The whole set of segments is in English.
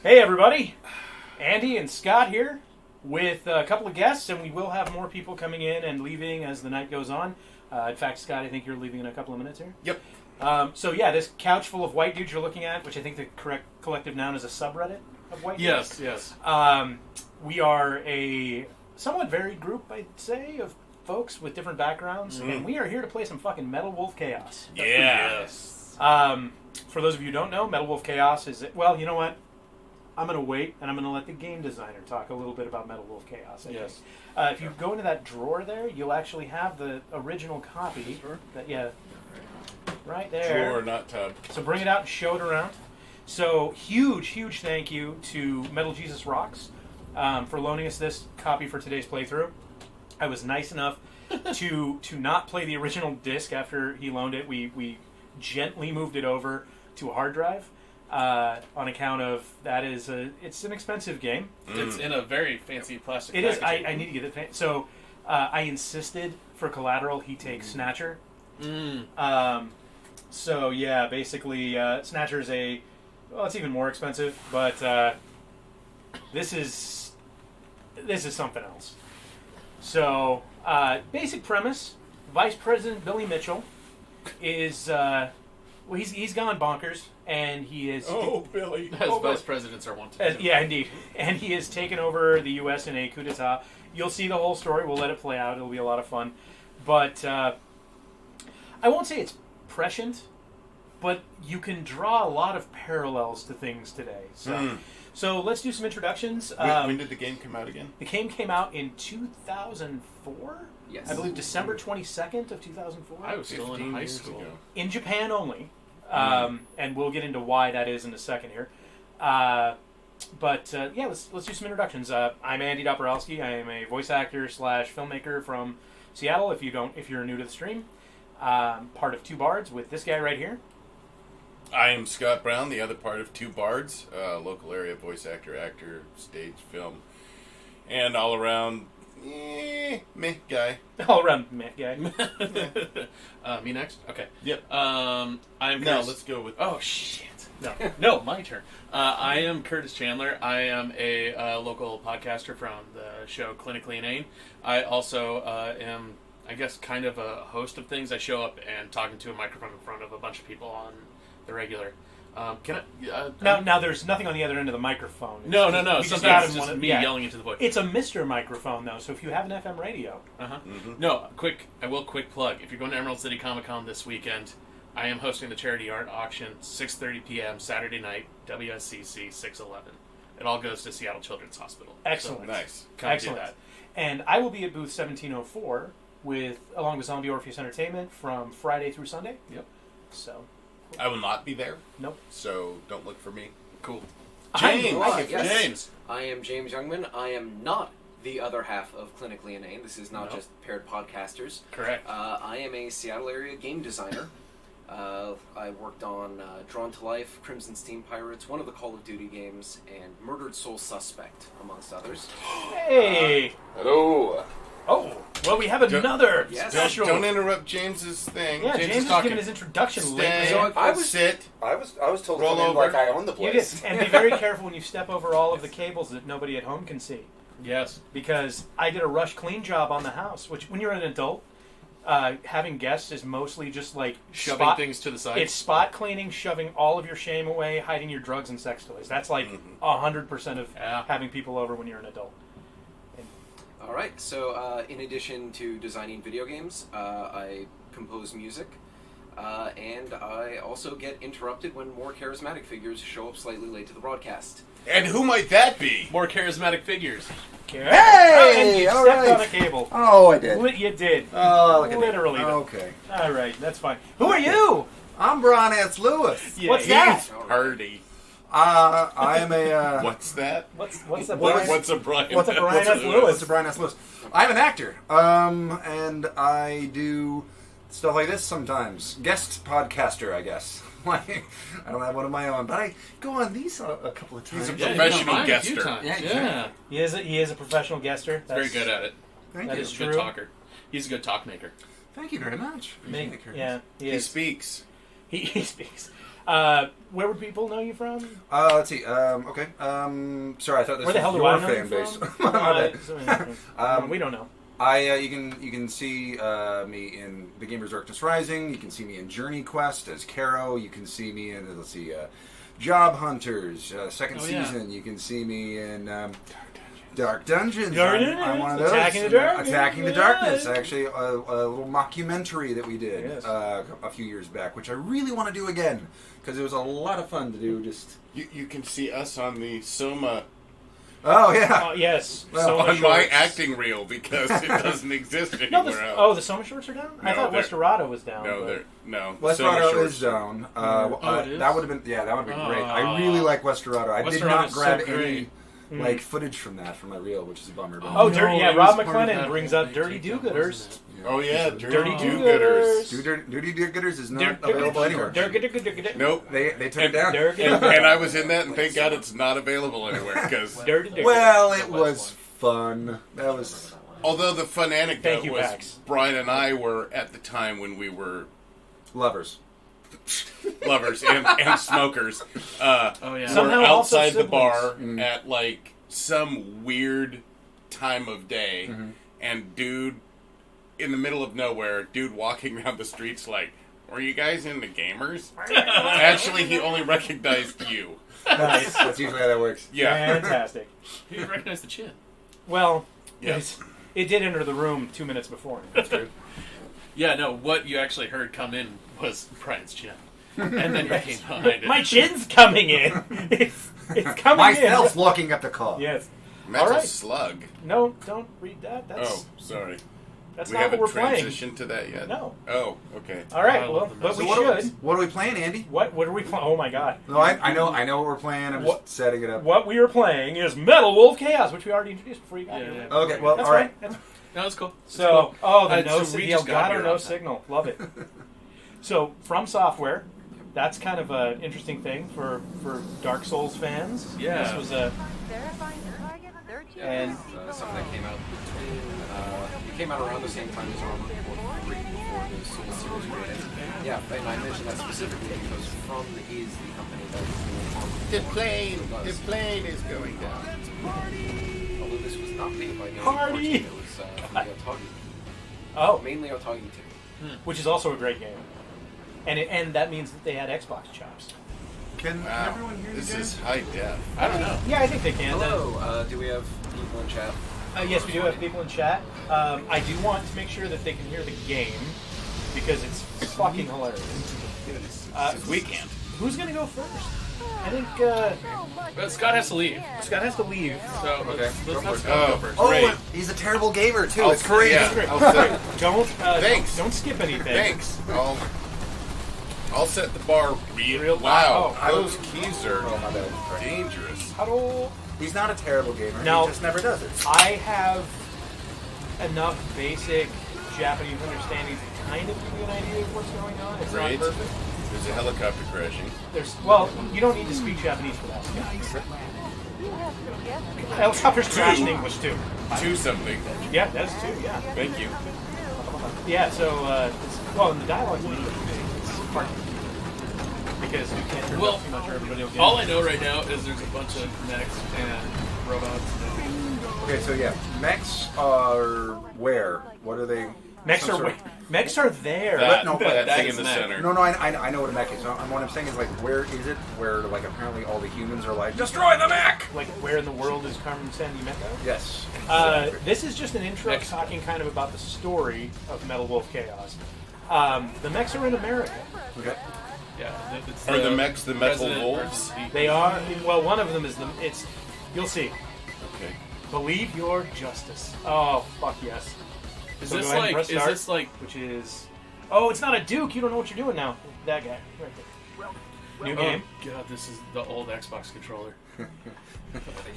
Hey everybody, Andy and Scott here with a couple of guests, and we will have more people coming in and leaving as the night goes on. In fact, Scott, I think you're leaving in a couple of minutes here. Yep. So yeah, this couch full of white dudes you're looking at, which I think the correct collective noun is a subreddit of white dudes. Yes. We are a somewhat varied group, I'd say, of folks with different backgrounds, and we are here to play some fucking Metal Wolf Chaos. Yes. For those of you who don't know, Metal Wolf Chaos is, well, you know what? I'm going to wait, and I'm going to let the game designer talk a little bit about Metal Wolf Chaos. Yes. If you go into that drawer there, you'll actually have the original copy. Sure. Right there. Drawer, not tub. So bring it out and show it around. So huge thank you to Metal Jesus Rocks for loaning us this copy for today's playthrough. I was nice enough to not play the original disc after he loaned it. We gently moved it over to a hard drive. On account of it's an expensive game. It's in a very fancy plastic It packaging. is. I need to get it. So I insisted for collateral he takes Snatcher. So yeah, basically Snatcher is it's even more expensive, but this is something else. So basic premise: Vice President Billy Mitchell is he's gone bonkers. And he is... Oh, Billy. As vice presidents are wont to do. Yeah, indeed. And he has taken over the U.S. in a coup d'etat. You'll see the whole story. We'll let it play out. It'll be a lot of fun. But I won't say it's prescient, but you can draw a lot of parallels to things today. So let's do some introductions. When did the game come out again? The game came out in 2004? Yes. I believe December 22nd of 2004. I was still in high school. Ago. In Japan only. And we'll get into why that is in a second here. Let's do some introductions. I'm Andy Doporowski. I am a voice actor / filmmaker from Seattle. If you're new to the stream, part of Two Bards with this guy right here. I am Scott Brown, the other part of Two Bards, local area voice actor, stage, film, and all around meh guy. All around meh guy. Me next? Okay. Yep. I'm No, Curtis. let's go with. Oh, shit. No, my turn. I am Curtis Chandler. I am a local podcaster from the show Clinically Inane. I also am, I guess, kind of a host of things. I show up and talk into a microphone in front of a bunch of people on the regular. Can I... Now there's nothing on the other end of the microphone. No. We just got Sometimes him it's just one- me yeah. yelling into the void. It's a Mr. microphone, though, so if you have an FM radio... No, quick plug. If you're going to Emerald City Comic Con this weekend, I am hosting the charity art auction, 6:30 p.m. Saturday night, WSCC 611. It all goes to Seattle Children's Hospital. Excellent. So Nice. come Excellent. do that. And I will be at booth 1704 along with Zombie Orpheus Entertainment from Friday through Sunday. Yep. So, I will not be there, nope. so don't look for me. Cool. James. Yes. James. I am James Youngman. I am not the other half of Clinically Inane. This is not No. just paired podcasters. Correct. I am a Seattle area game designer. I worked on Drawn to Life, Crimson Steam Pirates, one of the Call of Duty games, and Murdered Soul Suspect, amongst others. Hey! Hello. Oh, well, we have another Yes. special... Don't interrupt James's thing. Yeah, James James is is talking. giving his introduction Stay. late. So I was- Sit. I was told Roll to come in over. like I own the You place. did. And be very careful when you step over all of the cables that nobody at home can see. Yes. Because I did a rush clean job on the house, which when you're an adult, having guests is mostly just like Shoving things to the side. It's spot cleaning, shoving all of your shame away, hiding your drugs and sex toys. That's like 100% of having people over when you're an adult. All right, so in addition to designing video games, I compose music, and I also get interrupted when more charismatic figures show up slightly late to the broadcast. And who might that be? More charismatic figures. And you all stepped right. on a cable. Oh, I did. You did. Oh, look at Literally. that. Okay. All right, that's fine. Who are you? I'm Brian S. Lewis. What's He's that? Hardy. I am a... What's that? What's a What's a Brian? What's a Brian S. Lewis? What's a Brian S. Lewis? I'm an actor. And I do stuff like this sometimes. Guest podcaster, I guess. Like, I don't have one of my own, but I go on these a couple of times. He's a professional a few guester. times. Yeah. He is a professional guester. Very good at it. Thank That you. is He's a good true. talker. He's a good talk maker. Thank you very much. Appreciate it, Curtis. Yeah, he He is. speaks. He speaks. Where would people know you from? Let's see. Okay. Sorry, I thought this Where the hell was do I your know fan you base. from? My bad. We don't know. You can see me in The Gamer's Darkness Rising. You can see me in Journey Quest as Caro. You can see me in Job Hunters second season. You can see me in Dark Dungeons. I'm one of those. Attacking the Darkness. Actually, a little mockumentary that we did a few years back, which I really want to do again because it was a lot of fun to do. Just You can see us on the Soma. Oh yeah. Yes. Well, On my acting reel because it doesn't exist anywhere else. The Soma shorts are down? No, I thought they're- Westerado was down. No. Westerado Soma is shorts. down. it is? That would have been great. I Aw. really like Westerado. I did not Westerodo's grab so any great. footage from that from my reel, which is a bummer. But Oh, No, dirty! Yeah, it Rob was part of McLennan that brings whole up big Dirty takeover, Do-Gooders. wasn't it? Oh yeah, Dirty Do-Gooders. Do-Gooders. Dirty Do-Gooders is not available anywhere. Nope. They took it down. And I was in that, and thank God it's not available anywhere. Because Dirty Well, it was fun. That was. although the fun Thank anecdote you, was Max. Brian and I were at the time when we were Lovers. lovers and smokers. Oh yeah. Somehow We're also outside the siblings. bar Mm. at like some weird time of day, and dude in the middle of nowhere, dude walking around the streets like, "Were you guys into gamers?" Actually, he only recognized you. Nice. That's usually how that works. Yeah. Fantastic. You didn't recognize the chin. Well, Yes. it did enter the room 2 minutes before. That's true. Yeah, no, what you actually heard come in was Brian's chin. And then he came behind it. My chin's coming in. It's coming Myself in. looking at the call. Yes. Metal All right. Slug. No, don't read that. Oh, sorry. That's We not haven't what we're playing. transitioned to that yet. No. Oh, okay. All right. I Well, love the but we message. should. What are we playing, Andy? What are we playing? Oh my God. No, I know what we're playing. I'm What- just setting it up. What we are playing is Metal Wolf Chaos, which we already introduced before you got Yeah, here. yeah. Okay, well, That's all right. fine. No, it's cool. It's So, cool. oh, the So no, we the just got Elgato here no on time. signal. Love it. So, From Software, that's kind of an interesting thing for Dark Souls fans. Yeah. This was a and Something that came out between. It came out around the same time as Armored Core 3 before the Soul series created. Yeah, and I mentioned that specifically because From is the company that The plane is going down. although this was not made by Neil Party! It was from the Otagi. oh, Mainly Otagi 2. which is also a great game, and that means that they had Xbox chops. Can Wow. everyone hear This you is guys? high def. I don't know. Yeah, I think they can. Hello, do we have people in chat? Yes, we do have people in chat. I do want to make sure that they can hear the game because it's fucking hilarious. We can't. Who's gonna go first? I think But Scott has to leave. Scott has to leave. So Okay, let's go have for it. Scott go first. Oh, Great. he's a terrible gamer too. I'll- It's crazy. yeah. I'll set, Don't Thanks. Don't skip anything. thanks. I'll set the bar Real- Wow, oh, those keys are Oh, my bad. Sorry. dangerous. Huddle. He's not a terrible gamer. No. He just never does it. I have enough basic Japanese understanding to kind of give you an idea of what's going on. It's Great. not perfect. There's a helicopter crashing. Well, you don't need to speak Japanese for that. Helicopters crash in English too. Two something. Yeah, that's two. Yeah. Thank you. Yeah. So, in the dialogue in English, it's hard because we can't turn it Well, up too much, or everybody will get All I know right now is there's a bunch of mechs and robots. Okay, so yeah, mechs are where? What are they? Mechs Some are sort mechs are there. That, no, that that thing is in the mech. center. No, I know what a mech is. What I'm saying is like, where is it? Where like apparently all the humans are like, destroy the mech. Like, where in the world is Carmen Sandiego? Yes. This is just an intro Mechs. talking kind of about the story of Metal Wolf Chaos. The mechs are in America. Okay. Yeah. It's Are the mechs the metal President wolves? versus the- They are. Well, one of them is you'll see. Okay. Believe your justice. Oh, fuck yes. Is So this go ahead and like? press Is start, this like? which is? Oh, it's not a Duke. You don't know what you're doing now. That guy right there. New game. Oh god, this is the old Xbox controller.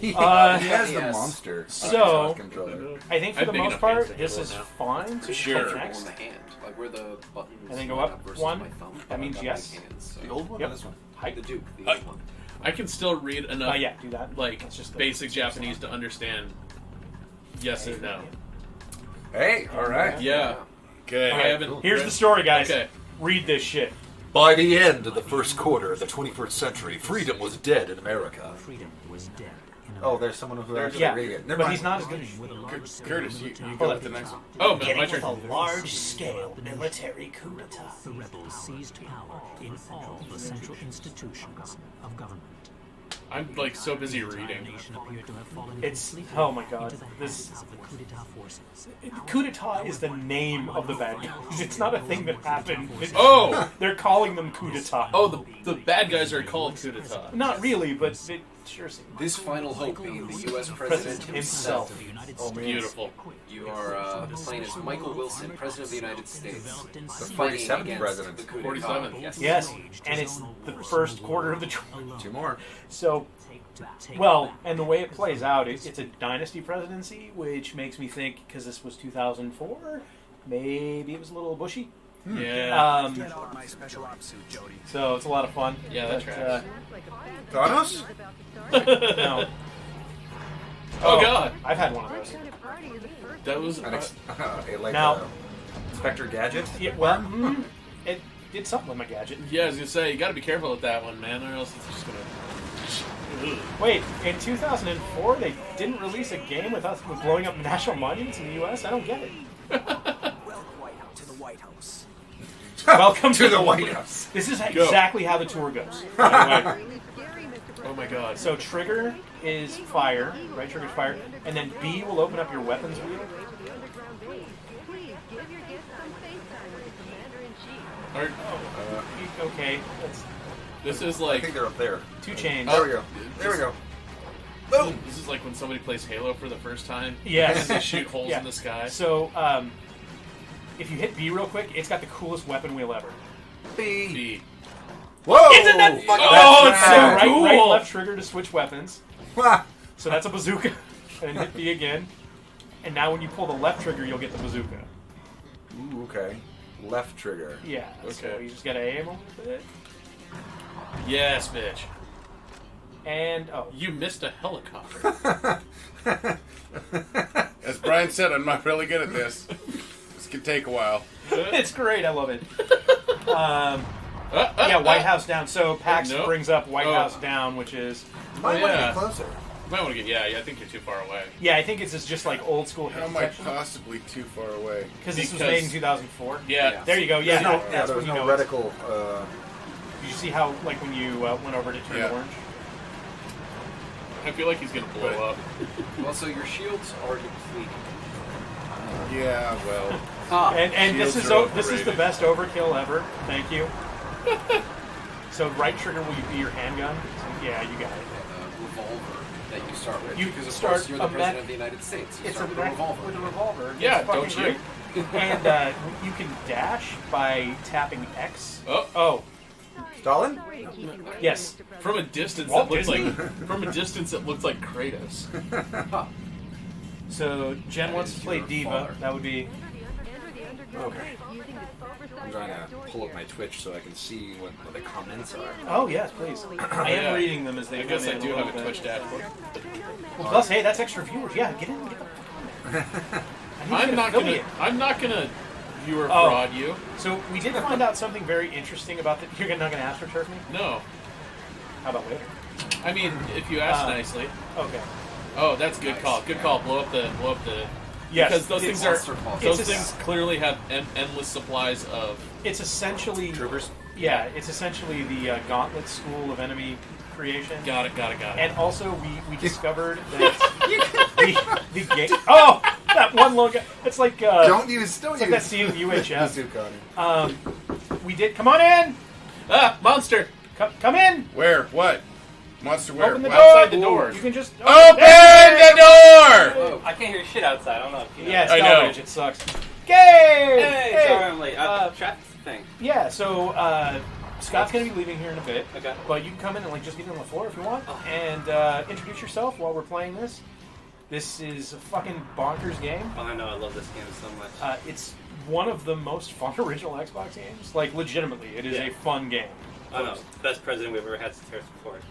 He Uh, has the yes. monster. So- controller. I think for I'm the big most enough part, games to this handle is it now. fine. To Sure. click On next. the hand, like where the buttons. And then go line up versus one. my thumb, That but means I've got yes. my hands, so- The old one Yep. or this one? Height. The Duke, the Uh, old one. I can still read enough, Yeah, do that. like That's just the- basic Japanese to understand yes and no. Hey, all right. Yeah. Okay. I haven't. Here's read- the story, guys. Okay. Read this shit. By the end of the first quarter of the 21st century, freedom was dead in America. Freedom was dead. Oh, there's someone who actually Yeah, reading it. Never but mind. he's not as good as Curtis, you go with the next one. Oh, my Getting turn. with a large-scale military coup d'etat. The rebels seized power in all the central institutions of government. I'm like so busy reading. It's oh my god. This coup d'etat is the name of the bad guys. It's not a thing that happened. Oh! They're calling them coup d'etat. Oh, the bad guys are called coup d'etat. Not really, but it sure seems. This final hope being the U.S. President himself. Oh, beautiful. You are playing as Michael Wilson, President of the United States. The 47th president. The coup d'etat. 47th. Yes, and it's the first quarter of the Two more. So, well, and the way it plays out, it's a dynasty presidency, which makes me think, because this was 2004, maybe it was a little bushy. Yeah. Get out my special ops suit, Jody. So it's a lot of fun. Yeah, that tracks. Thanos? No. Oh, God. I've had one of those. That was... Like Now- Spectre Gadget? Yeah, well, it did something with my gadget. yeah, I was going to say, you got to be careful with that one, man, or else it's just going to... Wait, in 2004, they didn't release a game with us with blowing up national monuments in the U.S.? I don't get it. Welcome to the White House. Welcome To the White House. This is exactly how the tour goes. By the way. Oh, my God. So trigger is fire, right? Trigger's fire, and then B will open up your weapons wheel. Are- Okay, that's this is I like... think they're up there. 2 chains. There we go. There we go. Boom! This is like when somebody plays Halo for the first time. Yes. And they shoot holes Yeah. in the sky. So, if you hit B real quick, it's got the coolest weapon wheel ever. B. B. Whoa! Isn't that fucking Oh, it's So so right, cool! right, left trigger to switch weapons. Ha! So that's a bazooka. And hit B again. And now when you pull the left trigger, you'll get the bazooka. Ooh, okay. Left trigger. Yeah. So Okay. you just gotta aim a little bit. Yes, bitch. And, oh. You missed a helicopter. As Brian said, I'm not really good at this. This could take a while. It's great. I love it. Yeah, White House down. So Pax Nope. brings up White Oh. House down, which is... Might want to yeah. get closer. You might want to get... Yeah, I think you're too far away. Yeah, I think it's just like old school How am I possibly too far away? because this was Because- made in 2004. Yeah. There you go. There's Yeah, no, that's there when was you no know. reticle. Did you see how, like, when you went over to turn Yeah. orange? I feel like he's going to blow But- up. Well, so your shields are depleted. Yeah, well. And this Shields is are this is the overrated. best overkill ever. Thank you. So right trigger will be your handgun. So, yeah, you got it. Revolver that you start with. You because of start course you're the a president mech- of the United States. You It's a start with a mech revolver. with a revolver. Yeah, It's fucking don't you? great. And you can dash by tapping X. Oh. Stalin? Yes. From a distance, Walt it looks Disney? like... From a distance, it looks like Kratos. So Jen wants to play your Diva. father. That would be. Okay. I'm trying to pull up my Twitch so I can see what the comments are. Oh yes, please. I am Yeah. reading them as they I come guess in I do little have a bit. Twitch dashboard. Well, plus, hey, that's extra viewers. Yeah, get in. I'm not gonna viewer Oh. fraud you. So we did find out something very interesting about that. You're not going to AstroTurf me? No. How about later? I mean, if you ask Uh, nicely. Okay. Oh, that's a good call. Good call. Blow up the. Yes, Because those it's things are. monster calls. Those It's a- things clearly have endless supplies of. It's essentially Troopers? Yeah, it's essentially the Gauntlet school of enemy creation. Got it. And also, we discovered that the game. Oh, that one logo. It's like Don't use. Don't it's like use. that scene in UHF. Bazooka on it. We did. Come on in. Ah, monster! Come in. Where? What? Monster where? Open the What? door. Outside the door. You can just Open the door! Oh, I can't hear shit outside. I don't know. If you know. Yeah, I know. salvage. It sucks. Yay! Hey, sorry I'm late. Traffic's the thing. Yeah, so Scott's going to be leaving here in a bit. Okay. But you can come in and just get on the floor if you want. Oh. And introduce yourself while we're playing this. This is a fucking bonkers game. Oh, I know. I love this game so much. It's one of the most fun original Xbox games. Like, legitimately, it is a fun game. I know. Best president we've ever had since Harrison Ford.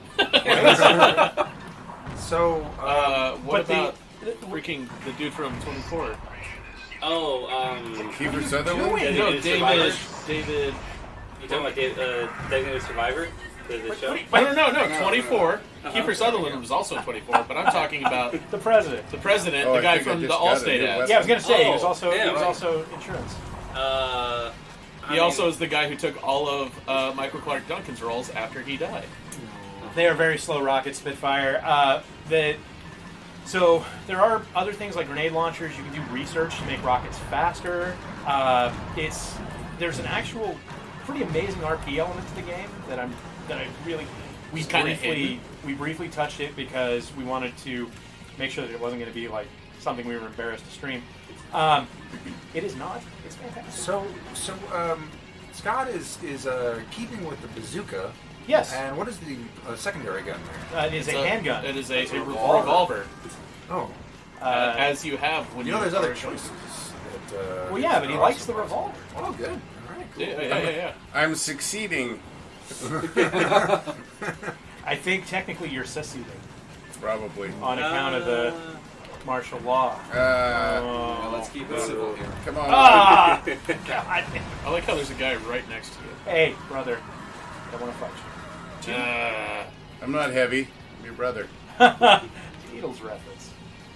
So, What but the- about freaking the dude from 24? Oh, Kiefer Sutherland? No, David Survivor. David. You talking about Designated Survivor? The show? No. 24. Kiefer Sutherland was also 24, but I'm talking about The president. the president, Oh, the I guy think I from the just got a Allstate new ads. West- Yeah, I was gonna say he was Oh, also yeah, right. insurance. He also is the guy who took all of Michael Clark Duncan's roles after he died. They are very slow rockets, Spitfire. So there are other things like grenade launchers. You can do research to make rockets faster. There's an actual pretty amazing RP element to the game that I really we briefly touched it because we wanted to make sure that it wasn't going to be like something we were embarrassed to stream. It is not. It's fantastic. So Scott is keeping with the bazooka. Yes. And what is the secondary gun there? It is a handgun. It is a revolver. revolver. Oh. As you have when You know, there's other are- choices. That, Well, yeah, but he are likes also the revolver. Oh, good. All right, cool. Yeah. I'm succeeding. I think technically you're seceding Probably. on account of the martial law. Well, let's keep it civil here. Come on. Ah! God. I like how there's a guy right next to you. Hey, brother. I don't want to fight I'm not heavy. I'm your brother. you. Beatles reference.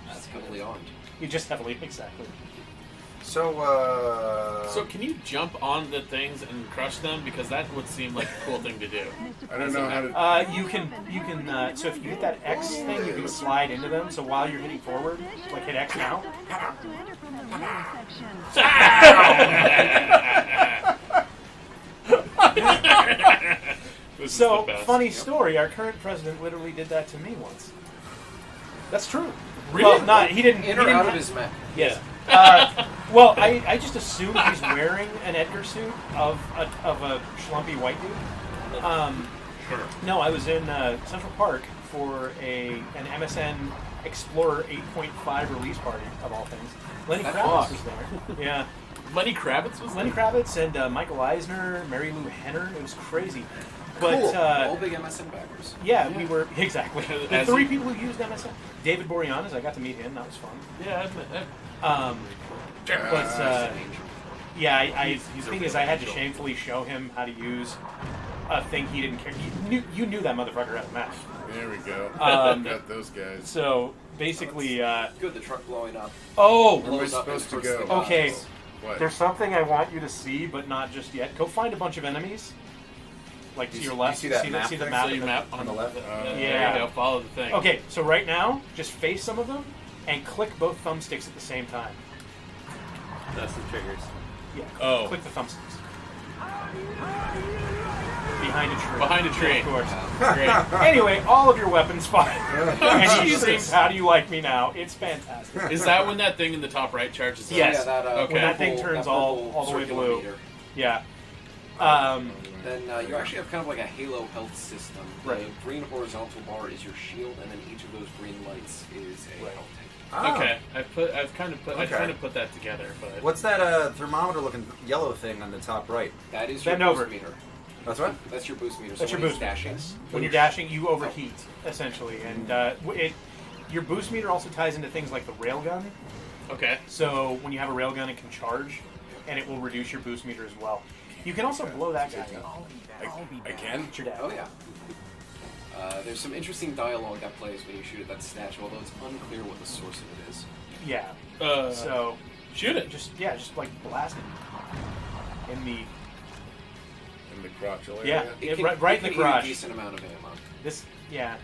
That's heavily armed. You just heavily, exactly. So, So can you jump on the things and crush them? Because that would seem like a cool thing to do. I don't know how to. You can, so if you hit that X thing, you can slide into them. So while you're hitting forward, like hit X now. This is So, the best. funny story, our current president literally did that to me once. That's true. Really? Well, not, he didn't. In he or didn't out of his mech? Yes. Well, I just assume he's wearing an Edgar suit of a schlumpy white dude. Sure. No, I was in Central Park for an MSN Explorer 8.5 release party, of all things. Lenny That Kravitz fuck. was there. Yeah. Lenny Kravitz was Lenny Kravitz and Michael Eisner, Mary Lou Henner. It was crazy. But Cool. All big MSN backers. yeah, we were exactly the As three you- people who used MSN. David Boreanaz, I got to meet him. That was fun. Yeah, But yeah, He's the a thing real is, I had to angel. shamefully show him how to use a thing he didn't care. You knew that motherfucker had a Mac. There we go. Got those guys. So basically, Good, the truck blowing up. oh, Where am I Blows up and supposed to hurts go? the guys. okay. What? There's something I want you to see, but not just yet. Go find a bunch of enemies, like to You your see- left. you see that the map see the there? map. so you map on the left? There Yeah. you go. Follow the thing. Okay, so right now, just face some of them and click both thumbsticks at the same time. That's the triggers. Yeah. Oh. Click the thumbsticks. Behind a tree. Behind a tree. Of course. Great. Anyway, all of your weapons fire. and he Jesus. sings "How Do You Like Me Now?" It's fantastic. Is that when that thing in the top right charges up? Yes. Yeah, that, Okay. When that thing purple- turns that all purple the way circular blue. meter. Yeah. Then you actually have kind of like a Halo health system. Right. The green horizontal bar is your shield, and then each of those green lights is a Right. health tank. Ah. Okay. I've kind of Okay. put that together, but What's that thermometer-looking yellow thing on the top right? That is your Bend over. boost meter. That's what? That's your boost meter. So That's your when boost he's dashing. meter. When you're dashing, you overheat essentially, and your boost meter also ties into things like the railgun. okay. So when you have a railgun, it can charge, and it will reduce your boost meter as well. You can also blow that guy up. I can? Shoot your dad. Oh yeah. There's some interesting dialogue that plays when you shoot at that statue, although it's unclear what the source of it is. Yeah. So shoot it. just like blast it in the In the crotchal area? yeah, It it- can, right it in the can eat crotch. a decent amount of ammo. This yeah,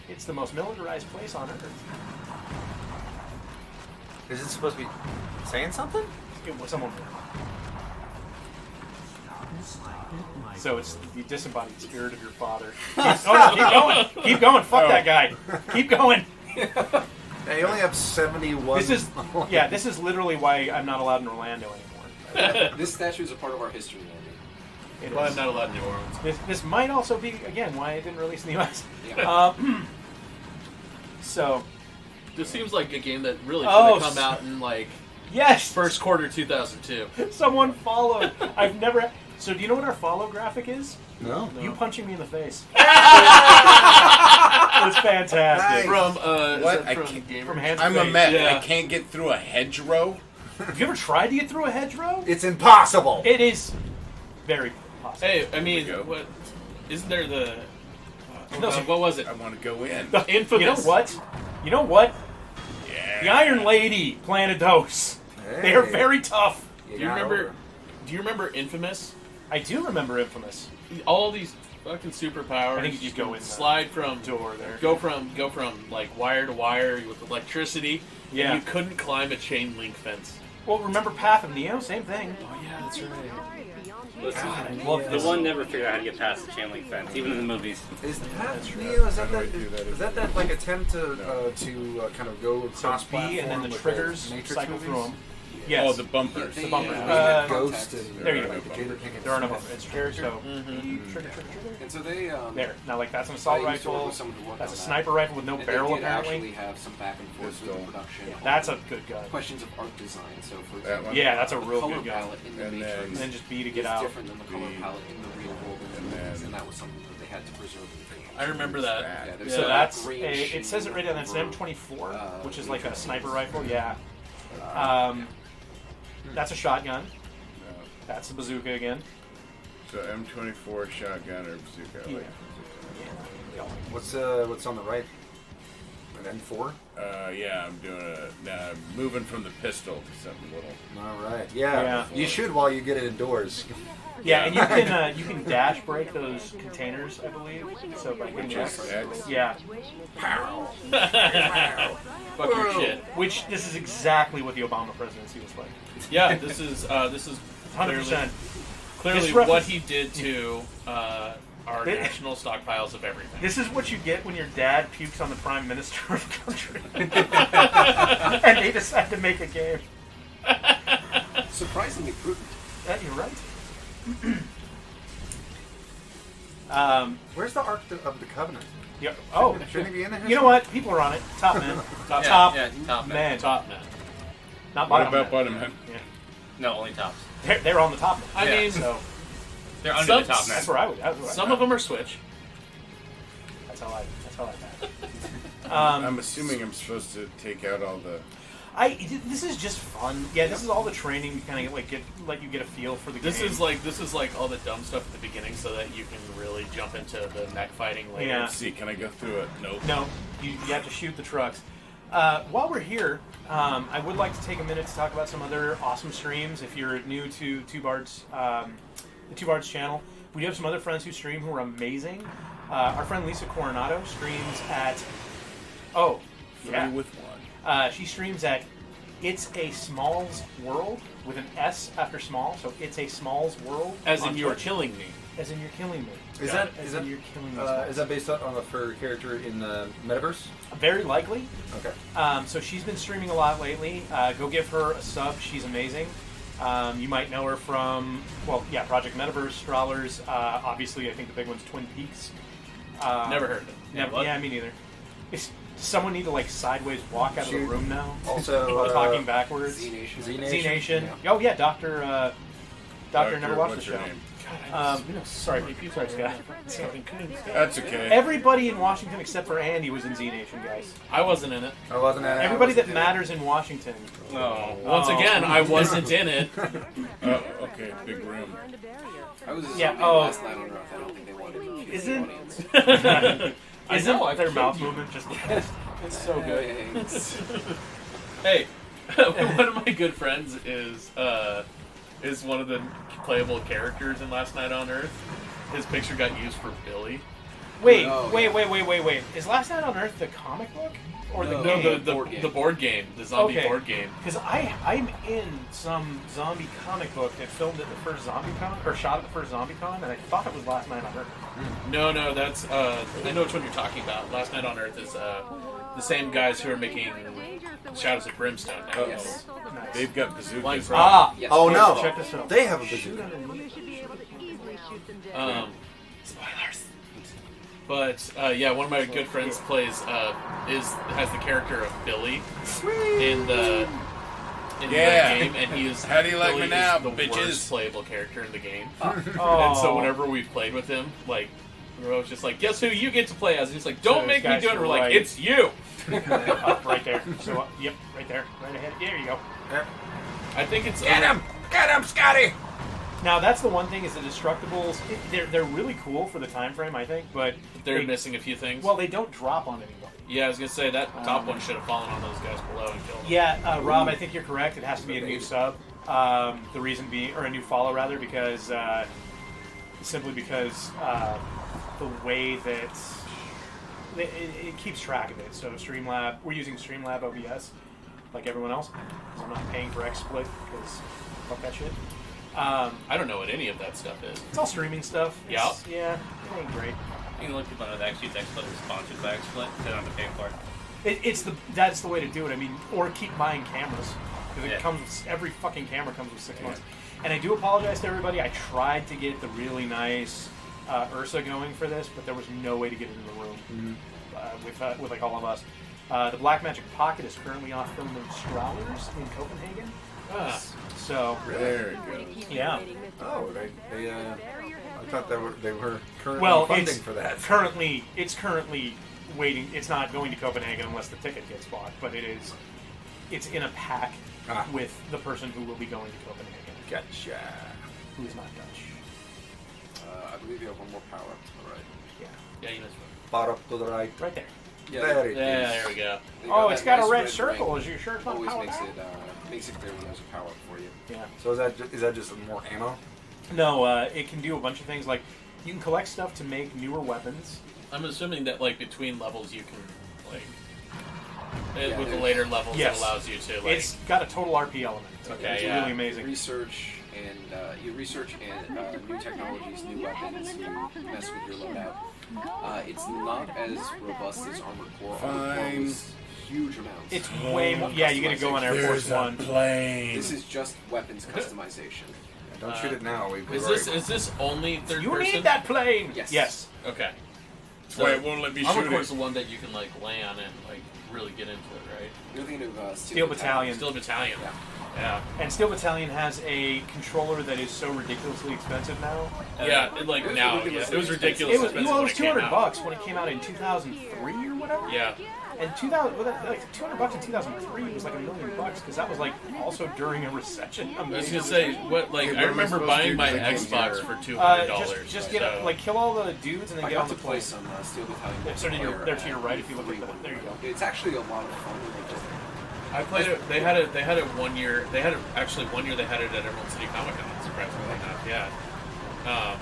it's the most militarized place on earth. Is it supposed to be saying something? It was someone. So it's the disembodied spirit of your father. Keep going. Keep going. Fuck that guy. Keep going. Yeah, you only have 71. This is literally why I'm not allowed in Orlando anymore. This statue is a part of our history, Andy. It Well, is. I'm not allowed in New Orleans. This might also be again why it didn't release in the US. Yeah. So This seems like a game that really should Oh, have come out in like yes, first quarter 2002. someone followed. I've never. So do you know what our follow graphic is? No. You punching me in the face. It's fantastic. Nice. From What? Is that I from can't- Gamer? From hands to I'm a face. Met. Yeah. I can't get through a hedgerow. Have you ever tried to get through a hedgerow? It's impossible. It is very possible. awesome. Hey, I mean, There we go. what? Isn't there the? No, what was it? I want to go in. The infamous. You know what? You know what? Yeah. The Iron Lady planted those. They are very tough. Do you remember? Do you remember Infamous? I do remember Infamous. All these fucking superpowers. I think you just go can in the slide from door there. Go from like wire to wire with electricity. Yeah. And you couldn't climb a chain link fence. Well, remember Path of Neo? Same thing. Oh yeah, that's right. Listen, the one never figured out how to get past the chain link fence, even in the movies. Is that Neo? Is that How that? do I do that? Is that like attempt to kind of go So across B and then the with triggers Matrix cycle movies? through them. Yes. Oh, the bumpers. The bumpers. Ghost and there you go. like the Jada Pinkett There are no Smith. bumpers. It's trigger, so trigger. And so they There. Now, like that's an assault I used to work rifle. with someone who worked That's a on that. sniper rifle with no And barrel they did apparently. actually have some back and forth with the Pistol. production. That's on a good gun. questions of art design. So for That example, one? Yeah, that's a the real color good gun. palette in the And then- Matrix And then just B to get is out. different than the color The- palette in the real world in the and movies, then- and that was something that they had to preserve in the video. I remember that. Yeah, there's So a that's green it says it right down. That's an sheen M24, over, which is like a sniper rifle. Yeah. yeah. That's a shotgun. No. That's a bazooka again. So M24 shotgun or bazooka. Yeah. Like, What's on the right? An M4. yeah, I'm doing moving from the pistol to something little. All right. Yeah. Yeah. You should while you get it indoors. Yeah, and you can dash break those containers, I believe. So by hitting X. X. Yeah. Fuck your shit. Which this is exactly what the Obama presidency was like. Yeah, this is 100%. clearly This what reference- he did to our This- national stockpiles of everything. This is what you get when your dad pukes on the prime minister of a country, and they decide to make a game. Surprisingly prudent. You're right. Where's the Ark of the Covenant? Yeah. Oh, Shouldn't it be in there? you know what? People are on it. Top man. Top top top man. Top man. Not What bottom about man. bottom man? Yeah. No, only tops. They're on the top man. I mean, So They're under Some- the top that's now. where I would. That's where some of them are Switch. That's how I bet. I'm assuming I'm supposed to take out all the. This is just fun. Yeah, this is all the training to kind of let you get a feel for the This game. is like all the dumb stuff at the beginning, so that you can really jump into the mech fighting later. Yeah. Let's see, can I go through it? Nope. No, you have to shoot the trucks. While we're here, I would like to take a minute to talk about some other awesome streams. If you're new to Bards, the Two Bards channel, we do have some other friends who stream who are amazing. Our friend Lisa Coronado streams at. Oh, yeah. 3 with 1. She streams at It's a Smalls World with an S after small, so It's a Smalls World. As on in you're Twitch. killing me. As in you're killing me. Is Got that it. As is in that you're killing me? is that based on her character in the Metaverse? Very likely. Okay. So she's been streaming a lot lately. Go give her a sub. She's amazing. You might know her from, Project Metaverse, Strawlers. Obviously, I think the big one's Twin Peaks. Never heard of it. Never. Yeah, me neither. Does someone need to sideways walk out of the She- room now? Also, While talking backwards. Z Nation. Z Z Nation. Nation. Oh yeah, Doctor never watched the what's her show. name? Sorry, Scott. That's okay. Everybody in Washington except for Andy was in Z Nation, guys. I wasn't in it. I wasn't at Everybody that matters in Washington. No. Once again, I wasn't in it. Okay, big room. I was Yeah, zombie last night on Earth. I don't think they wanted to feed the Isn't- audience. Isn't know, I've their killed mouth you. movement just it's so good. Thanks. Hey, one of my good friends is one of the playable characters in Last Night on Earth. His picture got used for Billy. Wait. Oh, yeah. Is Last Night on Earth the comic book or the No, game? The board game, the zombie Okay. board game. Because I'm in some zombie comic book that filmed at the first ZombieCon or shot at the first ZombieCon, and I thought it was Last Night on Earth. No, that's I know which one you're talking about. Last Night on Earth is the same guys who are making Shadows of Brimstone now. Uh-oh. Nice. They've got bazookas. Like- Yes. Oh no! Check this out. They have a bazooka. Spoilers. But one of my good friends has the character of Billy in the Yeah. game, and he is How do you like Billy me now, is the bitches? worst playable character in the game. Oh. And so whenever we've played with him, like we're always just like, guess who you get to play as? And he's like, don't So make me guys do it. are We're like, right. it's you. Up right there. So yep, right there, right ahead. There you go. I think it's Get him, Scotty! Now that's the one thing is the Destructibles. They're really cool for the time frame, I think, but They're missing a few things. well, they don't drop on anybody. Yeah, I was gonna say that top one should have fallen on those guys below and killed them. Yeah, Rob, I think you're correct. It has to be a new sub. The reason being, or a new follow rather, because simply because the way that it keeps track of it. So Streamlab, we're using Streamlab OBS like everyone else. So I'm not paying for XSplit because fuck that shit. I don't know what any of that stuff is. It's all streaming stuff. Yeah. Yeah, it ain't great. You can let people know that actually use XSplit is sponsored by XSplit, so they don't have to pay for it. That's the way to do it. I mean, or keep buying cameras because Yeah. it comes with, every fucking camera comes with 6 months. And I do apologize to everybody. I tried to get the really nice Ursa going for this, but there was no way to get it in the room with like all of us. The Blackmagic Pocket is currently off filming Strowlers in Copenhagen. So Very good. yeah. Oh, they I thought they were currently Well, funding it's for that. It's currently waiting. It's not going to Copenhagen unless the ticket gets bought, but it's in a pack with the person who will be going to Copenhagen. Gotcha. Who's not Dutch. I believe you have one more power. All right. Yeah. Yeah, you missed one. Far up to the right. Right there. Yeah, There it Yeah, is. there we go. they Oh, it's that got a red nice circle. ring. Is you sure it's not Always powered makes up? it clear when there's a power up for you. Yeah. So is that just more ammo? No, it can do a bunch of things. Like you can collect stuff to make newer weapons. I'm assuming that like between levels you can like Yeah, with the there's- later levels Yes. it allows you to like It's got a total RP element. Okay, it's yeah. really amazing. Research and new technologies, new weapons. You mess with your loadout. It's not as robust as Armored Core. Armored Core Fine. was huge amounts. It's way more. Yeah, you got to go on Air Force One. plane. This is just weapons customization. Yeah, don't shoot it now. is this only third You person? need that plane. Yes. Yes. Okay. Why it won't let me Armored shoot Core's it? the one that you can like land and like really get into it, right? You're thinking of Steel Battalion. Still Battalion. Yeah. Yeah. And Steel Battalion has a controller that is so ridiculously expensive now. Yeah, like It was now, ridiculously it was expensive. ridiculous. It was expensive well, it when was it came out. $200 when it came out in 2003 or whatever. Yeah. And 2000, well, like $200 in 2003 was like $1 million because that was like also during a recession. I was gonna say what like Hey, I what am I remember supposed to buying do? my 'Cause I came Xbox here. for $200. Just get like kill all the dudes and then I get got on to the play plane. some Steel Battalion. So multiplayer they're to your at right if you look at that. There you go. It's actually a lot of fun. Like just I played it. They had it 1 year. They had it actually 1 year. They had it at Emerald City Comic Con. Surprisingly enough, yeah.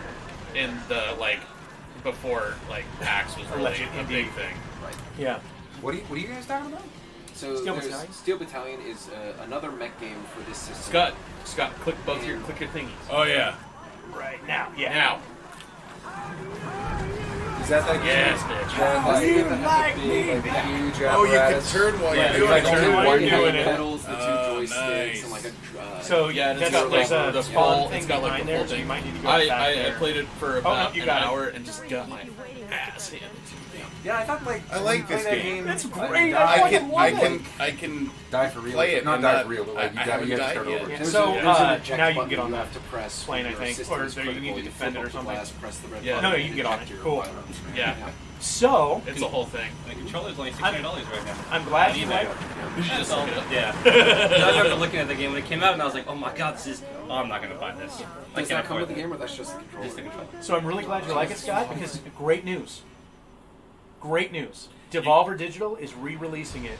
In the like before like PAX was really Legend a indie. big thing. right. Yeah. What are you guys talking about? So Steel there's Battalion? Steel Battalion is another mech game for this system. Scott, click both your thingies. Oh yeah. Right now. Yeah. Now, Is that like yes, bitch. Then, You like me? like a huge Oh, you can apparatus? turn while Yeah, you're like doing turn it. while you're doing it. pedals, the two Oh, joysticks, nice. and like a. So Yeah, and that's it's got there's like a the spawn full. thing It's got like behind the there, full so you thing. might need to go back I there. played it for no, about you an got it. hour and just got my ass handed to me. Yeah, I thought like I like when you play this that game. That's like, great, die- I fucking I can die for real. play it Not and die not- for real, but I like you haven't have to died start yet. over. Yeah. There's So, an eject now you can button get on you that have to press. plane, when I your think, system or is there you need to critical. defend it or flip up the something. glass, press the red Yeah. button, No, you can get on eject it. your Cool. pilot. Yeah, So it's a whole thing. The controller's only $600 right now. I'm glad you like. You should just look it up. Yeah. I remember looking at the game when it came out, and I was like, "Oh my god, this is! Oh, I'm not gonna buy this. I Does can't that come with afford the this." game, or that's just the controller? Just the controller. So I'm really glad you like it, Scott, because great news. Great news. Devolver Digital is re-releasing it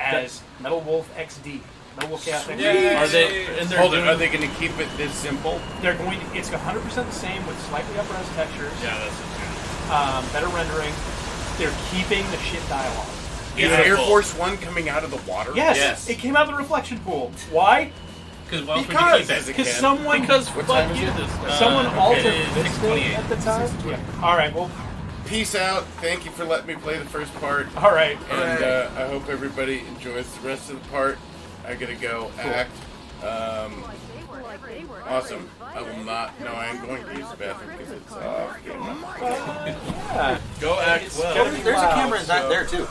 as Metal Wolf XD. Metal Wolf Chaos XD. Are they? And they're Hold it. doing, Are they going to keep it this simple? They're going to. It's 100% the same with slightly up-res textures, Yeah, that's better rendering. They're keeping the shit dialogue. Is Beautiful. Air Force One coming out of the water? Yes, Yes. it came out of the reflection pool. Why? Because what else would you Because keep it? Because someone. because What fuck time is you. it? Someone altered it is this thing 6:28. at the time. Yeah. All right. Well. Peace out. Thank you for letting me play the first part. All right. And I hope everybody enjoys the rest of the part. I gotta go act. Awesome. I will not. No, I am going to use the bathroom because it's off. Yeah. Go act well. gotta be There's a loud, camera in that so- there too.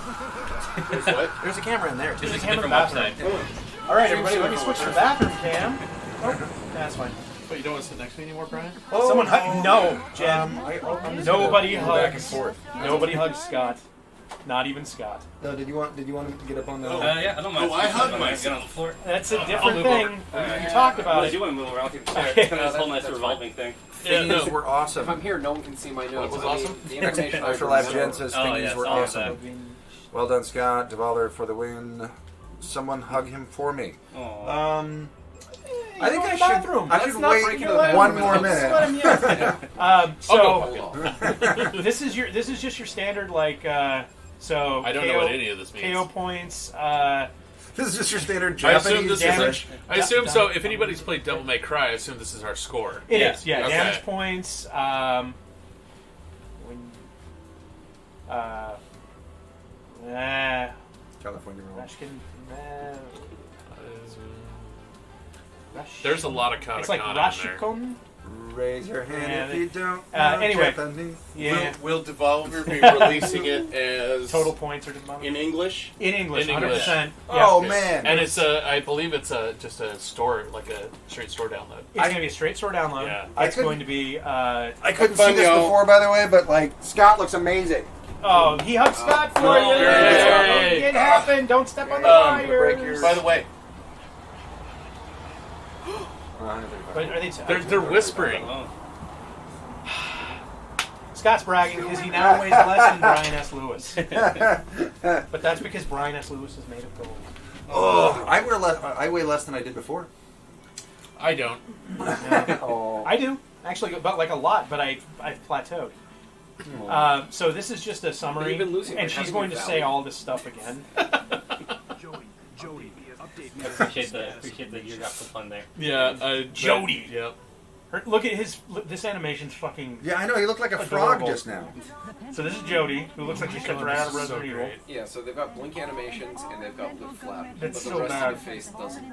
There's what? There's a camera in there too. This is a camera different bathroom. website. All right, everybody. Let me switch to the bathroom cam. Oh, that's fine. But you don't want to sit next to me anymore, Brian? Someone hug. No, Jen. I'm just Nobody gonna go back and hugs. forth. Nobody hugs Scott. Not even Scott. No, did you want to get up on the? Yeah, I don't mind. Oh, I hug Get on myself. the floor. That's a I'll different move thing. over. You talked about Unless it. you want to move over, I'll keep the chair. Okay. It's kind of this whole nice That's revolving thing. Things were If awesome. I'm here, no one can see my notes. was I mean, awesome? the information I Extra Life remember- Jen says Oh, things yes, were all of awesome. that. Well done, Scott. Devolver for the win. Someone hug him for me. Aw. I think go I to the should. bathroom. I Let's should not wait break your leg. one more Let's let minute. him use it. So Oh, this is just your standard so I don't know what any of this means. KO points. This is just your standard I assume Japanese this damage. is. I assume so. If anybody's played Devil May Cry, I assume this is our score. It Yeah. is, yeah. Okay. Damage points. California roll. There's a lot of It's like katakana in there. Rashikon. Raise your hand Yeah, if you don't. anyway. Japanese. Yeah. Will Devolver be releasing it as Total points are in English? in English. In English. 100%. Oh Yeah. man! And it's I believe it's just a store, like a straight store download. It's going to be a straight store download. Yeah. It's I couldn't- going to be. I couldn't Fun, see this y'all. before, by the way, but like Scott looks amazing. Oh, he hugged Scott for you. Yay. It happened. Don't step on the Break wires. By the way, But are they? They're whispering. Oh. Scott's bragging because he now weighs less than Brian S. Lewis. But that's because Brian S. Lewis is made of gold. Oh, I weigh less than I did before. I don't. Oh. I do actually, but like a lot. But I've plateaued. So this is just a summary, But you've been losing and by she's having going your to valley. say all this stuff again. Jody, update me. Appreciate the you got some fun there. Yeah, Jody. Yeah. Look at this animation's fucking. Yeah, I know. He looked like a frog Adorable. just now. So this is Jody, who looks like she stepped right out of Resident Evil. Yeah, so they've got blink animations and they've got lip flap, That's but the so rest bad. of the face doesn't.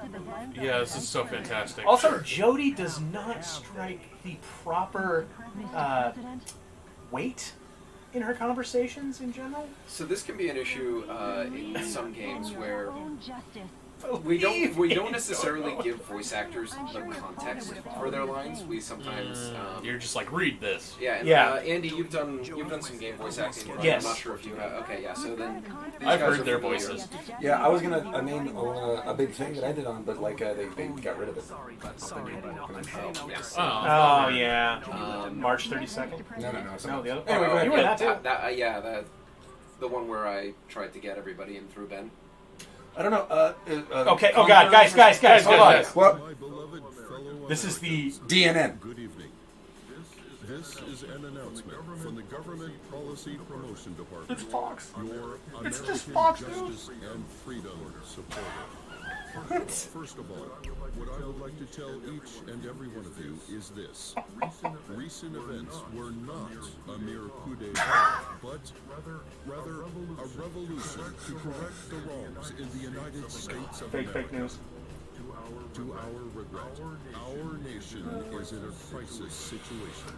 Yeah, this is so fantastic. Also, Jody does not strike the proper weight in her conversations in general. So this can be an issue in some games where Believe we me. don't necessarily give voice actors the context for their lines. We sometimes You're just like, read this. yeah. And, Yeah. Andy, you've done some game voice acting. Right? Yes. I'm not sure if you have. Okay, yeah. So then these I've guys heard are their familiar. voices. Yeah, I was gonna name a big thing that I did on, but like they got rid of it. Oh yeah, Um, March 32nd. No. No, the other. Anyway, go ahead. You were in that too. The one where I tried to get everybody in through Ben. I don't know. Okay. Oh God, guys, hold on. guys. What? This is the DNN. Good evening. This is an announcement from the Government Policy Promotion Department. It's Fox. Your It's American just Fox justice and freedom supporter. First of all, what I would like to tell each and every one of you is this. Recent events were not a mere coup d'etat, but rather a revolution to correct the wrongs in the United States of America. fake news. To our regret, our nation is in a crisis situation.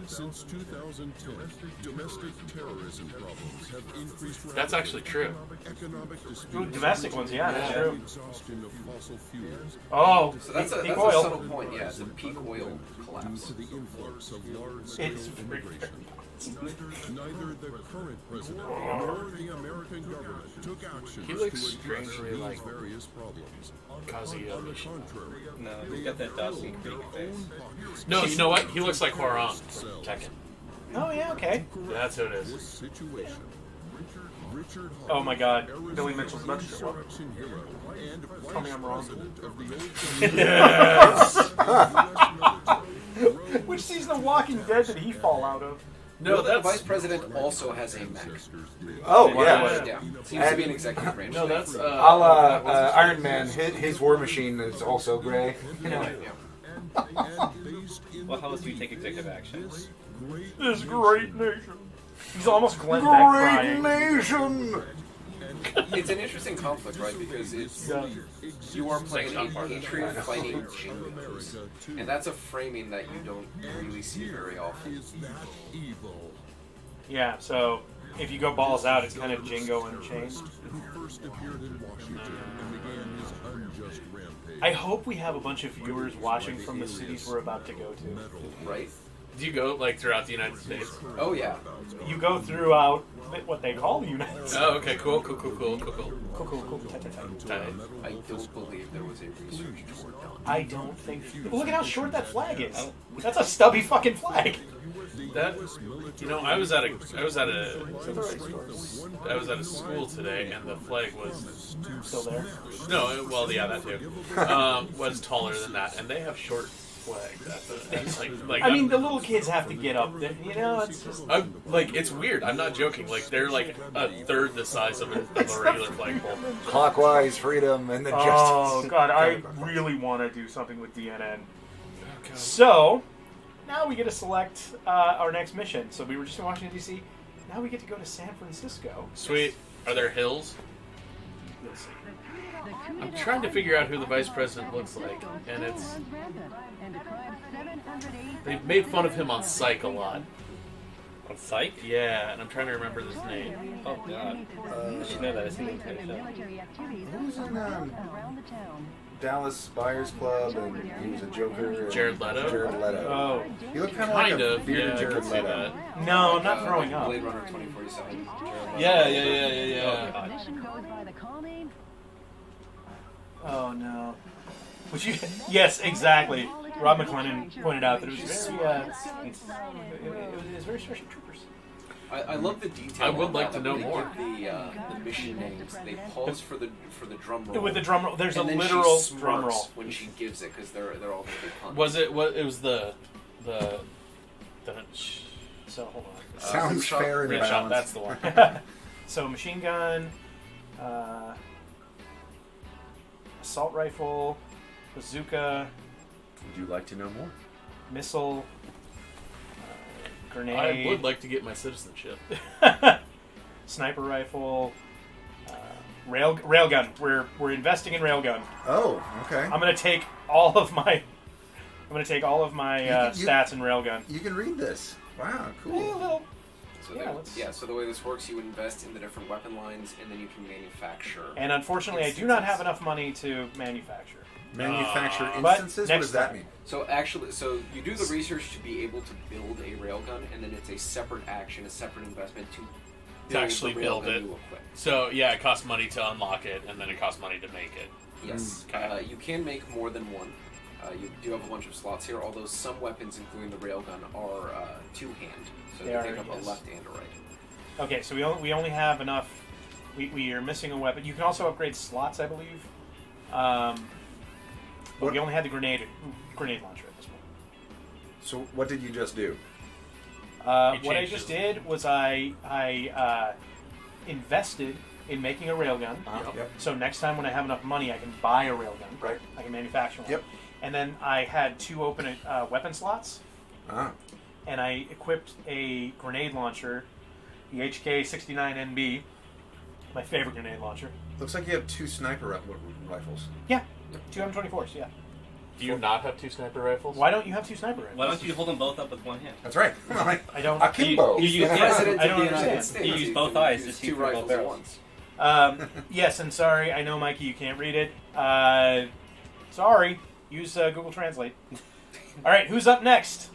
Since 2010, domestic terrorism problems have increased. That's actually true. Economic disputes, Ooh, domestic ones, yeah, that's true. exhaustion of fossil fuels, Oh, So that's peak a oil. subtle point. Yeah, it's a peak oil collapse. to the influx of large-scale It's immigration. Neither the current president nor the American government took action He looks to address strangely these like various problems. Kazuya. On the contrary, No, he's got that Dawson Creek face. No, you know what? He looks like Huarong. Tekken. Oh yeah, okay. That's who it is. this situation, Richard Oh my God, Harris, Billy Mitchell's about to show up. insurrection hero and Tell me I'm wrong. president of the old Which season of Walking Dead did he fall out of? No, The that's vice president also has a Mac. Oh yeah. Yeah, seems to be an executive branch. no, thing. that's Iron Man. His War Machine is also gray. Yeah. Well, how else do you take executive action? This great nation. He's almost Glenn Beck Great crying. nation. It's an interesting conflict, right? Because it's you are playing a patriot fighting Jingoes, and that's a framing that you don't really see very often. Yeah, so if you go balls out, it's kind of Jingo Unchained. first appeared in Washington and began his unjust rampage. I hope we have a bunch of viewers watching from the cities we're about to go to. Right? Do you go like throughout the United States? Oh yeah. You go throughout what they call the United States. Oh, okay, cool. Cool. Tight. I don't believe there was a research tour done. I don't think. Look at how short that flag is. That's a stubby fucking flag. That, you know, I was at a school today, and the flag was Still there. no, well, yeah, that too, was taller than that, and they have short flags. Like I mean, the little kids have to get up there. You know, it's just. like it's weird. I'm not joking. Like they're like a third the size of a regular flagpole. Clockwise, freedom, and the Oh justice. god, I really want to do something with DNN. So now we get to select our next mission. So we were just in Washington D.C. Now we get to go to San Francisco. Sweet. Are there hills? You'll see. I'm trying to figure out who the vice president looks like, and they've made fun of him on Psych a lot. On Psych? Yeah, and I'm trying to remember his name. Oh god. I should know that. I've seen the entire show. Who's in Dallas Buyers Club, and he was a Joker. Jared Leto? Jared Leto. Oh. He looked kind of like Kind a of. bearded Yeah, I Jared could see Leto. that. No, I'm not throwing up. Blade Runner 2047. Yeah. Oh no. Would you? Yes, exactly. Rob McClellan pointed out that it was very, it was very Starship Troopers. I love the detail. I would on like that, to know when they more. give the mission names. They pause for the drum roll. With the drum roll, there's and a then literal she drum roll. smirks when she gives it because they're all going to be puns. Was it? What? It was the. So hold on. Sounds Rim fair and Rim shot. balanced. That's the one. So machine gun, assault rifle, bazooka, Would you like to know more? missile, grenade. I would like to get my citizenship. Sniper rifle, railgun. We're investing in railgun. Oh, okay. I'm gonna take all of my You- stats in railgun. You can read this. Wow, Yeah, cool. well, So Yeah, there- let's- so the way this works, you invest in the different weapon lines, and then you can manufacture. and unfortunately, I do not have enough money to manufacture. Manufacture But instances? What next does that time. mean? So actually, so you do the research to be able to build a railgun, and then it's a separate action, a separate investment to actually the build railgun it. you equip. So yeah, it costs money to unlock it, and then it costs money to make it. Yes, Okay. you can make more than one. You do have a bunch of slots here, although some weapons, including the railgun, are two-hand, so They they are, pick up yes. a left and a right. Okay, so we only have enough. We are missing a weapon. You can also upgrade slots, I believe. But we only had the grenade launcher at this point. So what did you just do? What I just did was I invested in making a railgun. Yep. So next time when I have enough money, I can buy a railgun. Right. I can manufacture one. Yep. And then I had 2 open weapon slots, Ah. and I equipped a grenade launcher, the HK-69NB, my favorite grenade launcher. Looks like you have 2 sniper rifles. Yeah, 224s. Yeah. Do you not have 2 sniper rifles? Why don't you have 2 sniper rifles? Why don't you hold them both up with one hand? That's right. I don't. Akimbo. You use President I of don't the United understand. States. You use both eyes to use shoot two from both rifles at barrels. once. Yes, and sorry, I know, Mikey, you can't read it. Sorry. Use Google Translate. All right, who's up next?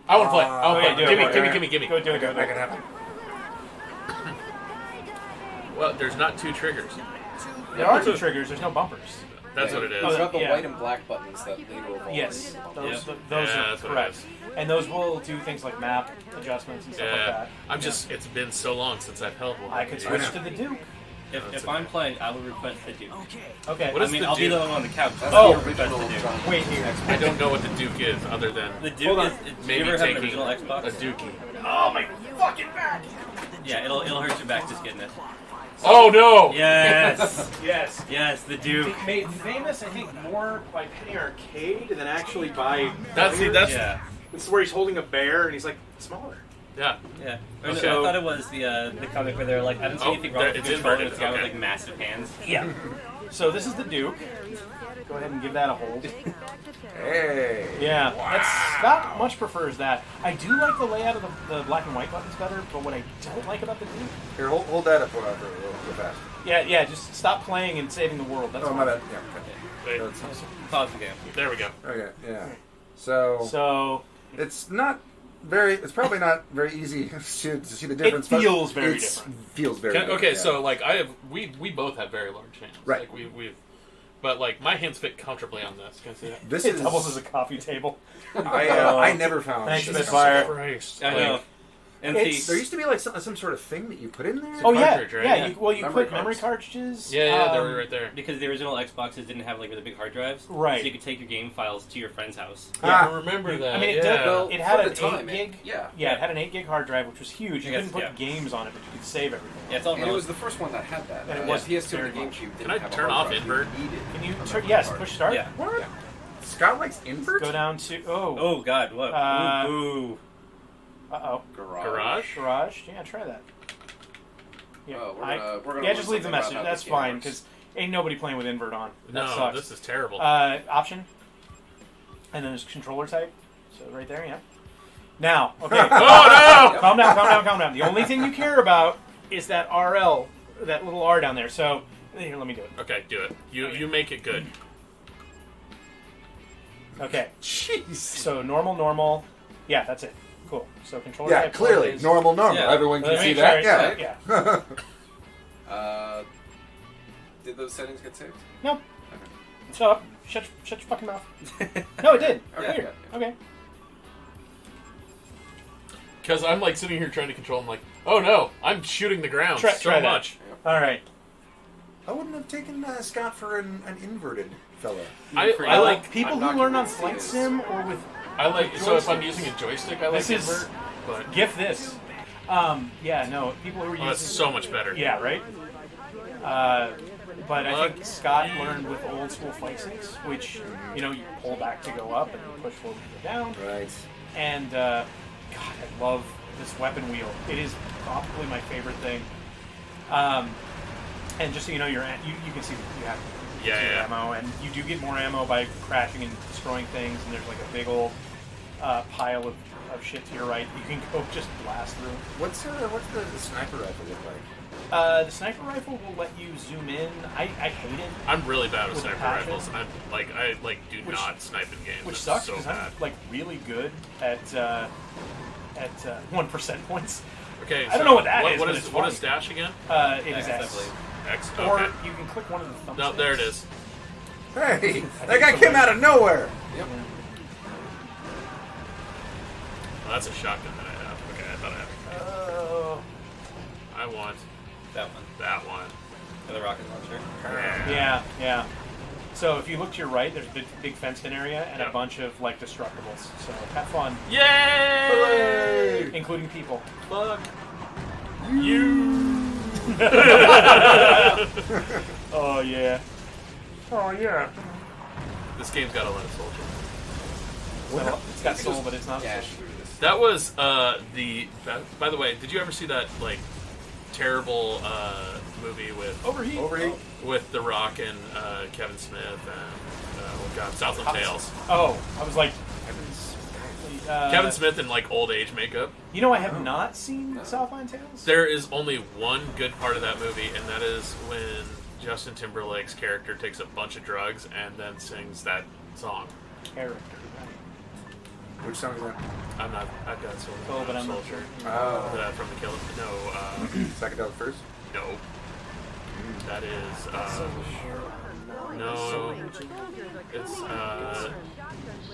I want to play. I want to Okay, play. do it. Give me. Go do it. Make it happen. Well, there's not 2 triggers. There are 2 triggers. There's no bumpers. That's what it is. Oh, It's got the yeah. white and black buttons that later evolve. Yes, those Yeah, those are that's what it correct. is. And those will do things like map adjustments and stuff like that. I'm just. It's been so long since I've held one. I could switch to the Duke. If I'm playing, I will request the Duke. Okay. What is I mean, the I'll be Duke? the one on the couch. That's Oh, the original Duke. John. Wait here. I don't know what the Duke is, other than The Duke Hold on. is. maybe you ever have an taking original Xbox? a Dookie. Oh my fucking back! Yeah, it'll hurt your back just getting it. Oh no! Yes, Yes. yes, the Duke. Made famous, I think, more by Penny Arcade than actually by. That's Yeah, This is where he's holding a bear and he's like smaller. yeah. yeah. Or Okay. I thought it was the comic where they're like, I don't see Oh, anything wrong with it's the controller. inverted, It's a guy with okay. like massive hands. Yeah. So this is the Duke. Go ahead and give that a hold. Hey. Yeah, Scott much prefers that. I do like the layout of the black and white buttons better, but what I don't like about the Duke... Here, hold that up for a little fast. Yeah, just stop playing and saving the world. That's Oh, all. my bad. Yeah, Wait, okay. Pause the game. there we go. Okay, yeah. So it's not very. It's probably not very easy to see the difference. It feels but very it's- different. Feels very. different, Okay, yeah. so like we both have very large hands. Right. Like we've, but like my hands fit comfortably on this. Can I see that? This It is doubles as a coffee table. I never found. Thanks, this Spitfire. possible. Christ. I know. It's- There used to be like some sort of thing that you put in there. Oh yeah, cartridge, right? yeah. Yeah. You Memory put cards. memory cartridges. Yeah, they were right there. Because the original Xboxes didn't have like the big hard drives, Right. So you could take your game files to your friend's house. Ah. I remember that. I mean, it, yeah. did, it had for an the time, 8 gig. yeah. Yeah, it had an 8 gig hard drive, which was huge. You I guess, couldn't put games on it, but you could save everything. Yeah, it's all And it relative. was the first one that had that. And it was PS2 very and the much. GameCube didn't Can I have a turn hard off drive. invert? You needed Can you a turn? memory Yes, card. push start. Yeah. What? Yeah. Scott likes invert. Go down to Oh God, what? Ooh. Uh-oh. Garage. Garage. Yeah, try that. Yeah, Oh, we're gonna yeah, just leave the learn something about message. how That's this game fine works. because ain't nobody playing with invert on. That No, sucks. this is terrible. Option, and then there's controller type. So right there, yeah. Now, okay. Oh no! Calm down. The only thing you care about is that RL, that little R down there. So here, let me do it. Okay, do it. You make it good. Okay. Jeez. So normal. Yeah, that's it. Cool. So controller Yeah, type. clearly is- normal. Yeah. Everyone can Let me see make that. sure Yeah. it's- yeah. Did those settings get saved? No. Shut up. Shut your fucking mouth. No, it did. Okay, Weird. yeah. Okay. Because I'm like sitting here trying to control. I'm like, oh no, I'm shooting the ground Try so that. much. All right. I wouldn't have taken Scott for an inverted fella. I like people I'm who not learn on convinced Flight he is. Sim or with so if I'm using a joystick, I like This is- invert. But GIF this. Yeah, no, people who are oh, using that's so much better. Yeah, right. But I think Scott learned with old school flight sticks, which you pull back to go up and you push forward to go down. Right. And God, I love this weapon wheel. It is probably my favorite thing. And just so you know, you can see that you have Yeah. ammo, and you do get more ammo by crashing and destroying things. And there's like a big old pile of shit to your right. You can go just blast through. What's the sniper rifle look like? The sniper rifle will let you zoom in. I hate it, I'm really bad with With sniper passion? rifles. I do Which- not snipe in games. which It's sucks so because bad. I'm like really good at 1% points. Okay, I don't know what that is, What but is it's what funny. is dash again? It is I X. believe. X. Or Okay. you can click one of the thumbsticks. No, there it is. Hey, that guy came out of nowhere. Yep. Well, that's a shotgun that I have. Okay, I thought I had. Oh. I want That one. that one. For the rocket launcher. Yeah. So if you look to your right, there's a big fenced-in area and Yeah. a bunch of like destructibles. So have fun, Yay! including people. Fuck you! Oh yeah. Oh yeah. This game's got a lot of soul. So it's got soul, but it's not. Dash soul. through this. That was the. By the way, did you ever see that like terrible movie with Overheat. with The Rock and Kevin Smith and oh god, Southland Tales? Oh, I was like, Kevin Smith in like old age makeup. You know, I have not seen Southland Tales. There is only one good part of that movie, and that is when Justin Timberlake's character takes a bunch of drugs and then sings that song. Character. Which song is that? I've got Soul. Oh, but I'm not Soldier. Oh, From the Kill. No, psychedelic first. no. That is no.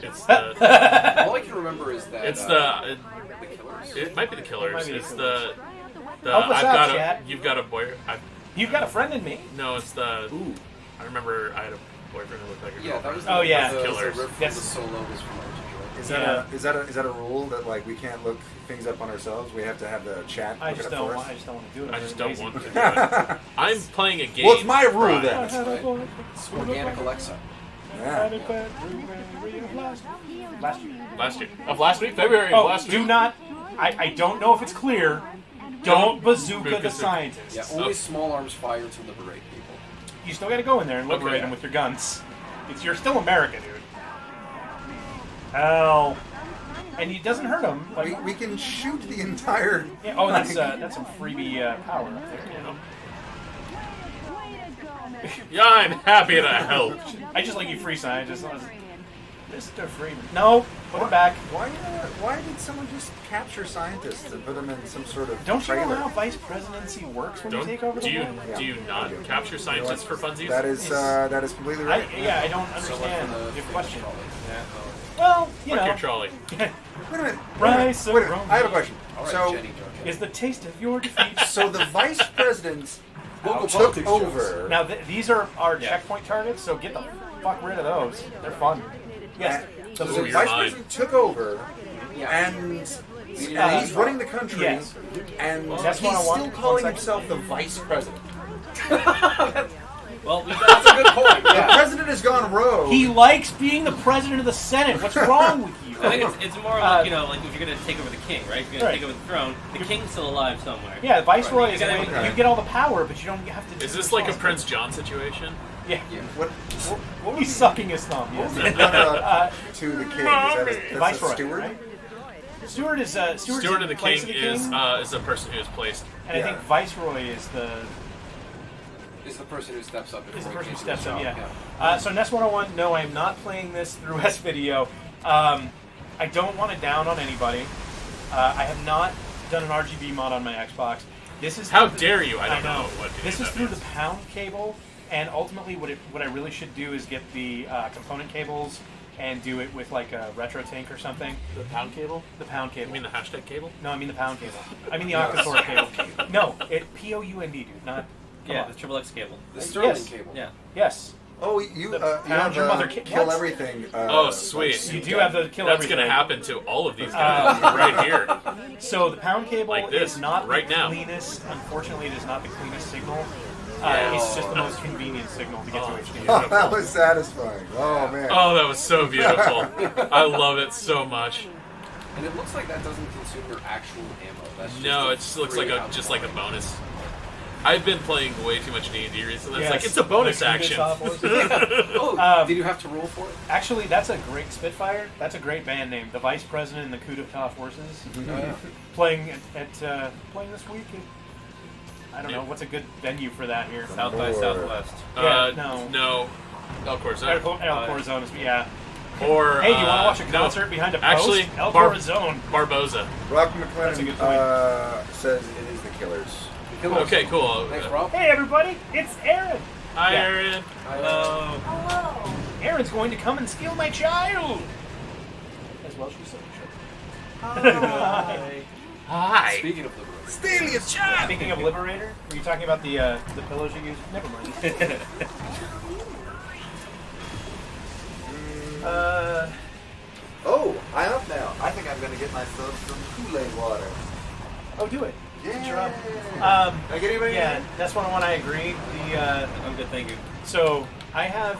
It's the. All I can remember is that It's the the. Killers. It might be the Killers. might be the It's Killers. the. Help us I've out, got a. chat. You've got a boy. You've got a friend in me. No, it's the. Ooh. I remember I had a boyfriend who looked like a Yeah, that girlfriend. was Oh, yeah. the Killers. riff from Yes. the solo was from Archie Is Yeah. that a rule that like we can't look things up on ourselves? We have to have the chat. I look just it up don't for want. us? I just don't want to do it. I I'm just really don't lazy. want to do it. I'm playing a game. Well, it's my rule Brian. then. It's Organic Alexa. Yeah. Last year. Of last week? February of Oh, last week? do not. I don't know if it's clear. Don't bazooka the Bazooka. scientists. Yeah, only small arms fire to liberate people. You still got to go in there and liberate Okay. them with your guns. You're still America, dude. Ow. And it doesn't hurt them. Like, We can shoot the entire. yeah, oh, that's some freebie power up there. You know? Yeah, I'm happy to help. I just like you free scientists. Mr. Freeman. No, put him back. Why did someone just capture scientists and put them in some sort of Don't you know trailer? how vice presidency works when you take over Do the you world? do you not capture scientists for funsies? That is completely right. I don't understand So your question. Yeah. Well, you Fuck your know, trolley. Wait a minute. Rice Wait a minute. and I have a question. All right, So, Jenny Junket. is the taste of your defeat. so the vice presidents Local took politics over. Now, these are our checkpoint targets, so get the fuck rid of those. They're fun. Yes. So Ooh, the you're vice mine. president took over, Yeah. and he's running the country, Yes. and That's he's 101. still calling 1 second. himself the vice president. Well, we've got That's a good point. The Yeah. president has gone rogue. He likes being the president of the Senate. What's wrong with you? I think it's more like, like if you're going to take over the king, right? If you're going Right. to take over the throne, the king's still alive somewhere. Yeah, the viceroy Right. is You gotta- when you get all the power, but you don't have to. Is this like a Prince John situation? Yeah. What He's sucking his thumb. Yes. to the king? Is that a Viceroy, steward? right? Steward is Steward of the place king of is a person who is placed. and I think viceroy is the Is the person who steps up. is the before he person who takes steps up. his Yeah. job. So Nest 101. No, I am not playing this through S video. I don't want to down on anybody. I have not done an RGB mod on my Xbox. This is How dare you? I don't know. know what This that is through means. the pound cable, and ultimately, what I really should do is get the component cables and do it with like a retro tank or something. The pound cable? The pound cable. You mean the hashtag cable? No, I mean the pound cable. I mean the Octosaur cable. No, POUND, dude. Not. Come Yeah, on. the Triple X cable. The Sterling Yes. cable. Yeah. Yes. Oh, you The you pound have your mother kill cats. everything. Oh, sweet. You do have the kill That's everything. going to happen to all of these guys right here. So the pound cable Like this, is not right the now. cleanest. Unfortunately, it is not the cleanest signal. It's just the most convenient signal to get to HD. Oh, that was satisfying. Oh man. Oh, that was so beautiful. I love it so much. And it looks like that doesn't consume your actual ammo. That's just No, a it just looks like free a output. bonus. I've been playing way too much D&D recently. It's Yes, like it's a bonus the action. Top Wars. Oh, did you have to roll for it? Actually, that's a great Spitfire. That's a great band name. The Vice President and the Coup d'etat Forces. Playing playing this week. I don't know what's a good venue for that here. South by Southwest. Yeah, No. El Corazon. El Corazon is yeah. Or Hey, do you want to watch a no. concert behind a post? Actually, El Bar- Corazon. Barboza. Rock That's a good McLennan point. says it is the Killers. Okay, cool. Thanks, Rob. Hey, everybody, it's Aaron. Hi, Yeah. Aaron. Hello. Aaron's going to come and steal my child. As well, she said. Hi. Speaking of liberation. Steal your child! Speaking of Liberator, were you talking about the pillows you use? Never mind. Oh, I'm up now. I think I'm gonna get myself some Kool-Aid water. Oh, do it. Yeah. Sure. Can I get anybody? Yeah, that's one I agree. I'm good, thank you. So I have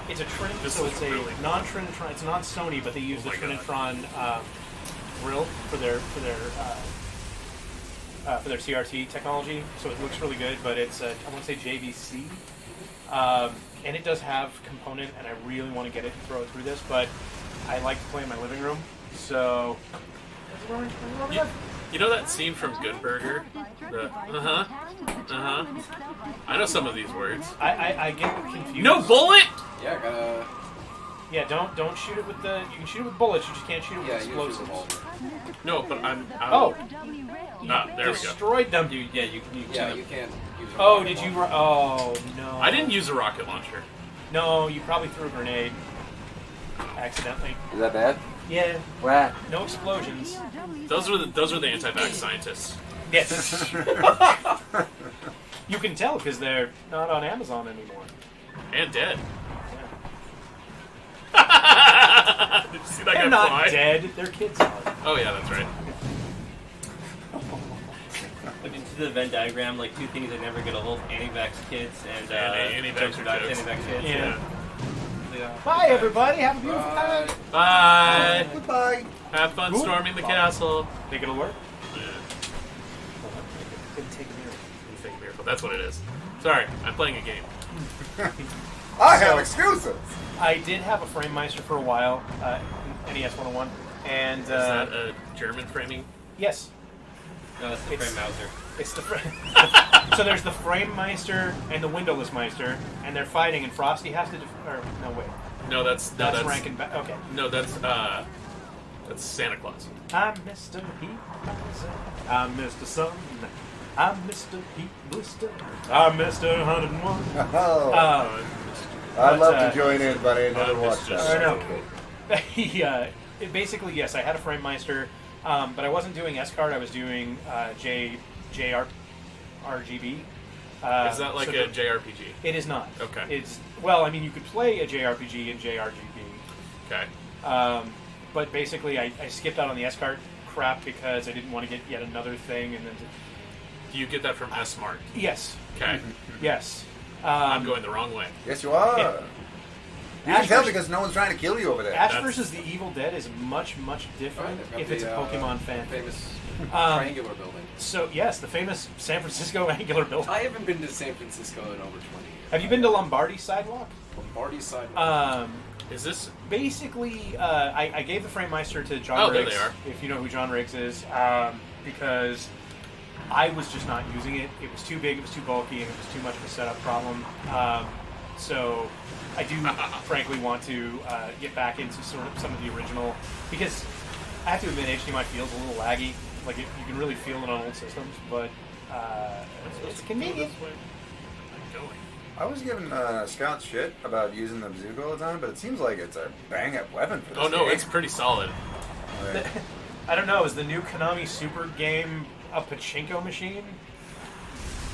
it's a Trin, This so looks it's a really cool. non-Trinitron. It's not Sony, but they use the my God. Trinitron grill for their CRT technology. So it looks really good, but it's I want to say JVC, and it does have component, and I really want to get it and throw it through this, but I like to play in my living room, so. You know that scene from Good Burger? The I know some of these words. I get confused. No bullet. Yeah, gotta. Yeah, don't shoot it with the. You can shoot it with bullets. You just can't shoot it with Yeah, use your explosives. revolver. No, but I'm. Oh, Ah, there we go. destroyed them. You Yeah, you can't use a Oh, rocket did you? launcher. Oh no. I didn't use a rocket launcher. No, you probably threw a grenade accidentally. Is that bad? Yeah. What? No explosions. Those are the anti-vax scientists. Yes. You can tell because they're not on Amazon anymore. And dead. Yeah. Did you see that They're guy not fly? dead. Their kids are. Oh yeah, that's right. Look into the Venn diagram, like two things that never get old: anti-vax kids and Anti-vaxxer jokes about jokes. anti-vax kids. Yeah. Yeah. Bye, everybody. Have a beautiful time. Bye. Goodbye. Have fun Ooh. storming the castle. Think it'll work? Yeah, Didn't take a miracle. you think miracle. That's what it is. Sorry, I'm playing a game. I have excuses. I did have a Frame Meister for a while, NES 101, and Is that a German framing? yes, No, that's the It's- Frame Mauser. it's the so there's the Frame Meister and the Windowless Meister, and they're fighting, and Frosty has to or no wait, No, that's Rankin Bass. Okay. No, that's Santa Claus. I'm Mr. Heat. I'm Mr. Sun. I'm Mr. Heat Blister. I'm Mr. 101. Oh, I'd love to join in, but I never watched that. I know. Basically, yes, I had a Framemeister, but I wasn't doing S-Card. I was doing JRGB. Is that like a JRPG? It is not. Okay. It's you could play a JRPG in JRGB. Okay. But basically, I skipped out on the S-Card crap because I didn't want to get yet another thing. And then, Do you get that from S-Mart? Yes. Okay. Yes. I'm going the wrong way. Yes, you are. Yeah. You can tell because no one's trying to kill you over there. Ash vs. the Evil Dead is much, much different if it's a Pokemon fan. Famous triangular building. So, yes, the famous San Francisco angular building. I haven't been to San Francisco in over 20 years. Have you been to Lombardi Sidewalk? Lombardi Sidewalk? Is this... Basically, I gave the Framemeister to John Riggs. There they are. If you know who John Riggs is. Because I was just not using it. It was too big, it was too bulky, and it was too much of a setup problem. So I do, frankly, want to get back into sort of some of the original, because I have to admit HDMI feels a little laggy. Like, you can really feel it on old systems, but it's convenient. I was giving Scout shit about using the bazooka all the time, but it seems like it's a bang-up weapon for this Oh, no, game. it's pretty solid. I don't know, is the new Konami Super game a pachinko machine?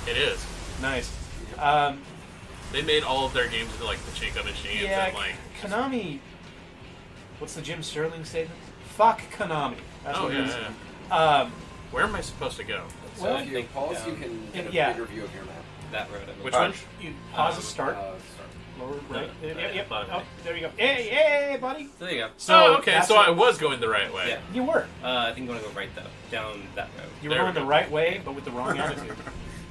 It is. Nice. They made all of their games into, like, pachinko machines Yeah, and, like... Konami... What's the Jim Sterling statement? Fuck Konami. That's what it is. Where am I supposed to go? Well, if you pause, you can get a bigger view of your map. That road. Which one? You pause and start. Lower right. Yep. Oh, there you go. Hey, buddy. So there you go. So, okay, so I was going the right way. Yeah. You were. I think I'm going to go right, though. Down that road. You were going the right way, but with the wrong attitude.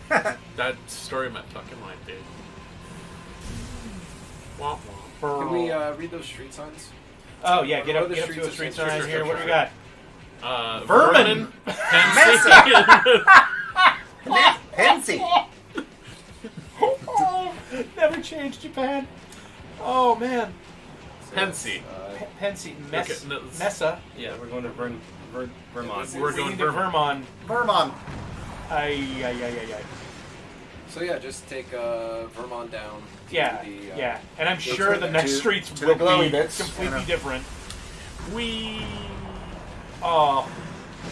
That story of my fucking life, dude. Womp womp. Can we read those street signs? Oh, yeah, get up to a street sign here. What do we got? Vermin! Emcee! Never changed Japan. Oh, man. Emcee. Emcee. Okay, Mesa. Yeah, we're going to Vermont. We're going to Vermont. Vermont. Ay. So yeah, just take Vermont down. Yeah, the, yeah. And I'm sure the next streets will be completely different. Oh.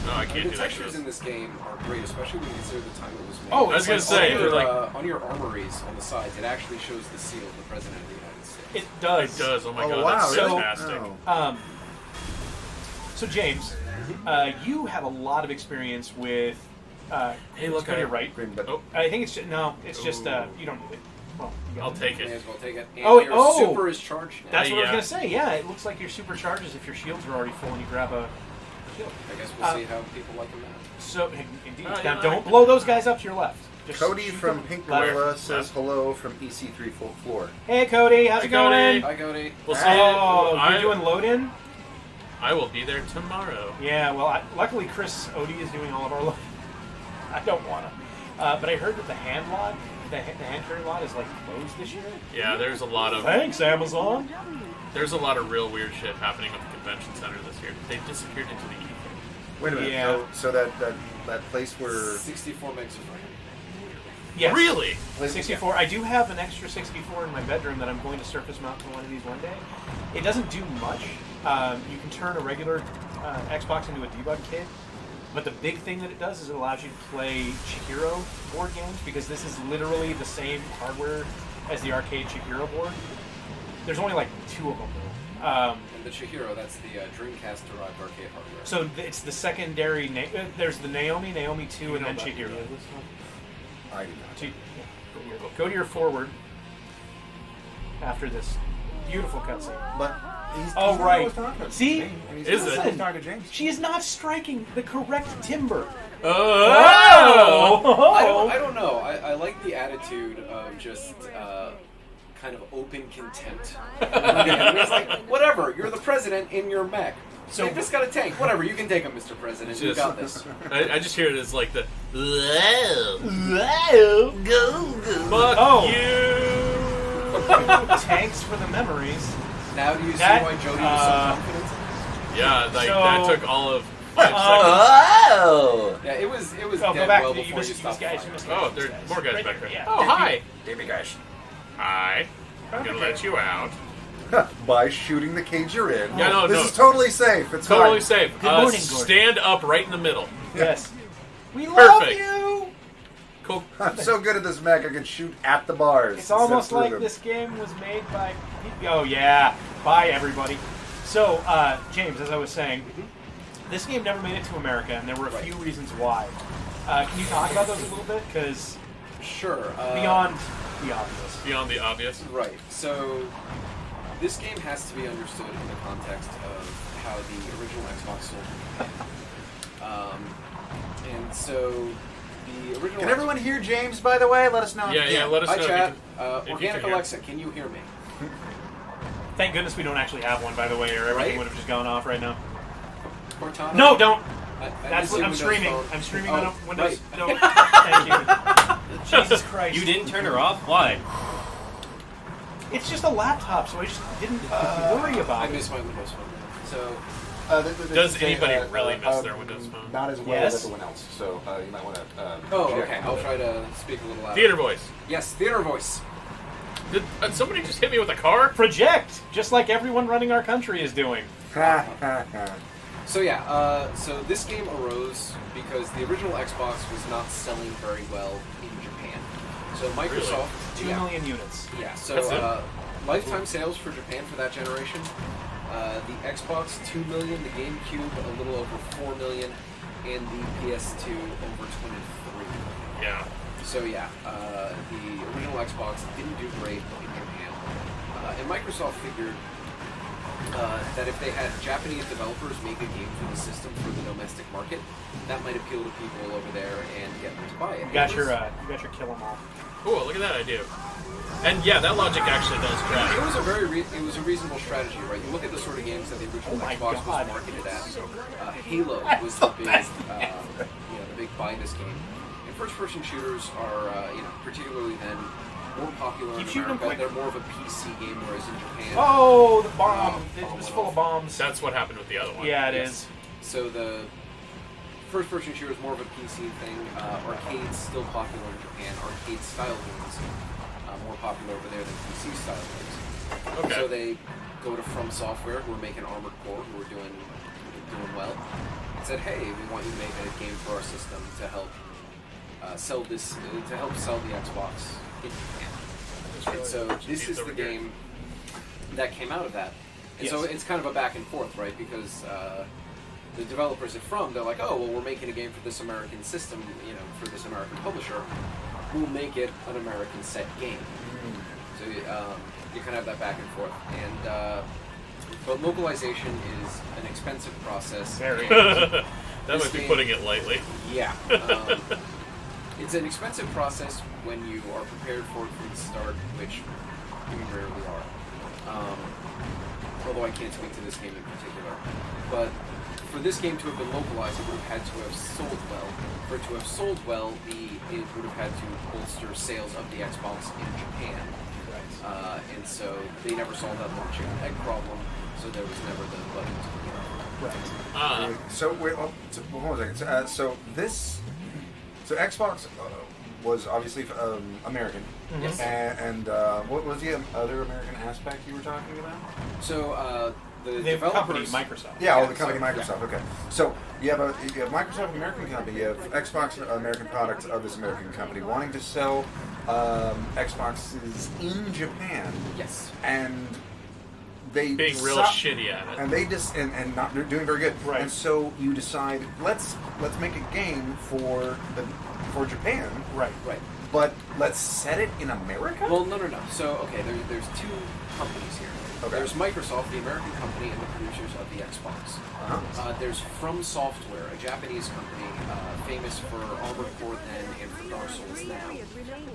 No, I can't the do that. textures in this game are great, especially when you consider the time it was made. Oh, I was going to say, on your armories on the sides, it actually shows the seal of the President of the United States. It does. It does. Oh my god, wow, that's really? fantastic. So James, you have a lot of experience with. Hey, look on your right. Oh. I think it's just, you don't need it. Well, I'll take May it. as well take it. And Oh, your super is charged now. That's what I was Yeah. gonna say. Yeah, it looks like your super charges if your shields are already full and you grab a shield. I guess we'll see how people like them now. So indeed, Oh, now yeah, don't blow those guys up to your left. Just Cody shoot from them Pink left. Gorilla says hello from EC3 full floor. Hey Cody, how's it going? Hi, Cody. We'll see. Oh, you're doing load in? I will be there tomorrow. Yeah, well, luckily Chris Odie is doing all of our load. I don't want to. But I heard that the hand lot, the hand carry lot is like closed this year. Yeah, there's a lot of Thanks, Amazon. there's a lot of real weird shit happening at the convention center this year. They disappeared into the ether. Wait a minute. Yeah. So that place where 64 megs of RAM. Yes. Really? 64. I do have an extra 64 in my bedroom that I'm going to surface mount to one of these one day. It doesn't do much. You can turn a regular Xbox into a debug kit, but the big thing that it does is it allows you to play Chihiro board games, because this is literally the same hardware as the arcade Chihiro board. There's only like 2 of them. And the Chihiro, that's the Dreamcast-derived arcade hardware. So it's the secondary. There's the Naomi 2, and then Chihiro. I do not. Go to your forward after this beautiful cutscene. But he's right. See? Is it? He's talking to James. She is not striking the correct timber. Oh! I don't know. I like the attitude of just kind of open contempt. It's like, whatever, you're the president in your mech. So you just got a tank. Whatever, you can take him, Mr. President. You got this. I just hear it as like the Fuck you. Tanks for the memories. Now do you see That, why Jody was so confident? Yeah, like So- that took all of 5 seconds. Oh! Yeah, it was Oh, dead go back. well You before missed you these stopped guys. firing. You missed Oh, these there's guys. more guys Right back there. Yeah. Oh, hi. Damn guys. Hi. I'm gonna let you out. By shooting the cage you're in. Yeah, no, this no. is totally safe. It's Totally fine. safe. Good morning, Gordon. Stand up right in the middle. Yes. We love Perfect. you. Cool. I'm so good at this mech, I can shoot at the bars. It's almost instead of like through them. this game was made by. Oh yeah. Bye everybody. So James, as I was saying, this game never made it to America, and there were a few reasons why. Can you talk about those a little bit? Because Sure. beyond the obvious. Beyond the obvious. Right. So this game has to be understood in the context of how the original Xbox sold. And so the original. Can everyone hear James, by the way? Let us know. Yeah, let us Hi, know. chat. if you can Organic hear. Alexa, can you hear me? Thank goodness we don't actually have one, by the way, or everything Right? would have just gone off right now. Cortana? No, don't. I That's what I'm Windows streaming. Phone. I'm streaming Oh, on a Windows. right. No, thank you. Jesus Christ. You didn't turn her off? Why? It's just a laptop, so I just didn't worry about I it. miss my Windows Phone. So Does anybody really miss their Windows Phone? Not as well Yes. as everyone else, so you might want to. okay. I'll try to speak a little louder. Theater voice. Yes, theater voice. Did somebody just hit me with a car? Project, just like everyone running our country is doing. So yeah, so this game arose because the original Xbox was not selling very well in Japan. So Microsoft, 2 million units. yeah. So That's it. lifetime sales for Japan for that generation, the Xbox 2 million, the GameCube a little over 4 million, and the PS2 over 23. Yeah. So yeah, the original Xbox didn't do great in Japan, and Microsoft figured that if they had Japanese developers make a game for the system for the domestic market, that might appeal to people over there and get them to buy it. You got your kill 'em all. Cool. Look at that idea. And yeah, that logic actually does It track. was it was a reasonable strategy, right? You look at the sort of games that the original Oh my Xbox God. was marketed at. Halo was the big, the big buy this game. And first-person shooters are, particularly then more popular Keep in shooting 'em America. quick. They're more of a PC game, whereas in Japan. Oh, the bomb! It was full of bombs. That's what happened with the other one. Yeah, it Yes. is. So the first-person shooter is more of a PC thing. Arcades still popular in Japan. Arcade-style games more popular over there than PC-style games. Okay. So they go to From Software, who are making Armored Core, who are doing well, and said, "Hey, we want you to make a game for our system to help sell the Xbox in Japan." And so this is the game that came out of that. And so Yes. it's kind of a back and forth, right? Because the developers at From, they're like, "Oh, well, we're making a game for this American system, for this American publisher. We'll make it an American set game." So you kind of have that back and forth. And but localization is an expensive process. Very. that This might be game- putting it lightly. Yeah. It's an expensive process when you are prepared for it from the start, which we rarely are. Although I can't speak to this game in particular. But for this game to have been localized, it would have had to have sold well. For it to have sold well, it would have had to bolster sales of the Xbox in Japan. And so they never solved that little chicken egg problem, so there was never the budget to begin with. Right. So wait, hold on a second. So Xbox was obviously American, Yes. and what was the other American aspect you were talking about? So the The company, developers, Microsoft. Yeah, Yeah, the company so- Microsoft. Okay, so you have Microsoft, American company. You have Xbox, American product of this American company, wanting to sell Xboxes in Japan, yes, and they Being real suck. shitty at it. And they just and not doing very good. Right. And so you decide let's make a game for Japan, Right. right. but let's set it in America. Well, no. So, okay, there's two companies here. Okay. There's Microsoft, the American company, and the producers of the Xbox. There's From Software, a Japanese company famous for Armored Core then and for Dark Souls now,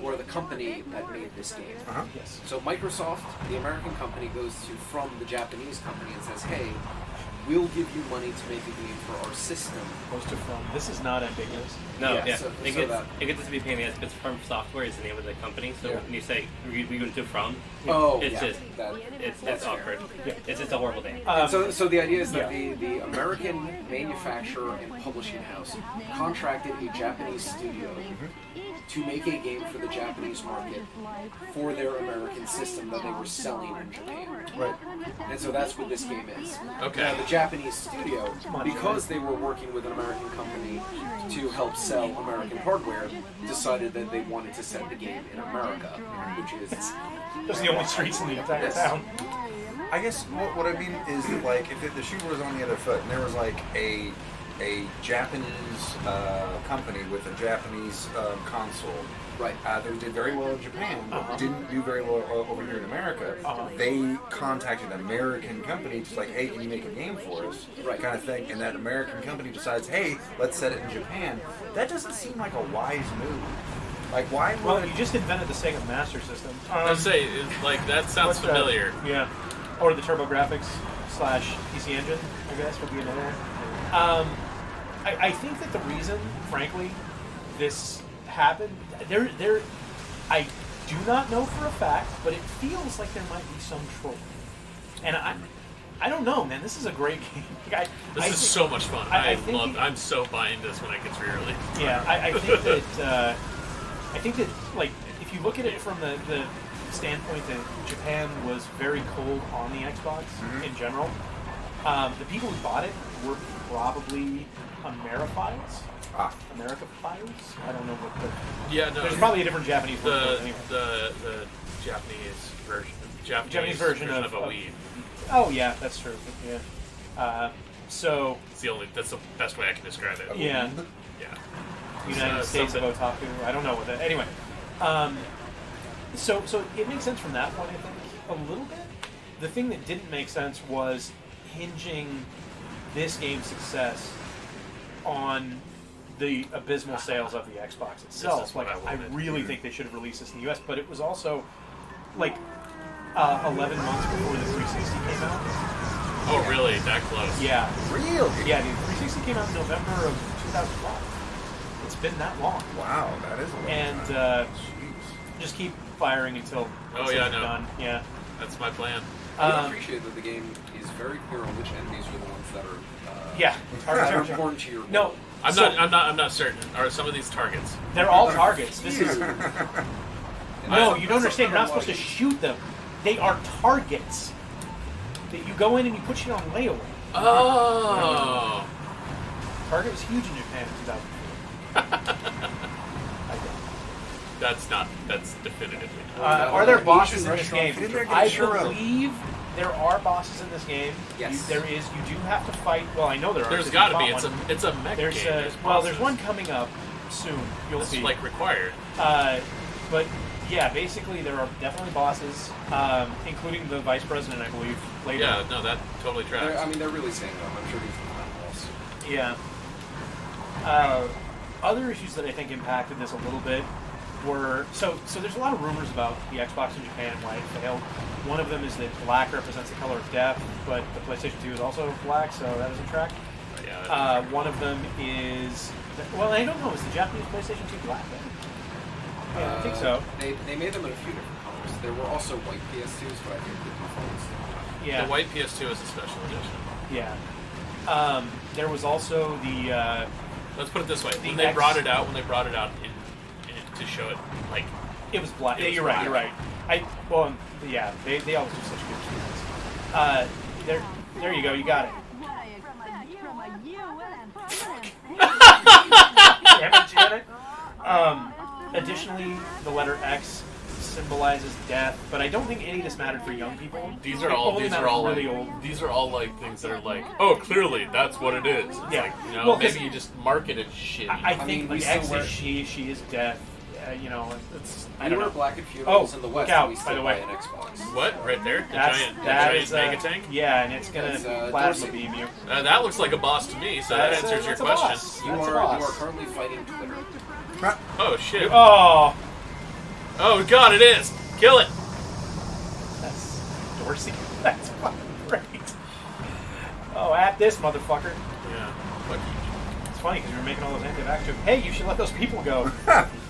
or the company that made this game. Yes. So Microsoft, the American company, goes to From, the Japanese company, and says, "Hey, we'll give you money to make a game for our system. Posted from. This is not ambiguous. No, Yeah, yeah. so it that- gets to be pain in the ass. It's From Software is the name of the company. So Yeah. when you say we go to From, Oh, it's yeah. just That's it's fair. awkward. Yeah. It's just a horrible name. So the idea is that yeah. the American manufacturer and publishing house contracted a Japanese studio to make a game for the Japanese market for their American system that they were selling in Japan. Right. And so that's what this game is. Okay. Now, the Japanese studio, because they were working with an American company to help sell American hardware, decided that they wanted to set the game in America, which is Those are the only streets in the entire Yes. town. I guess what I mean is that, like, if the shoe was on the other foot and there was like a Japanese company with a Japanese console right. that did very well in Japan, but didn't do very well over here in America. They contacted an American company, just like, hey, can you make a game for us? Right. Kind of thing. And that American company decides, hey, let's set it in Japan. That doesn't seem like a wise move. Like, why Well, would... you just invented the Sega Master System. Let's say, like, that sounds What's that? familiar. Yeah. Or the TurboGrafx/PC Engine, I guess, would be another one. I think that the reason, frankly, this happened, I do not know for a fact, but it feels like there might be some troll. And I don't know, man. This is a great game. Like, This is so much fun. I'm so buying this when it gets re-released. Yeah, I think that like if you look at it from the standpoint that Japan was very cold on the Xbox in general, the people who bought it were probably Ameriphiles. Americaphiles? I don't know what the... Yeah, no. There's probably a different Japanese word for it anyway. The Japanese version of a Wii. Oh yeah, that's true. Yeah. So That's the best way I can describe it. yeah, Yeah. United States of Otaku. I don't know what that. Anyway, so it makes sense from that point. I think a little bit. The thing that didn't make sense was hinging this game's success on the abysmal sales of the Xbox itself. what Like, I I wanted. really think they should have released this in the US, but it was also like 11 months before the 360 came out. Oh, really? That close? Yeah. Really? Yeah, the 360 came out in November of 2012. It's been that long. Wow, that is a long And time. just keep firing until Oh, yeah, no. done. Yeah. That's my plan. I appreciate that the game is very clear on which enemies are the ones that are Yeah. are important to your No. I'm not certain. Are some of these targets? They're all targets. This is no. You don't understand. You're not supposed to Like- shoot them. They are targets that you go in and you put shit on layaway. Oh. Target was huge in Japan in 2004. That's definitively not. Are there Asian bosses in this restaurant. game? Get in there, get a I churro. believe there are bosses in this game. Yes. You do have to fight. Well, I know there are. There's 'cause got to you be. fought one. It's a mech There's game. there's bosses. one coming up soon. You'll That's see. like required. But yeah, basically there are definitely bosses, including the vice president, I believe. Later. Yeah, no, that totally tracks. they're really saying them. I'm sure these are boss. Yeah. Other issues that I think impacted this a little bit were so there's a lot of rumors about the Xbox in Japan and why it failed. One of them is that black represents the color of death, but the PlayStation 2 is also black, so that doesn't track. Yeah. One of them is well, I don't know. Is the Japanese PlayStation 2 black? Then? Yeah, I think so. They made them in a few different colors. There were also white PS2s, but I think the default is still Yeah. The white PS2 is a special edition. Yeah. There was also the Let's put it this way: The when they X- brought it out to show it, like it was black. It Yeah, was you're black. right. You're right. Yeah. They always do such good experience. There you go. You got it. Damn it, Janet. Additionally, the letter X symbolizes death, but I don't think any of this mattered for young people. these It are all only these are mattered all for like really old. these are all like things that are like, oh, clearly that's what it is. It's Yeah. like, Well, 'cause maybe you just market it shitty. I I think mean, we like still X wear- is she is death. It's I We don't were know. black and feudals Oh, in the look West, out, and we by still the buy way. an Xbox. What? Right there? The That giant is mega tank? Yeah, and it's gonna That's, plasma Dorsey. beam you. That looks like a boss to me, so that That's answers your that's a question. boss. You That's a are boss. currently fighting Twitter. Oh shit! Oh, Oh god, it is! Kill it! that's Dorsey. That's fucking great. Oh, Oh, at this motherfucker. Yeah. Fuck you. It's funny because we were making all those anti-vax jokes. Hey, you should let those people go.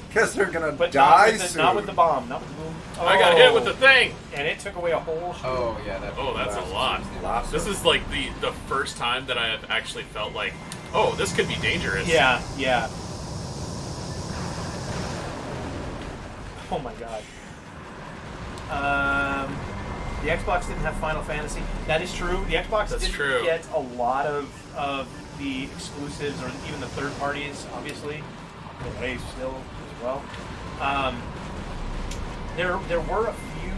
Because they're gonna But die not with the bomb. Not with the boom. Oh. I got hit with the thing! And it took away a whole shield. Oh, yeah. That's a lot. Lots This of- is like the first time that I have actually felt like, oh, this could be dangerous. Yeah. Oh my god. The Xbox didn't have Final Fantasy. That is true. The Xbox didn't get a lot of the exclusives or even the third parties, obviously. Away still as well. There were a few.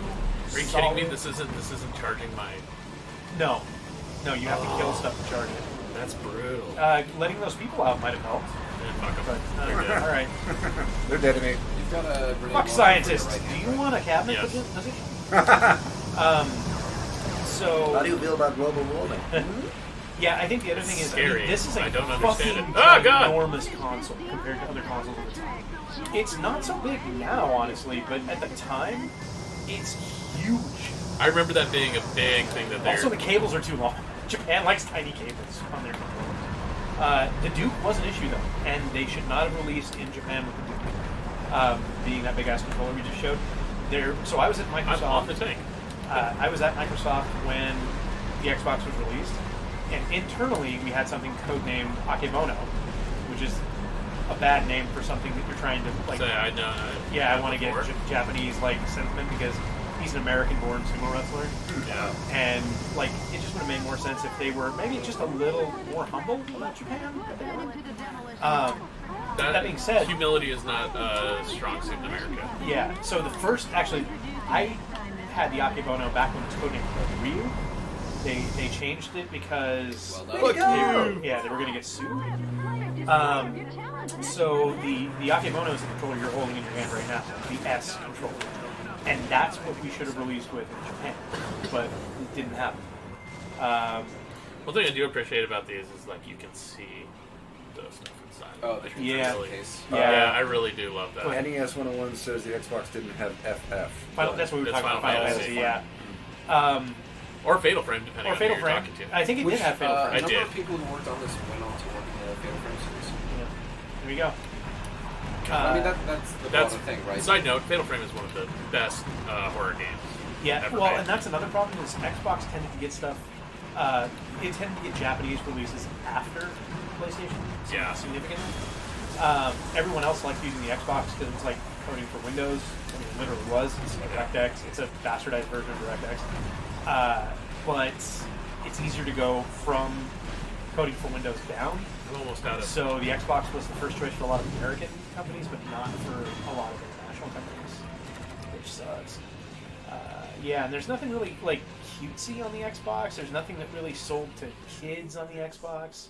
Are you kidding me? This isn't charging my. No, you have to kill stuff to charge it. That's brutal. Letting those people out might have helped. Yeah, fuck 'em. But, They're dead. all right. They're dead to me. You've got a Fuck scientists. Do you want a cabinet Yes. position? How do you feel about global warming? Yeah, I think the other thing is, Scary. this is a I don't understand fucking it. Oh, God! enormous console compared to other consoles at the time. It's not so big now, honestly, but at the time, it's huge. I remember that being a big thing that they're. Also, the cables are too long. Japan likes tiny cables on their controllers. The Duke was an issue, though, and they should not have released in Japan with the Duke. Being that big-ass controller we just showed. So I was at Microsoft. I'm off the tank. I was at Microsoft when the Xbox was released, and internally we had something codenamed Akebono, which is a bad name for something that you're trying to like. I know. Yeah, I want to get Japanese like sentiment because he's an American-born sumo wrestler. Yeah. And like it just would have made more sense if they were maybe just a little more humble about Japan. That being said, humility is not a strong suit in America. Yeah. So the first, actually, I had the Akebono back when it was codenamed Ryu. They changed it because Well done. they were going to get sued. So the Akebono is the controller you're holding in your hand right now, the S controller, and that's what we should have released with in Japan, but it didn't happen. One thing I do appreciate about these is like you can see the stuff inside. Oh, the Yeah. control case. Yeah, I really do love that. NES 101 says the Xbox didn't have FF. That's what we were That's talking about. Final Fantasy, Fantasy. yeah. Or Fatal Frame, depending Or on Fatal who you're Frame. talking to. I think it did have Fatal A Frame. I number did. of people who worked on this went on to work in the Fatal Frame series. There we go. I mean, that's the That's broader thing, right? Side note: Fatal Frame is one of the best horror games. Yeah, ever well, made. and that's another problem is Xbox tended to get stuff. It tended to get Japanese releases after PlayStation. Yeah. Significantly. Everyone else liked using the Xbox because it's like coding for Windows. I mean, it literally was. It's DirectX. It's a bastardized version of DirectX. But it's easier to go from coding for Windows down. I'm almost out of. So the Xbox was the first choice for a lot of American companies, but not for a lot of international companies, which sucks. Yeah, and there's nothing really like cutesy on the Xbox. There's nothing that really sold to kids on the Xbox.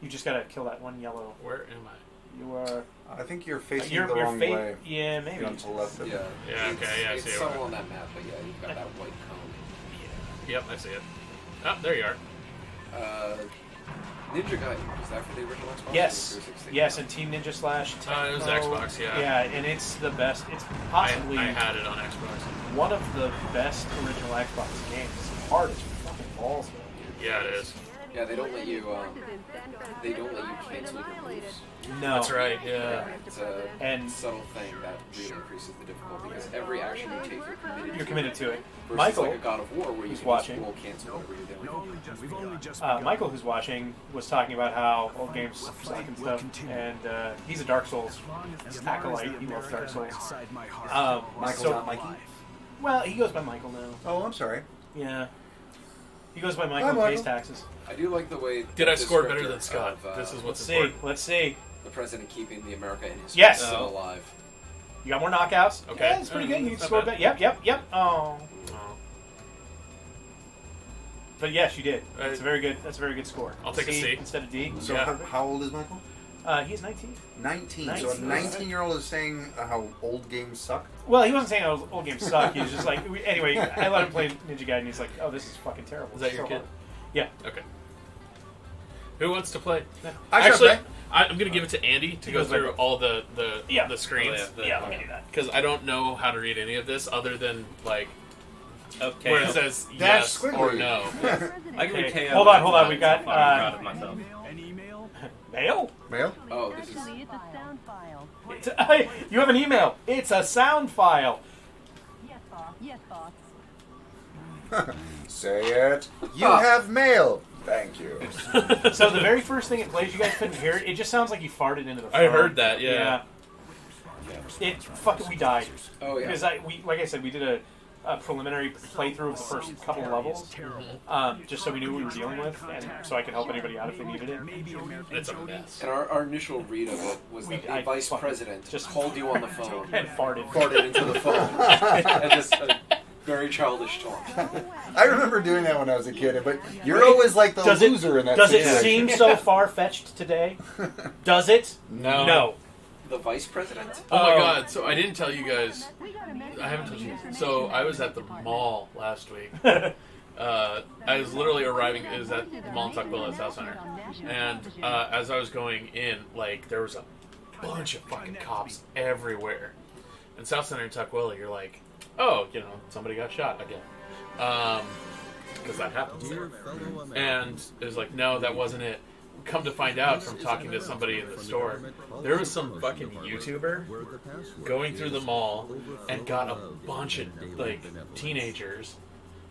You just gotta kill that one yellow. Where am I? You are. I think you're facing You're the wrong way. Yeah, maybe. You're on the left of Yeah. it. Yeah, It's, okay, yeah, I it's see it. subtle on that map, but yeah, you've got that white cone. Yep, I see it. Oh, there you are. Ninja Gaiden, is that for the original Xbox? Yes, or 360? yes, and Team Ninja Slash. It was Techno. Xbox, yeah. Yeah, and it's the best. It's possibly I had it on Xbox. one of the best original Xbox games. It's hard as fucking balls, though. Yeah, it is. Yeah, they don't let you cancel your moves. No, That's right. Yeah. It's a And- subtle thing that really increases the difficulty because every action you take, You're committed to it. Versus Michael, like a God of War where you who's can watching. just roll cancel whatever you're doing. We've only just Michael, who's watching, was talking about how old games suck and stuff, and he's a Dark Souls acolyte. He loves Dark Souls. Michael, so- not Mikey? Well, he goes by Michael now. Oh, I'm sorry. Yeah, he goes by Hi, Michael. Michael. Pays taxes. I do like the way. Did I the score better descriptor than Scott? of, This is Let's what's see. important. Let's see. the president keeping the America in his Yes. still alive. You got more knockouts. Okay. Yeah, that's pretty good. You Not scored bad. that. Yep. Oh, Oh. but yes, you did. Right. That's a very good. That's a very good score. I'll take a C. instead of D. So Yeah. how old is Michael? He's 19. 19. So a 19. 19-year-old is saying how old games suck? Well, he wasn't saying old games suck. He was just like, anyway, I let him play Ninja Gaiden, and he's like, oh, this is fucking terrible. Is that It's your so kid? hard. Yeah. Okay. Who wants to play? I shall Actually, play. I'm going to give it to Andy to He go goes through like- all the Yeah. screens. Yeah, let me do that. Because I don't know how to read any of this other than like Okay. where it says Dash yes squiggly. or no. I can read Okay, KO. hold on, we got, I'm proud of myself. An email? Mail? Mail? Oh, this is. Actually, it's a sound file. You have an email. It's a sound file. Yes, boss. Yes, boss. Say it. You have mail. Thank you. So the very first thing it plays, you guys couldn't hear it. It just sounds like you farted into the phone. I heard that, yeah. It fucking we died. Oh yeah. Because like I said, we did a preliminary playthrough of the first couple levels, just so we knew what we were dealing with, and so I could help anybody out if they needed it. It's a mess. And our initial read of it was that the vice president just called you on the phone And farted. farted into the phone. And just a very childish taunt. I remember doing that when I was a kid, but you're always like the loser in that Does it situation. seem so far-fetched today? Does it? No. No. The vice president? Oh my god, so I didn't tell you guys. I haven't told you. So I was at the mall last week. I was literally arriving. It was at the mall in Tuckwell at South Center. And as I was going in, like, there was a bunch of fucking cops everywhere. In South Center and Tuckwell, you're like, oh, you know, somebody got shot again. Because that happens there. And it was like, no, that wasn't it. Come to find out from talking to somebody in the store, there was some fucking YouTuber going through the mall and got a bunch of like teenagers,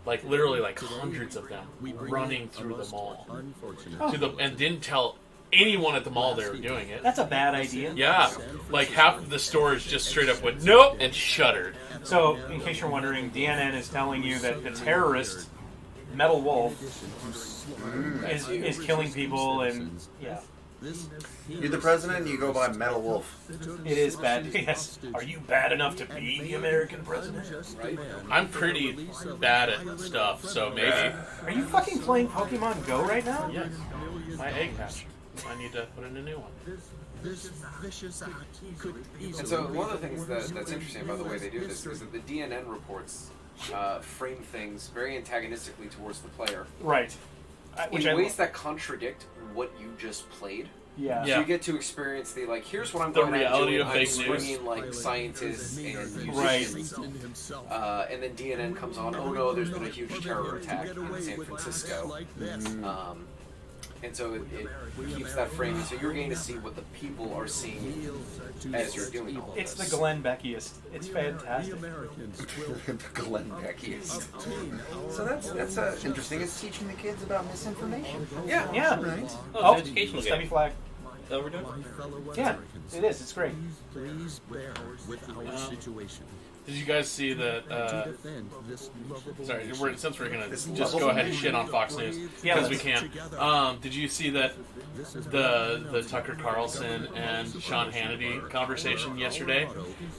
like literally like hundreds of them, running through the mall and didn't tell anyone at the mall they were doing it. That's a bad idea. Yeah, like half of the stores just straight up went nope and shuttered. So, in case you're wondering, DNN is telling you that the terrorist Metal Wolf is killing people, and yeah, You're the president and you go by Metal Wolf. it is bad. Yes, are you bad enough to be the American president? Right? I'm pretty bad at stuff, so maybe. Are you fucking playing Pokemon Go right now? Yes, my egg patch. I need to put in a new one. And so one of the things that's interesting about the way they do this is that the DNN reports frame things very antagonistically towards the player Right. in ways that contradict what you just played. Yeah. So you get to experience the, like, here's what I'm The going reality to do. of I'm fake news. bringing, like, scientists and Right. musicians. And then DNN comes on, oh no, there's been a huge terror attack in San Francisco. And so it keeps that framing. So you're getting to see what the people are seeing as you're doing all of It's this. the Glenn Beckiest. It's fantastic. The Glenn Beckiest. So that's interesting. It's teaching the kids about misinformation. Yeah. Yeah. Right. Oh, it's an educational Stubby game. flag. Is that what we're doing? Yeah, it is. It's great. Please bear with our situation. Did you guys see that? Defend this Sorry, since we're gonna This just level go ahead and shit on Fox News Yeah, because we let's- can. Did you see that the Tucker Carlson and Sean Hannity conversation yesterday,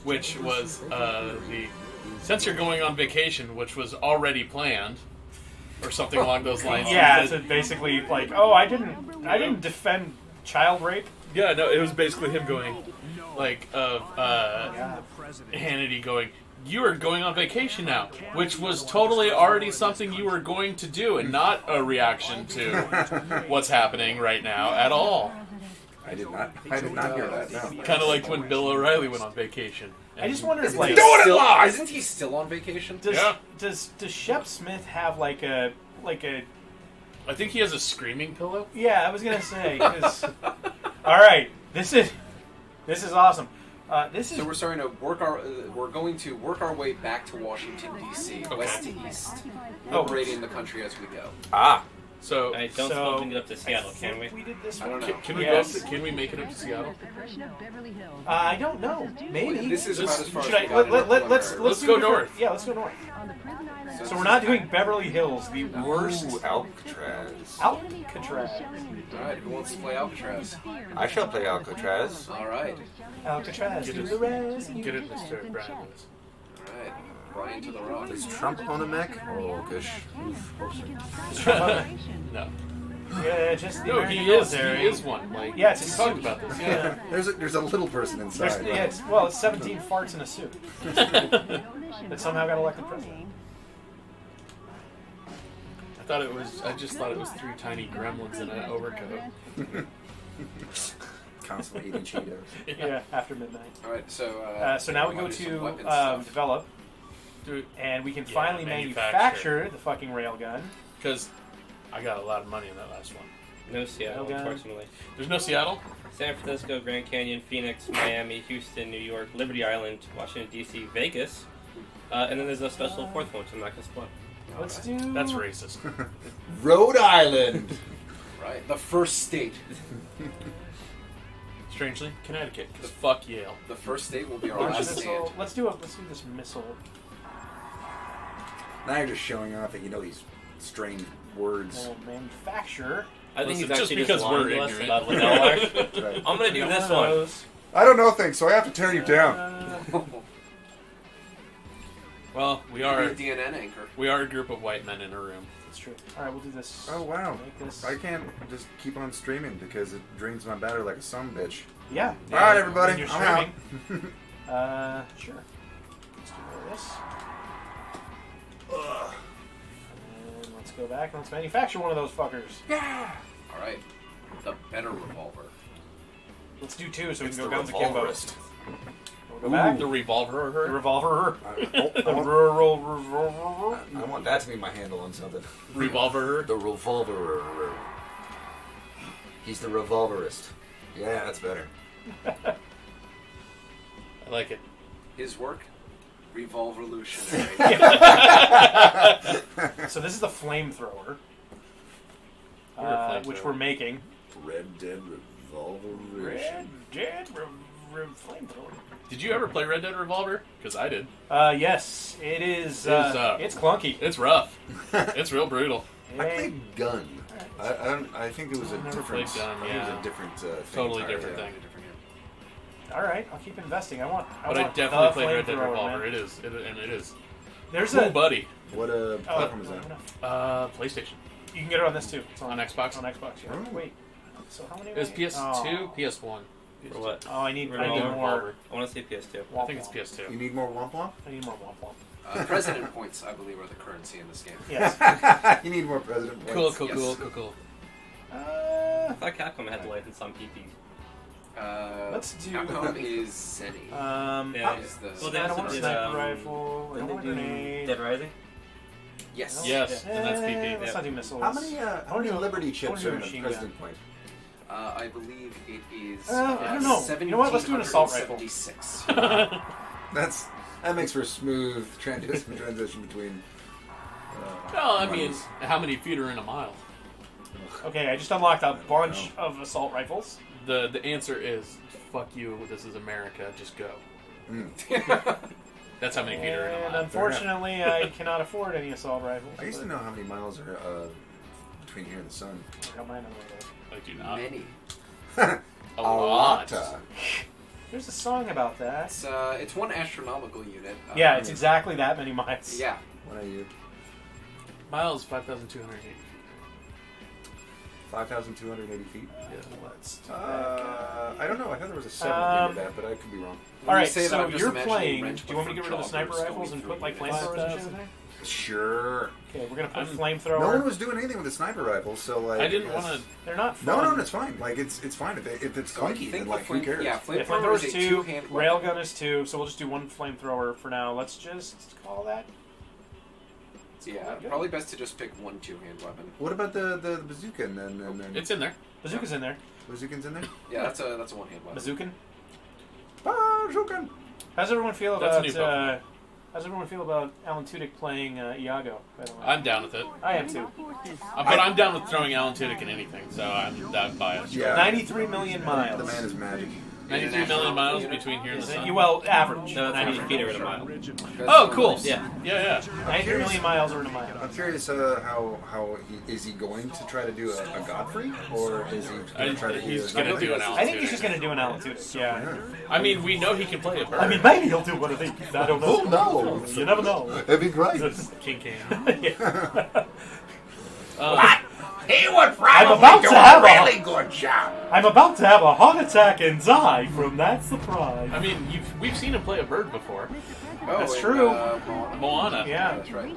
which was the since you're going on vacation, which was already planned, or something along those lines. Yeah, He said- it's basically like, oh, I didn't defend child rape. yeah, no, it was basically him going, like, Hannity going, you are going on vacation now, which was totally already something you were going to do and not a reaction to what's happening right now at all. I did not hear that. No. Kind of like when Bill O'Reilly went on vacation. I just wonder if, like, Isn't he still on vacation? does Shep Smith have like a I think he has a screaming pillow. yeah? I was gonna say 'cause- all right, this is awesome. This is So we're going to work our way back to Washington D.C. west to east, liberating the country as we go. So I don't suppose we can get up to Seattle, can we? we did this I don't one. know. can we Yes. can we make it up to Seattle? I don't know. Maybe. This is about as far as Should we I, got in our let's preliminary. do go different- north. Yeah, let's go north. So we're not doing Beverly Hills, the worst Ooh, Alcatraz. Alcatraz. All right, who wants to play Alcatraz? I shall play Alcatraz. All right, Alcatraz Get to it. the rescue. Get it, Mr. Brian Lewis. all right. Brian to the rock. Does Trump own a mech? Oh, gosh. No, Yeah, just the no, American he is. military. He is one. Like, Yeah, it's we a talked suit. about this. Yeah. There's a little person There's, inside. yeah, it's 17 farts in a suit that somehow got elected president. I just thought it was 3 tiny gremlins in an overcoat. Constantly eating Cheetos. Yeah, after midnight. All right, so So now we go wanna do some to weapons stuff. develop. and we can Yeah, finally manufacture the fucking railgun. Because I got a lot of money in that last one. No Seattle, Railgun. unfortunately. There's no Seattle? San Francisco, Grand Canyon, Phoenix, Miami, Houston, New York, Liberty Island, Washington, D.C., Vegas. And then there's a special fourth one, which I'm not going to spoil. Let's do. That's racist. Rhode Island. Right, the first state. Strangely, Connecticut, because fuck Yale. The first state will be our Launch last missile. stand. Let's do this missile. Now you're just showing off that you know these strange words. We'll manufacture. I think Listen, he's just actually because lying we're to us ignorant. about what y'all are. Right. I'm going to do this One one. of those. I don't know things, so I have to tear you down. Well, we Be are a DNN anchor. a group of white men in a room. That's true. All right, we'll do this. Oh wow! Make this. I can't just keep on streaming because it drains my battery like a sumbitch. Yeah. All right, When everybody, you're I'm out. streaming. Sure. Let's do this. And let's go back and let's manufacture one of those fuckers. All right, the better revolver. Let's do two so we It's can the go guns akimbo. revolverist. We'll go back. The revolver. The revolver. I want that to be my handle on something. Revolver. The revolver. He's the revolverist. Yeah, that's better. I like it. His work, revolvolutionary. So this is the flamethrower, Flamethrower. which we're making. Red Dead Revolver. Red Dead Flamethrower. Did you ever play Red Dead Revolver? Because I did. Yes, it is. It's clunky. It's rough. It's real brutal. I played Gun. I think it was a Never different. played Gun, I think it yeah. was a different thing Totally entirely, different yeah. thing. All right, I'll keep investing. I want But I want definitely the played Red Dead flamethrower, Revolver. man. It is. It is. There's Cool, a buddy. What platform is that? PlayStation. You can get it on this too. It's On Xbox? On Xbox. Yeah. Oh. Wait. So how many? It was am I- PS2, Oh. PS1. For what? Oh, I need Revolver. more. I want to say PS2. I think it's PS2. You need more Womp Womp? I need more womp womp. President points, I believe, are the currency in this game. Yes. You need more President Cool, points. cool, Yes. cool. I thought Capcom had the license on PP. Let's do- Capcom is Zenny. Yeah. Is the Well, they I don't also want a did, sniper rifle. I Didn't don't want a they do grenade. Dead Rising? yes. Yes, and that's PP. Let's yeah. not do missiles. How many Liberty I chips wanna do are a in a machine President point? I believe it is. I don't know. You know what? Let's do an assault rifle. 1776. That makes for a smooth transition between. Well, I mean, runs. how many feet are in a mile? Okay, I just unlocked a bunch of assault rifles. The answer is, fuck you, this is America, just go. That's how many feet are in a And mile. unfortunately, I cannot afford any assault rifles. I used to but know how many miles are between here and the sun. I got mine over there. I do not. Many. A lot. There's a song about that. It's one astronomical unit. Yeah, it's exactly that many miles. Yeah. What are you? Miles, 5,280. 5,280 feet? Let's do that. I don't know. I thought there was a 7 into that, but I could be wrong. All right, say that, so I'm just you're imagining playing. Wrench, Do you want me to but get rid of the for sniper joggers rifles going and put like through flamethrowers and shit in there? Sure. Okay, we're gonna put I'm- flamethrower. No one was doing anything with the sniper rifles, so like. I didn't guess- want to. They're not No, fun. no, it's fine. Like it's fine if it's So I clunky. think Then the like who cares? Yeah, Yeah, flamethrower flamethrower's is a 2, two-hand weapon. railgun is 2, so we'll just do one flamethrower for now. Let's just call that. Yeah, Good. probably best to just pick one two-hand weapon. What about the bazooka and then It's in there. Bazooka's in there. bazookan's in there? Yeah, that's a one-hand weapon. Bazookan. Bazookan. How's everyone feel That's a about new Pokemon. How's everyone feel about Alan Tudyk playing Iago? By the way, I'm down with it. I am too. But I'm down with throwing Alan Tudyk in anything, so I'm that biased. Yeah. 93 million miles. The man is magic. 93 million miles between here and the sun. Well, average. No, it's 93 90 feet over a mile. Oh, cool. Yeah. Yeah. 93 million miles over a mile. I'm curious how is he going to try to do a Godfrey or is he going to try to do? He's gonna do an Alan I think he's Tudyk. just going to do an Alan Tudyk. Yeah. I mean, we know he can play a bird. I mean, maybe he'll do one of these. I don't know. Who knows? You never know. That'd be great. King King. Yeah. He would I'm about to have a good job. I'm about to have a heart attack and die from that surprise. I mean, we've seen him play a bird before. Oh, That's and, true. Moana. Yeah. That's right.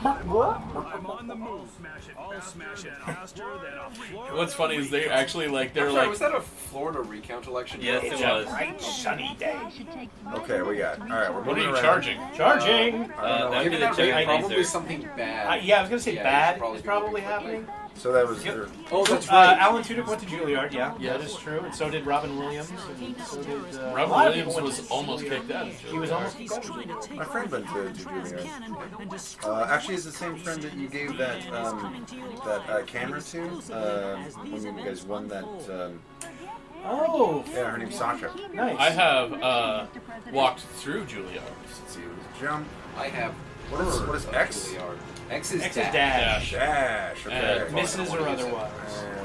I'm on the move. I'll smash it faster than a Florida. What's funny is they actually they're I'm sorry, like was that a Florida recount election? Yes, it was. Bright sunny day. Okay, we got. All right, we're what are moving you around. charging? Charging. That would be Given the that rate, Gemini probably user. something bad. Yeah, I was gonna say Yeah, bad it is should probably be happening. So that was. Yep. Oh, that's right. Alan Tudyk went to Juilliard. Yeah, Yeah. that is true. And so did Robin Williams. And so did a Robin lot of Williams people went was to almost Juilliard. kicked out of He was Juilliard. almost kicked out. My friend went to Juilliard. Actually, it's the same friend that you gave that camera to when you guys won that. Oh, Yeah, her name's Sasha. nice. I have walked through Juilliard. Let's see, it was jump. I have. What is X? Juilliard. X is X is dash. dash. Dash. Okay. And Misses or otherwise.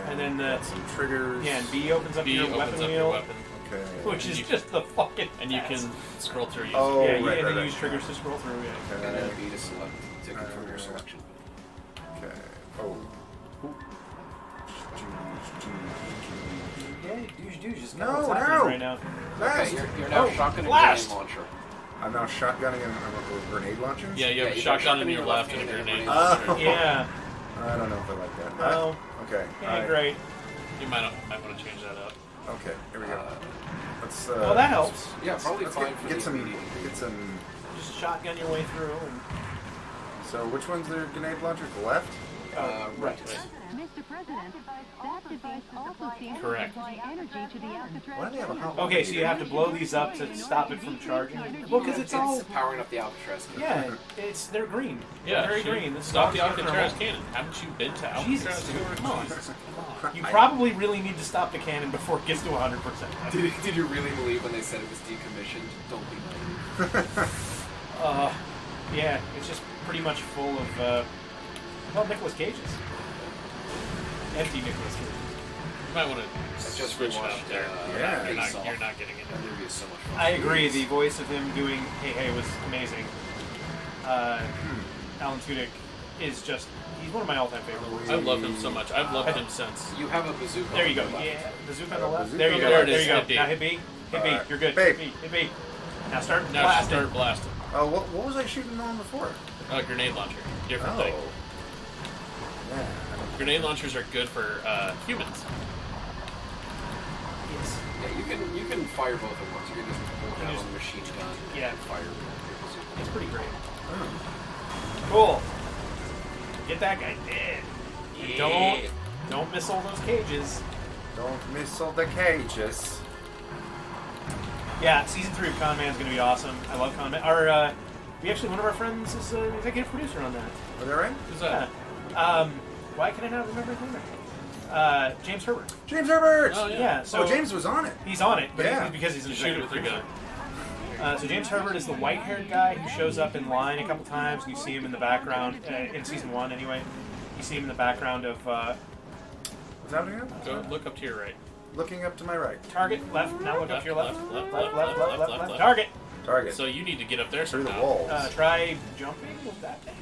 And then the some triggers. yeah, and B opens up B your opens weapon up wheel, your weapon, Okay. which is just the fucking and you best. can scroll through. Using Oh, yeah, right, and then right. use triggers to scroll through. Yeah. And then B to select to confirm your selection. Okay. Oh. Yeah, douche just No, what's happening no. right now. Blast. Okay, you're now Oh, shotgunning blast! your launcher. I'm now shotgunning and grenade launchers. Yeah, you have a you shotgun got in your left and a shotgun in grenade your right. launcher. Yeah. I don't know if I like that. No. Okay. Yeah, alright. great. You might want to change that up. Okay. Here we go. Let's. Well, that helps. Yeah, probably Let's fine for get the some. immediate. Get some. Just shotgun your way through. And, So which one's the grenade launcher? The left. right. Mr. President, that device also seems Correct. to supply energy to the Alcatraz. Why do they have a hot Okay, so you have to blow these up to stop it from charging. Well, because it's all powering up the Alcatraz. yeah, they're green. Yeah, they're very shoot. green. This is Stop the not Alcatraz thermal. cannon. Haven't you been to Alcatraz? Jesus, dude, before? come on. Jesus, come on. You probably really need to stop the cannon before it gets to 100%. Did you really believe when they said it was decommissioned? Don't be naive. Yeah, it's just pretty much full of well, Nicolas Cage's. Empty Nicolas Cage. You might want to just switch it rewatched, up there. Yeah. you're Face Off. not getting it. That movie is so much fun. I agree. The voice of him doing "Hey Hey" was amazing. Alan Tudyk is just—he's one of my all-time favorites. I love him so much. I've loved him since. You have a bazooka. There you go. on the left. Yeah, bazooka on the left. bazooka There you on go. the left. There you go. Hit B. Now hit B. Hit B. Alright. You're good. Babe. Hit B. Now start Now blasting. start blasting. Oh, what was I shooting on before? Grenade launcher. Different Oh. thing. Yeah. Grenade launchers are good for humans. Yes. Yeah, you can fire both at once. You can just hold down on the machine gun. Yeah. And fire your bazooka. It's pretty great. Cool. Get that guy dead. Don't miss all those cages. Don't miss all the cages. Yeah, season 3 of Con Man is going to be awesome. I love Con Man. One of our friends is an executive producer on that. Are they right? Who's Yeah. that? Why can I not remember his name? James Herbert. James Herbert. Oh, Yeah. So James was on it. he's on it, but Yeah. because he's an You shoot it executive with your producer. gun. So James Herbert is the white-haired guy who shows up in line a couple times. You see him in the background in season 1, anyway. You see him in the background of What's happening now? Go look up to your right. Looking up to my right. target left. Now look up to your left. Left. Target. Target. So you need to get up there Through the somehow. walls. Try jumping with that thing.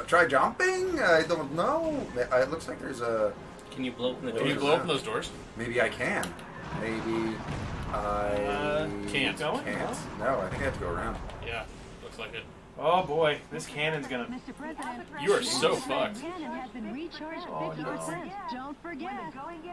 Try jumping? I don't know. It looks like there's a. Can you blow open the Can you door? blow open those doors? Maybe I can. Maybe I Can't. Going? can't. No, I think I have to go around. Yeah, looks like it. Oh boy, this cannon's gonna. Mr. President, You are so the fucked. cannon has been recharged Oh, 50%. Don't forget,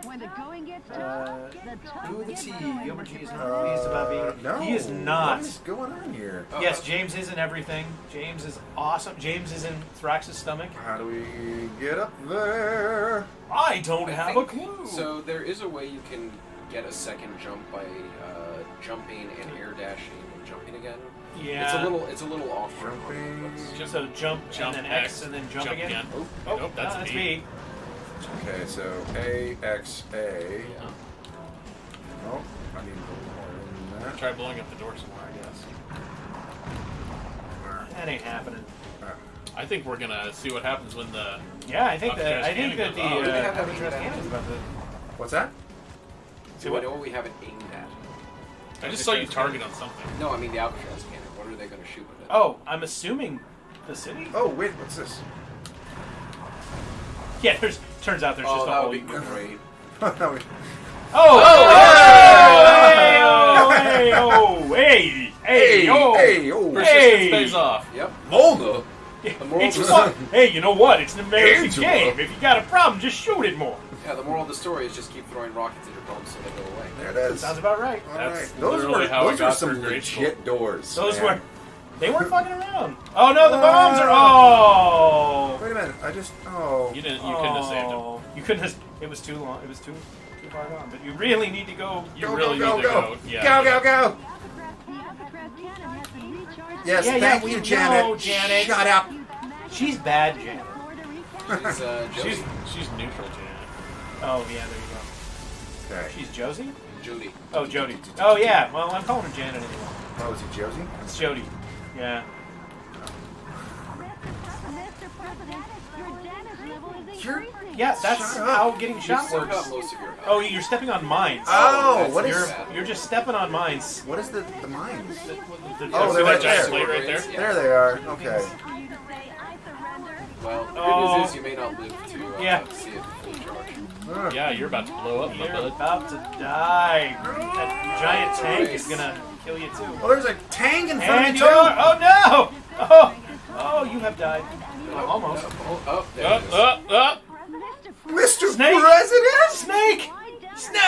when the going gets tough, the tough Who the get T? going. Gilbert G is not pleased about being. No. He is not. What is going on here? Yes, James is in everything. James is awesome. James is in Thrax's stomach. How do we get up there? I don't have a clue. So there is a way you can get a second jump by jumping and air dashing and jumping again. yeah. It's a little off. Jumping. So jump and then X and then jump again. Oh, Nope, that's that's B. B. Okay, so A, X, A. Oh, I need a little more than that. Try blowing up the door somewhere, I guess. That ain't happening. I think we're gonna see what happens when the. Yeah, I think that Alcatraz the cannon goes off. Do they have that Alcatraz aimed at? cannon's about to. What's that? See Do what? I know what we have it aimed at? I just saw you target on something. No, I mean the Alcatraz cannon. What are they going to shoot with it? Oh, I'm assuming the city. Oh, wait, what's this? Yeah, turns out there's just a that whole. would be great. Oh! Hey! Oh! Hey! Oh! Hey! Hey, yo! Hey, oh. Persistence pays off. Yep. Mulder. The moral It's of the fun. Hey, you know what? It's an American Angela. game. If you got a problem, just shoot it more. the moral of the story is just keep throwing rockets at your bones so they go away. There it is. Sounds about right. All That's right. Those literally how I those got are some through grade school. legit doors. Those man. were. They weren't fucking around. Oh no, the bombs are. Oh. Wait a minute. I just. Oh. You couldn't have saved him. Oh. You couldn't have. It was too long. It was too far gone. But you really need to go. You Go, really go, need to go. go. Yeah. Go, go, go. The Alcatraz cannon has been recharged. Yes, Yeah, thank we you, know, Janet. Janet. Shut up. She's bad, Janet. She's, Josie. She's neutral, Janet. Oh yeah, there you go. Okay. She's Josie. Jody. Oh, Jody. Oh yeah. Well, I'm calling her Janet anyway. Oh, is he Josie? It's Jody. Yeah. Mr. President, your damage level is You're- increasing. Yeah, that's Shut up. how getting You've shot still got works. most of your health. Oh, you're stepping on mines. Oh, that's what is? You're bad. you're just stepping on mines. What is the mines? The- Oh, See they're that right giant there. plate right there? Yeah. There they are. Okay. For you to say, I surrender. Well, the good Oh. news is you may not live to Yeah. see it fully charged. Yeah, you're about to blow up, my You're bud. about to die. That giant tank is gonna kill you too. Well, there's a tank in front And of you're. you too. Oh no! Oh, you have died. Well, almost. Oh, there Up, it is. up, up! Mr. Snake. President. Snake! Snake!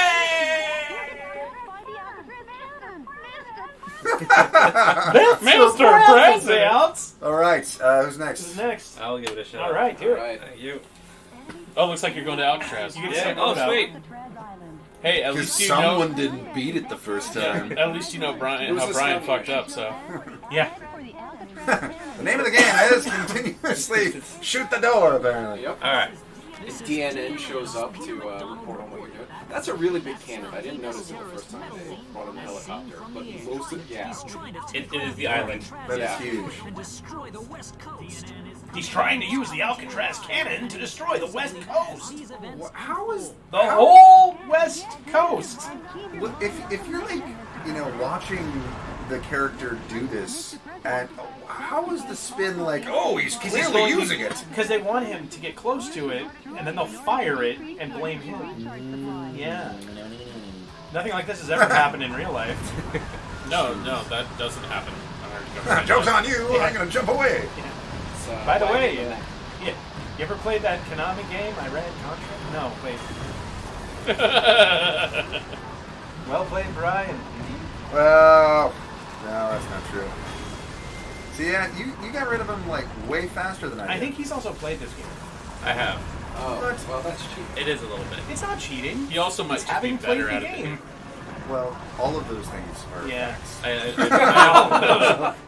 Mr. President! All right. Who's next? Who's next? I'll give it a shot. All right, do it. Alright. Thank you. Oh, looks like you're going to Alcatraz. You get Yeah. some Oh, out. sweet. Hey, at Because least you someone know. didn't beat it the first time. At least you know Brian, Who's how this Brian now? fucked up. So Yeah. The name of the game is continuously shoot the door, apparently. Yep. All right. DNN shows up to report on what you're doing. That's a really big cannon. I didn't notice it the first time they brought in the helicopter, but most of It is the island. That is Yeah. huge. And destroy the West Coast. He's trying to use the Alcatraz cannon to destroy the West Coast. These events How is The whole West Coast. Well, if you're like watching the character do this, and how is the spin like? Oh, he's clearly using it. Because they want him to get close to it, and then they'll fire it and blame him. Yeah. Nothing like this has ever happened in real life. no, that doesn't happen. Joke's on you! I'm gonna jump away. it's, By the way, you ever played that Konami game? I read Contra? No, wait. Well played, Brian. Well, no, that's not true. See, yeah, you got rid of him like way faster than I did. I think he's also played this game. I have. Oh, well, that's cheap. It is a little bit. It's not cheating. He also might It's just be having played better the at it. game. Well, all of those things are Yeah. facts.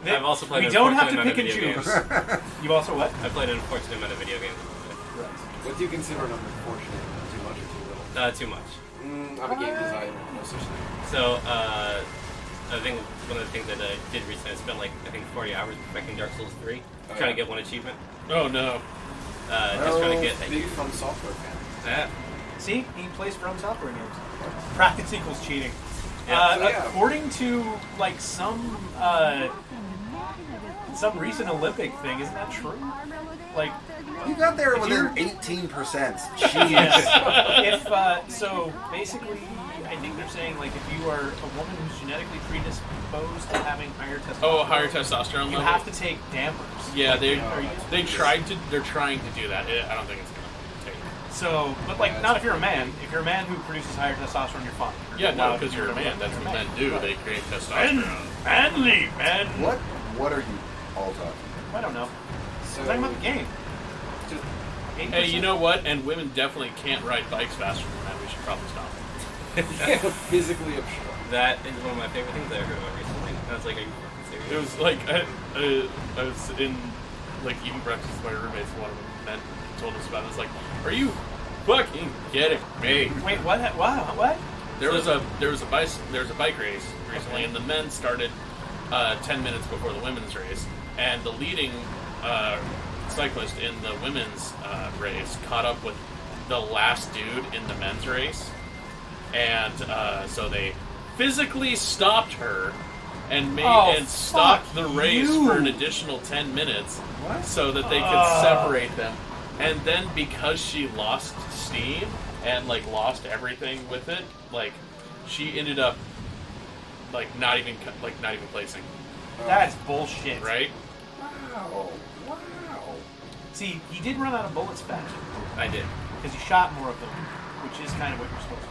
I've also played. We an don't have to unfortunate pick and amount of video choose. games. You also what? I played an unfortunate amount of video games. What do you consider an unfortunate? Too much or too little? Too much. I'm a game designer, no such thing. So, I think one of the things that I did recently, I spent like, I think 40 hours perfecting Dark Souls 3, trying to get one achievement. Oh no. Just trying to get Big From Software fan. See, he plays From Software games. Practice equals cheating. Yeah. According to like some recent Olympic thing, isn't that true? Like, You got there If within you're- 18%. Jeez. yes. If so, basically, I think they're saying like if you are a woman who's genetically predisposed to having higher testosterone, Oh, higher testosterone you level. have to take dampers. Yeah, Like, they are you- they tried to. They're trying to do that. I don't think it's gonna take. So, but like, not if you're a man. If you're a man who produces higher testosterone, you're fine. Yeah, no, allowed because to you're a do man. That's whatever what men you're do. a They man. create Man, testosterone. manly, man. What are you all talking I don't know. So, Talking about the game. just, 8%. Hey, you know what? And women definitely can't ride bikes faster than men. We should probably stop. physically obstruct. That is one of my favorite things I heard about recently. I was like, are you fucking serious? It was like I was in like eating breakfast with my roommates. One of them men told us about it. It's like, are you fucking kidding me? Wait, what? Wow, what? There was a bike race recently, and the men started 10 minutes before the women's race, and the leading cyclist in the women's race caught up with the last dude in the men's race, and so they physically stopped her and stopped fuck the race you. for an additional 10 minutes What? so that they could separate them. And then because she lost steam and like lost everything with it, like she ended up not even placing. That's bullshit. Right? Wow. Wow. See, he did run out of bullets faster I did. because you shot more of them, which is kind of what you're supposed to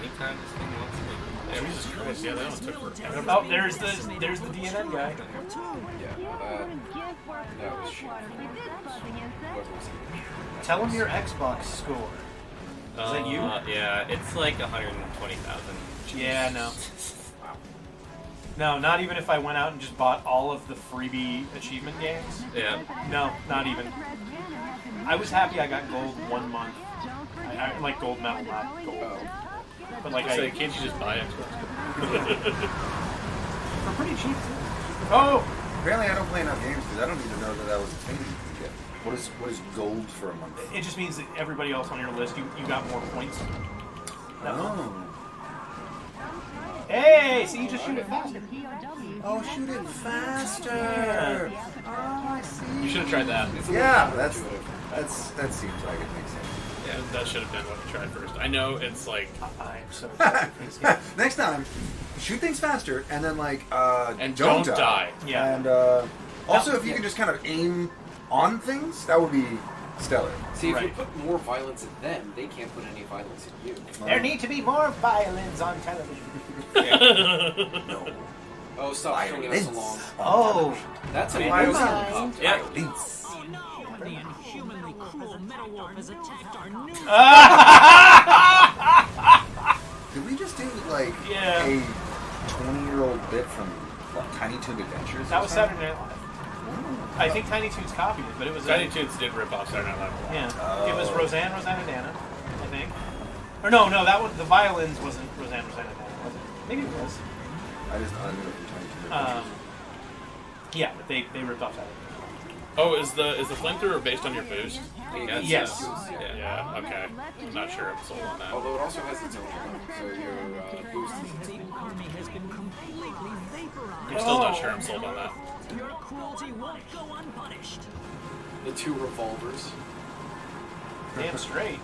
Anytime this thing wants to. There we Jesus go. Christ, yeah, that one took forever. do. Oh, there's the DNN guy. Yeah, that was shit. Whoever was it. Tell him your Xbox score. Is that you? Yeah, it's like 120,000. Yeah, no. No, not even if I went out and just bought all of the freebie achievement games. Yeah. No, not even. I was happy I got gold 1 month. I like gold medal, not gold. But like So I can't you just buy Xbox? for pretty cheap too. Oh, Apparently, I don't play enough games because I don't even know that was a thing you can get. What is gold for a month? it just means that everybody else on your list, you got more points. That month. Oh. Hey, see, you just shoot it faster. Oh, shoot it faster! Oh, I see. You should have tried that. Yeah, that seems like it makes sense. Yeah, that should have been what you tried first. I know it's like I'm so sorry. Next time, shoot things faster, and then and don't don't die. Yeah. And also, if you can just kind of aim on things, that would be stellar. See, if you Right. put more violence in them, they can't put any violence in you. There need to be more violence on television. No. Oh, stop stringing us along. Oh, That's a Violence. helicopter. Yeah. Violence. Oh no! The inhumanly cruel Metal Wolf has attacked our new... Did we just do like Yeah. a 20-year-old bit from Tiny Toon Adventures? that was Saturday Night Live. I think Tiny Toons copied it, but it was Tiny Toons did rip off Saturday Night Live a lot. Yeah, it was Rosanna Dana, I think. Or no, that one. The violins wasn't Rosanna Dana, was it? Maybe it was. I just knew it from Tiny Toon Adventures. Yeah, but they ripped off Saturday Night Oh, is the flamethrower based on your boost? Yes. Yes. Yeah. Okay. I'm not sure I'm sold on that. Although it also has its own gun, so your boost is The army has been completely vaporized. I'm still not sure I'm sold on that. Your cruelty won't go unpunished. the 2 revolvers. Live. Damn straight.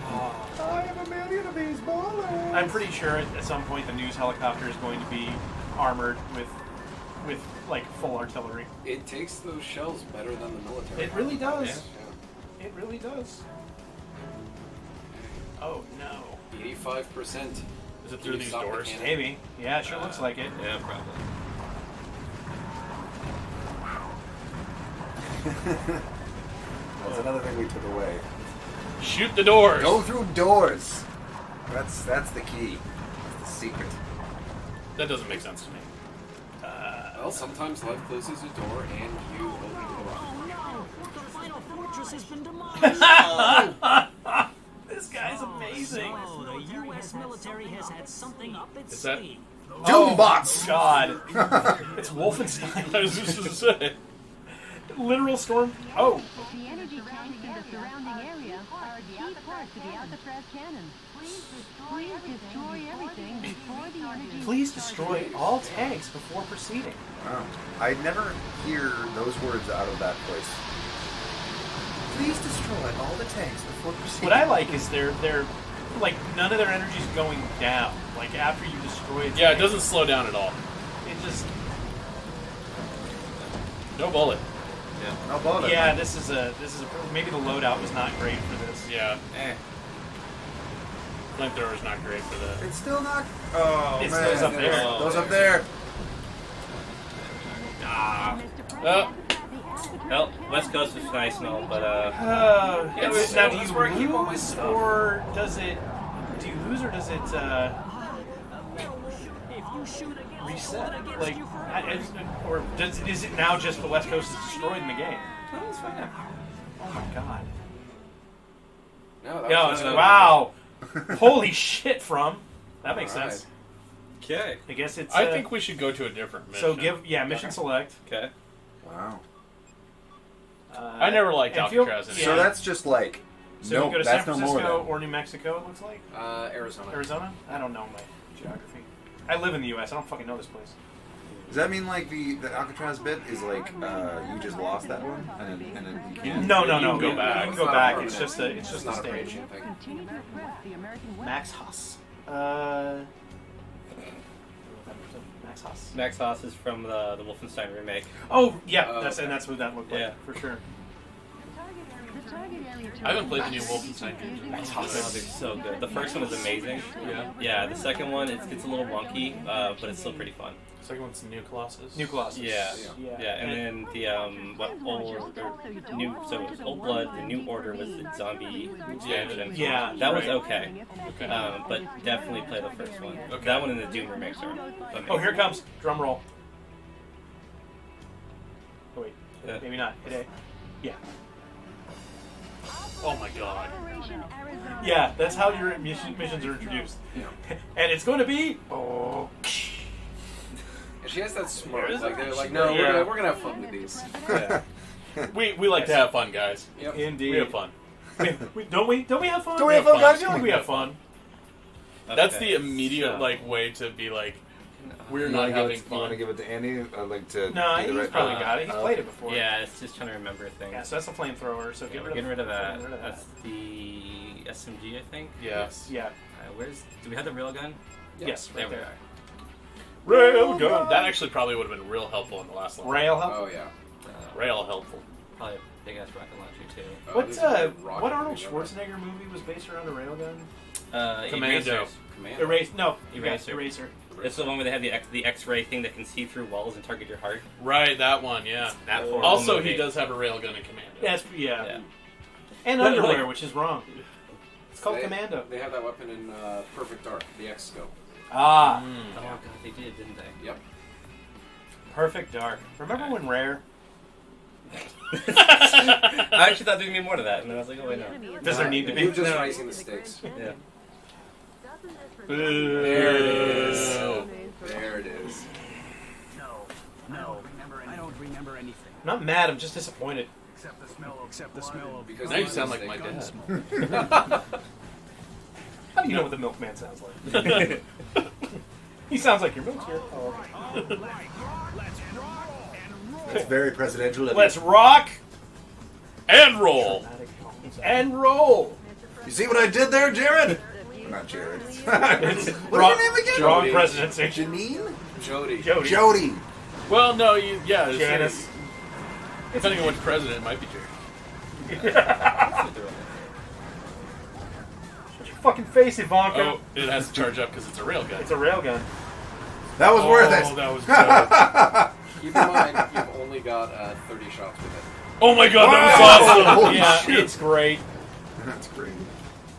I have a million of these bullets. I'm pretty sure at some point the news helicopter is going to be armored with like full artillery. It takes those shells better than the military. It really does. Yeah. It really does. Oh no. 85%. Is it through these doors? Maybe. Yeah, it sure looks like it. Yeah, probably. That's another thing we took away. Shoot the doors. Go through doors. That's the key. That's the secret. That doesn't make sense to me. Well, sometimes life closes a door and you open the door. Oh no! The final fortress has been demolished. This guy's amazing. So the U.S. military has had something up its Is that- sleeve. Doombots! God. It's Wolfenstein. I was just going to say. Literal storm. Oh. The energy tanks in the surrounding area are a key part to the Alcatraz cannon. Please destroy everything before the energy... Please destroy all tanks before proceeding. Wow. I never hear those words out of that place. Please destroy all the tanks before proceeding. What I like is they're like none of their energy's going down. Like after you destroy it. Yeah, it doesn't slow down at all. It just No bullet. No bother. yeah. This is a maybe the loadout was not great for this. Yeah. Flamethrower's not great for the... It's still not. Oh, It's man. those up there. Those up there. Well, West Coast is nice and all, but Now do that's you where I keep all my lose stuff. or does it? Do you lose or does it If you shoot against reset? against Like, you forever. or is it now just the West Coast is destroyed in the game? Oh my God. No, that Yeah, was wow. Holy shit, from. That makes Alright. sense. okay. I guess it's. I think we should go to a different mission. So mission select. Okay. Wow. I never liked and feel- Alcatraz yeah. So that's just like. So no, you go to San that's no more. Francisco Then. or New Mexico, it looks like. Arizona. Arizona? I don't know my geography. I live in the U.S. I don't fucking know this place. Does that mean like the Alcatraz bit is like you just lost that one and then you can't? No. You can go You back. can go back. It's just a not a stage. branching thing. Continue to press the American West. Max Haas. Max Haas. Max Haas is from the Wolfenstein remake. Oh yeah, Oh, that's okay. and that's what that looked like Yeah. for sure. The target area I haven't played the new Wolfenstein games. games. Max Oh, Haas. they're so good. The first one is amazing. Yeah. Yeah, the second one it's a little wonky, but it's still pretty fun. Second one's New Colossus. New Colossus. Yeah, Yeah. yeah, and then the so it was Old Blood. The New Order was the zombie expansion. Yeah, that was right. okay. Okay. But definitely play the first one. Okay. That one and the Doom remakes are amazing. Oh, here it comes. Drum roll. Oh wait, Yeah. maybe not. Yeah. Oh my god. Operation Arizona. Yeah, that's how your missions are introduced. And it's going to be And she has that smirk. There is Like a- they're like, no, Yeah. we're gonna have fun with these. Yeah. We like to have fun, guys. Yep. Indeed. We have fun. Don't we have fun? Don't we have fun, guys? I feel like we have fun. That's Okay, the immediate so- like way to be like, we're You not wanna give having it- You want to fun. give it to Andy? I'd like to. No, do the he's right- probably got it. He's played it before. Yeah, it's just trying to remember things. Yeah, so that's a flamethrower. So Yeah, get we're getting rid of that. Get rid of that. That's the SMG, I think. Yes. Yeah. Do we have the railgun? Yes, There right we there. are. Railgun. That actually probably would have been real helpful in the last one. Rail help. Oh yeah. Rail helpful. Probably a big ass rocket launcher too. What This is a rocket what Arnold movie. Schwarzenegger movie was based around a railgun? Commando. Erasers. Command. Eraser. Eraser. It's the one where they have the X-ray thing that can see through walls and target your heart. Right, that one, yeah. That horrible Also, movie. he does have a railgun in Commando. Yes, yeah. Yeah. And But, underwear, like- which is wrong. It's called They- Commando. They have that weapon in Perfect Dark, the X scope. Ah, Oh god, they did, didn't they? Yep. Perfect Dark. Remember when Rare? I actually thought there'd be more to that, and then I was like, oh wait, no. Does there need to You're be? just No. raising the stakes. Yeah. There it is. Boo. There it is. No, I don't remember anything. I'm not mad. I'm just disappointed. Except the smell of Because Now you of sound the like my mistake. dad. How do you know what the milkman sounds like? He sounds like your milk's here. Oh. That's very presidential. of you. Let's rock And roll. and roll. You see what I did there, Jared? Not Jared. What's your Wrong- name again? Wrong presidency. Janine? Jody. Jody. Jody. Well, no, yeah. it's- Janice. Depending on which president, it might be Jared. Shut your fucking face, Ivanka. Oh, it has to charge up because it's a railgun. It's a railgun. That was worth it. Oh, that was good. Keep in mind, you've only got 30 shots with it. Oh my god, that was Wow. awesome! Holy Yeah, shit. it's great. That's great.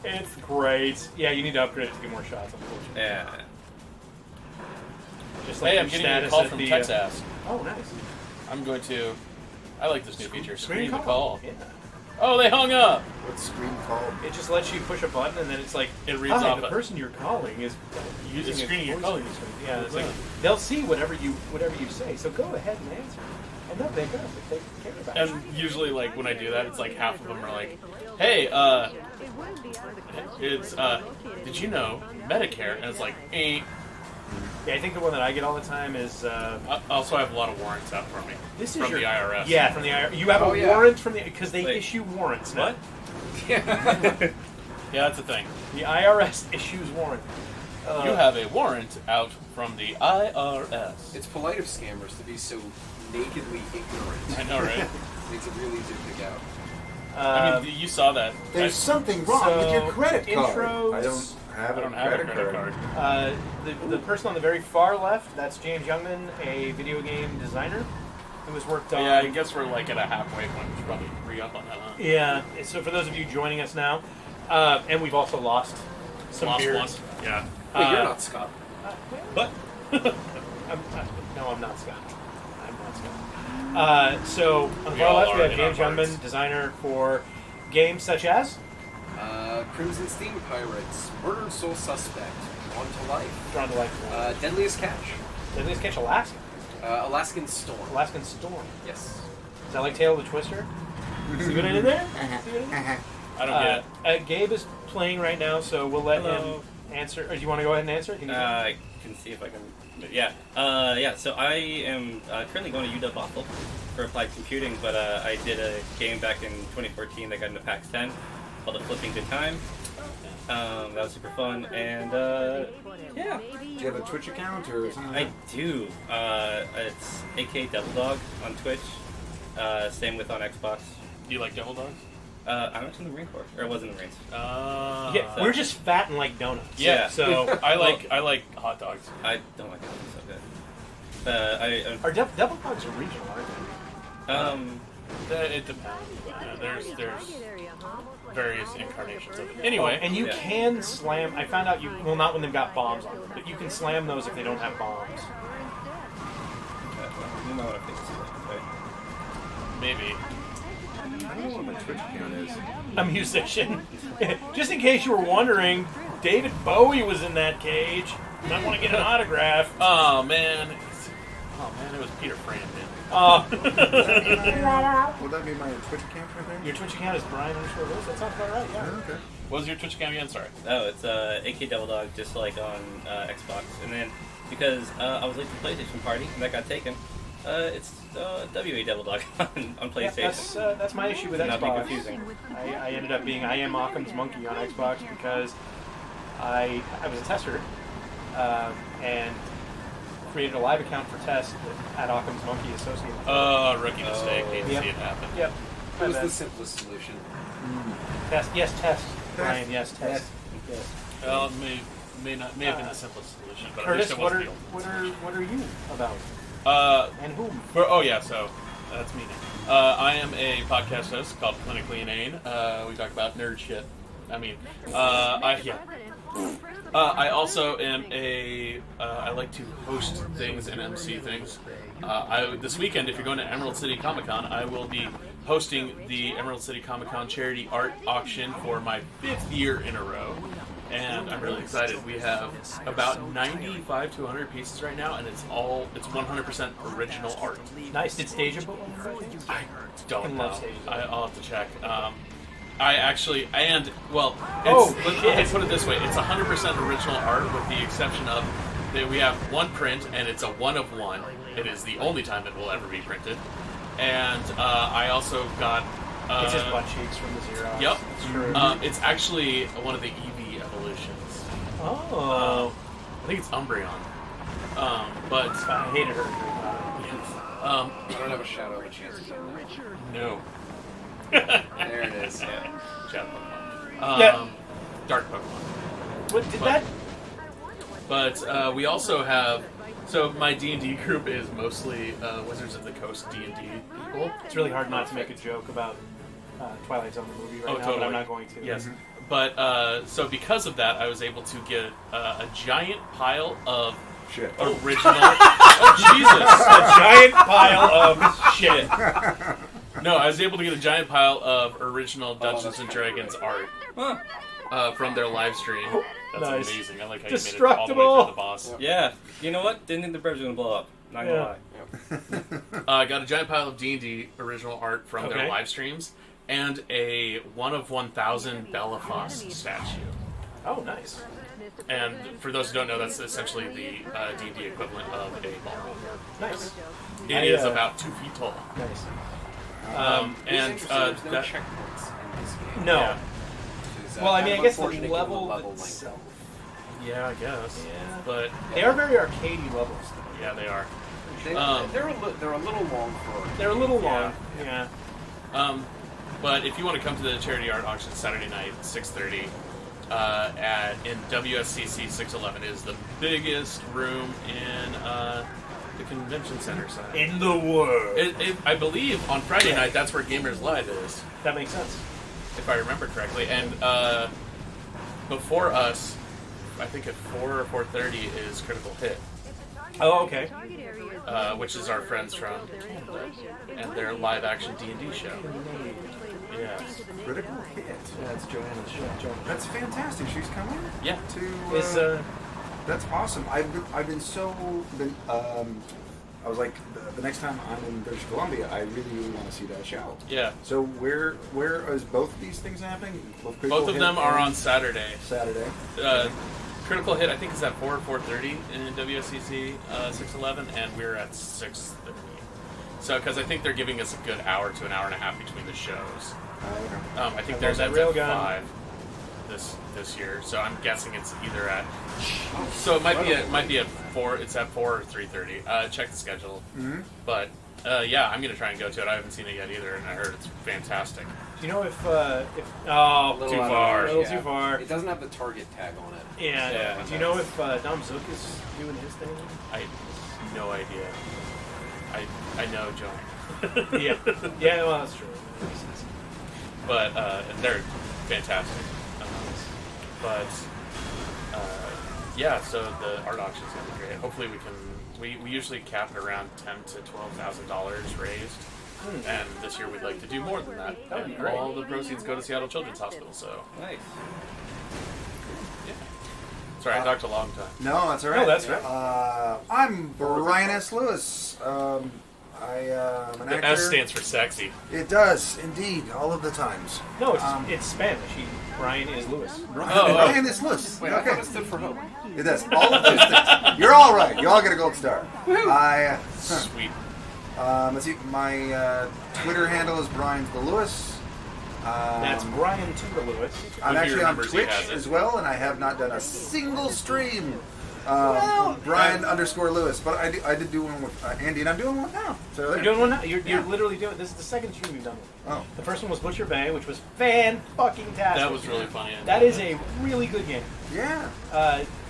It's great. Yeah, you need to upgrade it to get more shots, unfortunately. Yeah. Just Hey, I'm your getting a status call at from the, Texas. Oh, nice. I'm going to. I like this new feature. Screen the call. call. Yeah. Oh, they hung up. What's screen called? It just lets you push a button, and then it's like, It reads hi, off the it. person you're calling is using It's screening your voice call. screen. Yeah, it's like they'll see whatever you say. So go ahead and answer, and they'll pick up if they care about it. And usually, like when I do that, it's like half of them are like, "Hey, it's did you know Medicare?" And it's like, "Eh." Yeah, I think the one that I get all the time is Also, I have a lot of warrants out for me. this is from your the IRS. Yeah, from the IRS. You have Oh, a yeah. warrant from the because they Wait. issue warrants. Now. What? Yeah, that's the thing. The IRS issues warrant. You have a warrant out from the IRS. It's polite of scammers to be so nakedly ignorant. I know, right? Makes it really easy to pick out. I mean, you saw that. There's something wrong with your credit card. Intros. I don't have I don't have a credit card. The person on the very far left, that's James Youngman, a video game designer who has worked on. Yeah, I guess we're like at a halfway point. We should probably re-up on that, huh? Yeah, so for those of you joining us now, and we've also lost some Lost beers. one. Yeah. Wait, you're not Scott. But no, I'm not Scott. I'm not Scott. So on the We far all left, we are have in our James Youngman, hearts. designer for games such as Crimson Steam Pirates, Murdered Soul Suspect, Drawn to Life, Drawn to Life, Deadliest Catch, Deadliest Catch Alaska, Alaskan Storm. Alaskan Storm. Yes. Is that like Tale of the Twister? See what I did there? See what I did? I don't get it. Gabe is playing right now, so we'll let Hello. him answer. Or do you want to go ahead and answer? Can you I can see if I can But yeah. So I am currently going to UW Bothell for applied computing, but I did a game back in 2014 that got into PAX 10 called A Flipping Good Time. That was super fun, and yeah. Do you have a Twitch account or something? I do. It's AK Devil Dog on Twitch. Same with on Xbox. Do you like Devil Dogs? I went to the Marine Corps, or was in the Marines. Yeah, we're just fat and like donuts. Yeah. So I like hot dogs. I don't like it. It's so good. Are Devil Dogs are regional, aren't they? It depends. There's various incarnations of it. Anyway, and you can slam. I found out not when they've got bombs on them, but you can slam those if they don't have bombs. You might want to fix it, right? Maybe. I don't know what my Twitch account is. A musician. Just in case you were wondering, David Bowie was in that cage. You might want to get an autograph. Oh man, it was Peter Fran, man. Would that be my Twitch account right there? Your Twitch account is Brian_Liz. That sounds about right, yeah. Okay. What was your Twitch account again? Sorry. Oh, it's AK Devil Dog, just like on Xbox. And then, because I was late to the PlayStation party, and that got taken, it's WA Devil Dog on PlayStation. Yeah, that's my issue with Not be Xbox. confusing. I ended up being I Am Occam's Monkey on Xbox because I was a tester and created a live account for test at Occam's Monkey associated. Rookie mistake. Hate to Yep. see it happen. Yep. What was the simplest solution? Test. Yes, test. Brian, yes, test. Yes. Well, it may have been the simplest solution, but Curtis, at least it what wasn't are you about? And whom? So that's me now. I am a podcast host called Clinically Inane. We talk about nerd shit. I also am I like to host things and MC things. This weekend, if you're going to Emerald City Comic Con, I will be hosting the Emerald City Comic Con charity art auction for my 5th year in a row. And I'm really excited. We have about 95 to 100 pieces right now, and it's 100% original art. Nice. Did Stasia book? I don't know. love Stasia. I'll have to check. Let me put it this way. It's 100% original art with the exception of that we have one print, and it's a 1 of 1. It is the only time it will ever be printed. And I also got... it's his butt cheeks from the Xerox. Yep. It's true. It's actually one of the EV evolutions. Oh. I think it's Umbreon. But I hated her. I don't have a shadow of a chance of doing that. No. There it is. Yeah. Shadow Pokemon. Dark Pokemon. What did that? But we also have... So my D&D group is mostly Wizards of the Coast D&D people. It's really hard not to make a joke about Twilight Zone the movie right now, totally. but I'm not going to. Yes. But so because of that, I was able to get a giant pile of original... Oh, Jesus! A giant pile of shit. No, I was able to get a giant pile of original Dungeons and Dragons art from their live stream. That's Nice. amazing. I like how you made it all the way through the boss. Yeah. You know what? Didn't think the birds were gonna blow up. Not gonna lie. I got a giant pile of D&D original art from their Okay. live streams and a 1 of 1,000 Belaphos statue. Oh, nice. And for those who don't know, that's essentially the D&D equivalent of a ballroom. Nice. It is about 2 feet tall. Nice. There's no checkpoints in this game. No. Yeah. Well, I mean, I guess the Unfortunate level level itself. Yeah, I guess. Yeah. But They are very arcadey levels. yeah, they are. They're a little long for. They're a little long. Yeah. But if you want to come to the charity art auction Saturday night, 6:30, in WSCC 611 is the biggest room in the convention center side. In the world. I believe on Friday night that's where Gamers Live is, That makes sense. if I remember correctly. And before us, I think at 4 or 4:30 is Critical Hit. Oh, okay. Which is our friends from Canada and their live action D&D show. Yes. Critical Hit. Yeah, it's Joanna's show. That's fantastic. She's coming. Yeah. To that's awesome. I've been I was like, the next time I'm in British Columbia, I really want to see that show. Yeah. So where is both of these things happening? Both of them are on Saturday. Saturday. Critical Hit, I think, is at 4 or 4:30 in WSCC 611, and we're at 6:30. So, because I think they're giving us a good hour to an hour and a half between the shows. I think there's at 5 this year, so I'm guessing it's either at. So it might be at 4. It's at 4 or 3:30. Check the schedule. Mm-hmm. But yeah, I'm gonna try and go to it. I haven't seen it yet either, and I heard it's fantastic. Do you know if too far. A little too far. It doesn't have the Target tag on it. Yeah. Do you know if Dom Zook is doing his thing? I have no idea. I know John. Yeah. Yeah. Well, that's true. But and they're fantastic. Yeah, so the art auction's gonna be great. Hopefully we can. We usually cap it around $10,000 to $12,000 raised, and this year we'd like to do more than that. That would be And great. all the proceeds go to Seattle Children's Hospital. So Nice. yeah. Sorry, I talked a long time. No, that's all right. No, that's right. I'm Brian S. Lewis. I'm an The actor. S stands for sexy. It does, indeed, all of the times. No, it's Spanish. Brian is Lewis. Brian is Lewis. Wait, I Okay. thought it stood for hope. It does. All of those things. You're all right. You all get a gold star. Sweet. Let's see. My Twitter handle is Brian the Lewis. That's Brian Tudor Lewis. I'm If he actually on remembers he Twitch has it. as well, and I have not done a single stream. Brian_Lewis, but I did do one with Andy, and I'm doing one now. So You're there. doing one now. You're literally doing. This is the second stream you've done. Oh, The first one was Butcher Bay, which was fan-fucking-tastic. That was really funny. That is a really good game. yeah.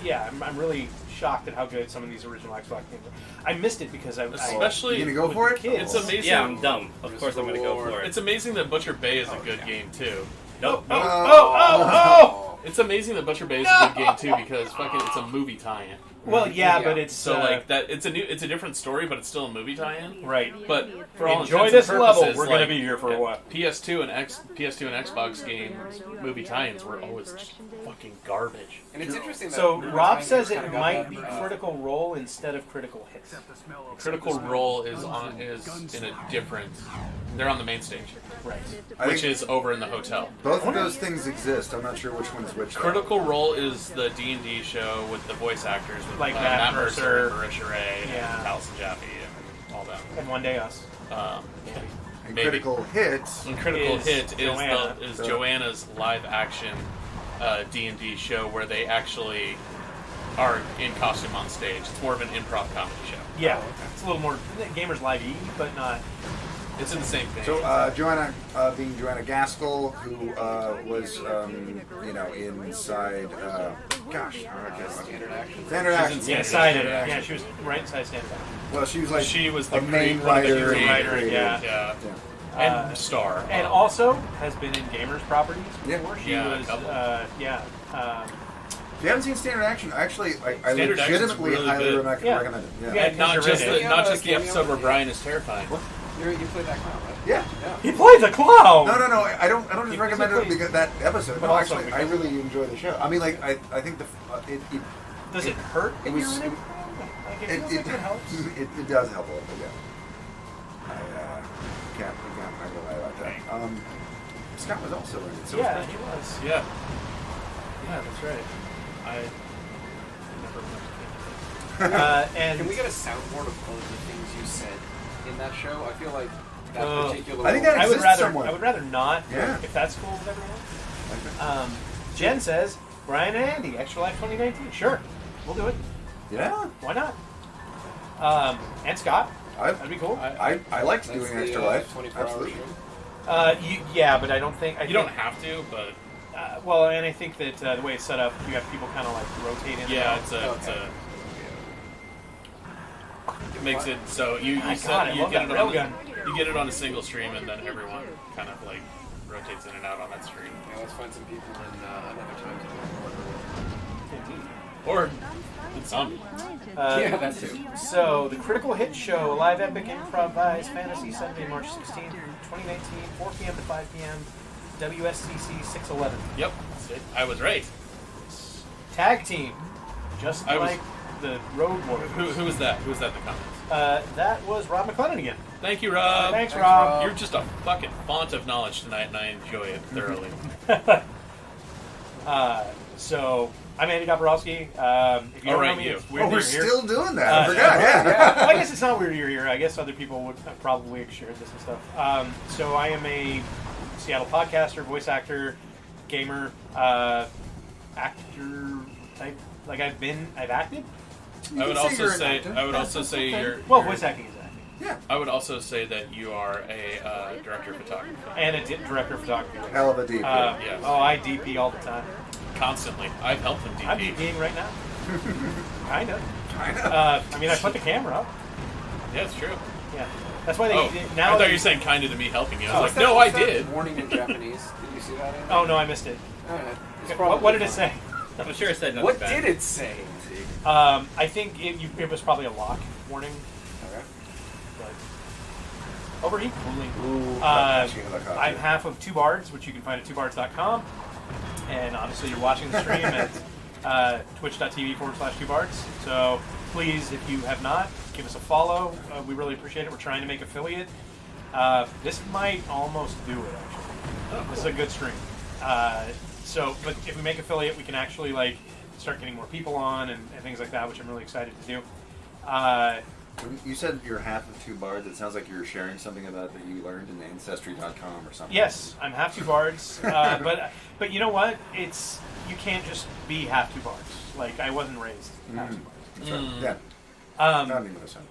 Yeah, I'm really shocked at how good some of these original Xbox games are. I missed it because I Especially, You gonna go with for the it? kids. it's amazing. Yeah, I'm dumb. Of course I'm going to go for it. It's amazing that Butcher Bay is a good game too. Nope. Oh! It's amazing that Butcher Bay is a good game too because fucking it's a movie tie-in. Well, yeah, Yeah. but it's So like that, it's a different story, but it's still a movie tie-in. right. But for all Enjoy intents this and level. purposes, We're gonna like, be here for a while. PS2 and Xbox games movie tie-ins were always just fucking garbage. And it's interesting that So movie Rob tie-ins says kinda it got might that, be Critical Role instead of Critical Hit. Critical Role is in a different. They're on the main stage, Right. I which think is over in the hotel. both of those things exist. I'm not sure which one is which. though. Critical Role is the D&D show with the voice actors with Like Matt Matt Mercer, Mercer. Marisha Ray, Yeah. and Allison Jaffe, and all that. And One Day Us. And maybe. Critical Hits. And Critical Is Hit Joanna. is Joanna's live action D&D show where they actually are in costume on stage. It's more of an improv comedy show. Yeah. It's a little more Gamers Live-y, but not. It's in the same thing. So Joanna, being Joanna Gaskell, who was, inside. Gosh, Standard Action. Standard Action. Yeah, Inside it. Standard Action. Yeah, she was right inside Standard Action. Well, she was like she was a the main one of the writer. creators, yeah. yeah. Yeah. And star. And also has been in Gamers Properties Yeah. before. She Yeah, a was, couple. If you haven't seen Standard Action, actually, I Standard Action's legitimately really highly good. recommend it. Yeah. Yeah. And not Because just you're the, in it. not just the Yeah, episode where Brian is terrifying. You played that clown, right? Yeah. Yeah. He played the clown! No. I don't just recommend it because that episode. But No, also actually, I because- really enjoy the show. I mean, like, I think Does it hurt it if was- you're in it? Like, it feels like it helps. it does help a little bit. Yeah. I can't lie about that. Scott was also in it. So Yeah, was he was. Yeah. Yeah, that's right. I and Can we get a soundboard of all of the things you said in that show? I feel like that Oh. particular. I think that I would exists rather somewhere. I would rather not. Yeah. If that's cool with everyone. Okay. Jen says Brian and Andy, Extra Life 2019. Sure, we'll do it. Yeah. Why not? And Scott, that'd be cool. I liked That's doing the, Extra Life. 24-hour Absolutely. show. Yeah, but I don't think You don't have to, but well, and I think that the way it's set up, you have people kind of like rotate in. and yeah, out. it's a it makes it so you I get love it that on railgun. you get it on a single stream, and then everyone kind of like rotates in and out on that stream. Yeah, let's find some people in another time to do Or it's zombie. Yeah, that too. So, the Critical Hit Show, live epic improvised fantasy, Sunday, March 16th, 2019, 4 p.m. to 5 p.m., WSCC 611. Yep, I was right. Tag team, just I was- like the Road Warriors. Who was that? Who was that in the comments? That was Rob McClellan again. Thank you, Rob. Thanks, Rob. You're just a fucking font of knowledge tonight, and I enjoy it thoroughly. So, I'm Andy Dabrowski. If you don't know right, me, you. it's weird Oh, we're that you're here. still doing that. I forgot. Yeah. Well, I guess it's not weird you're here. I guess other people would have probably shared this and stuff. So I am a Seattle podcaster, voice actor, gamer, actor type. Like I've acted. I would can say you're an also say actor. I would also say you're Well, you're- voice acting is acting. Yeah. I would also say that you are a director of photography. And a director of photography. Hell of a DP. Yes. Oh, I DP all the time. Constantly. I've helped him DP. I'm DPing right now. kind of. I know. I mean, I put the camera up. Yeah, it's true. Yeah. That's why they Oh, now. I thought you were saying kind of to me helping you. I was What's like, that- no, I what's that did. Warning in Japanese. Did you see that? Andy? Oh no, I missed it. It's What, probably what did it fine. say? I'm sure it said nothing What bad. did it say? I think it was probably a lock warning. Okay. But overheat cooling. Ooh, I'm half of Two Bards, which you can find at twobards.com. And obviously you're watching the stream at twitch.tv/2bards. So please, if you have not, give us a follow. We really appreciate it. We're trying to make affiliate. This might almost do it, actually. This is a good stream. But if we make affiliate, we can actually start getting more people on and things like that, which I'm really excited to do. When you said you're half of Two Bards, it sounds like you were sharing something about that you learned in Ancestry.com or something. Yes, I'm half Two Bards, but you know what? You can't just be half Two Bards. Like I wasn't raised half Two Bards. That's right. Yeah. Not even a son.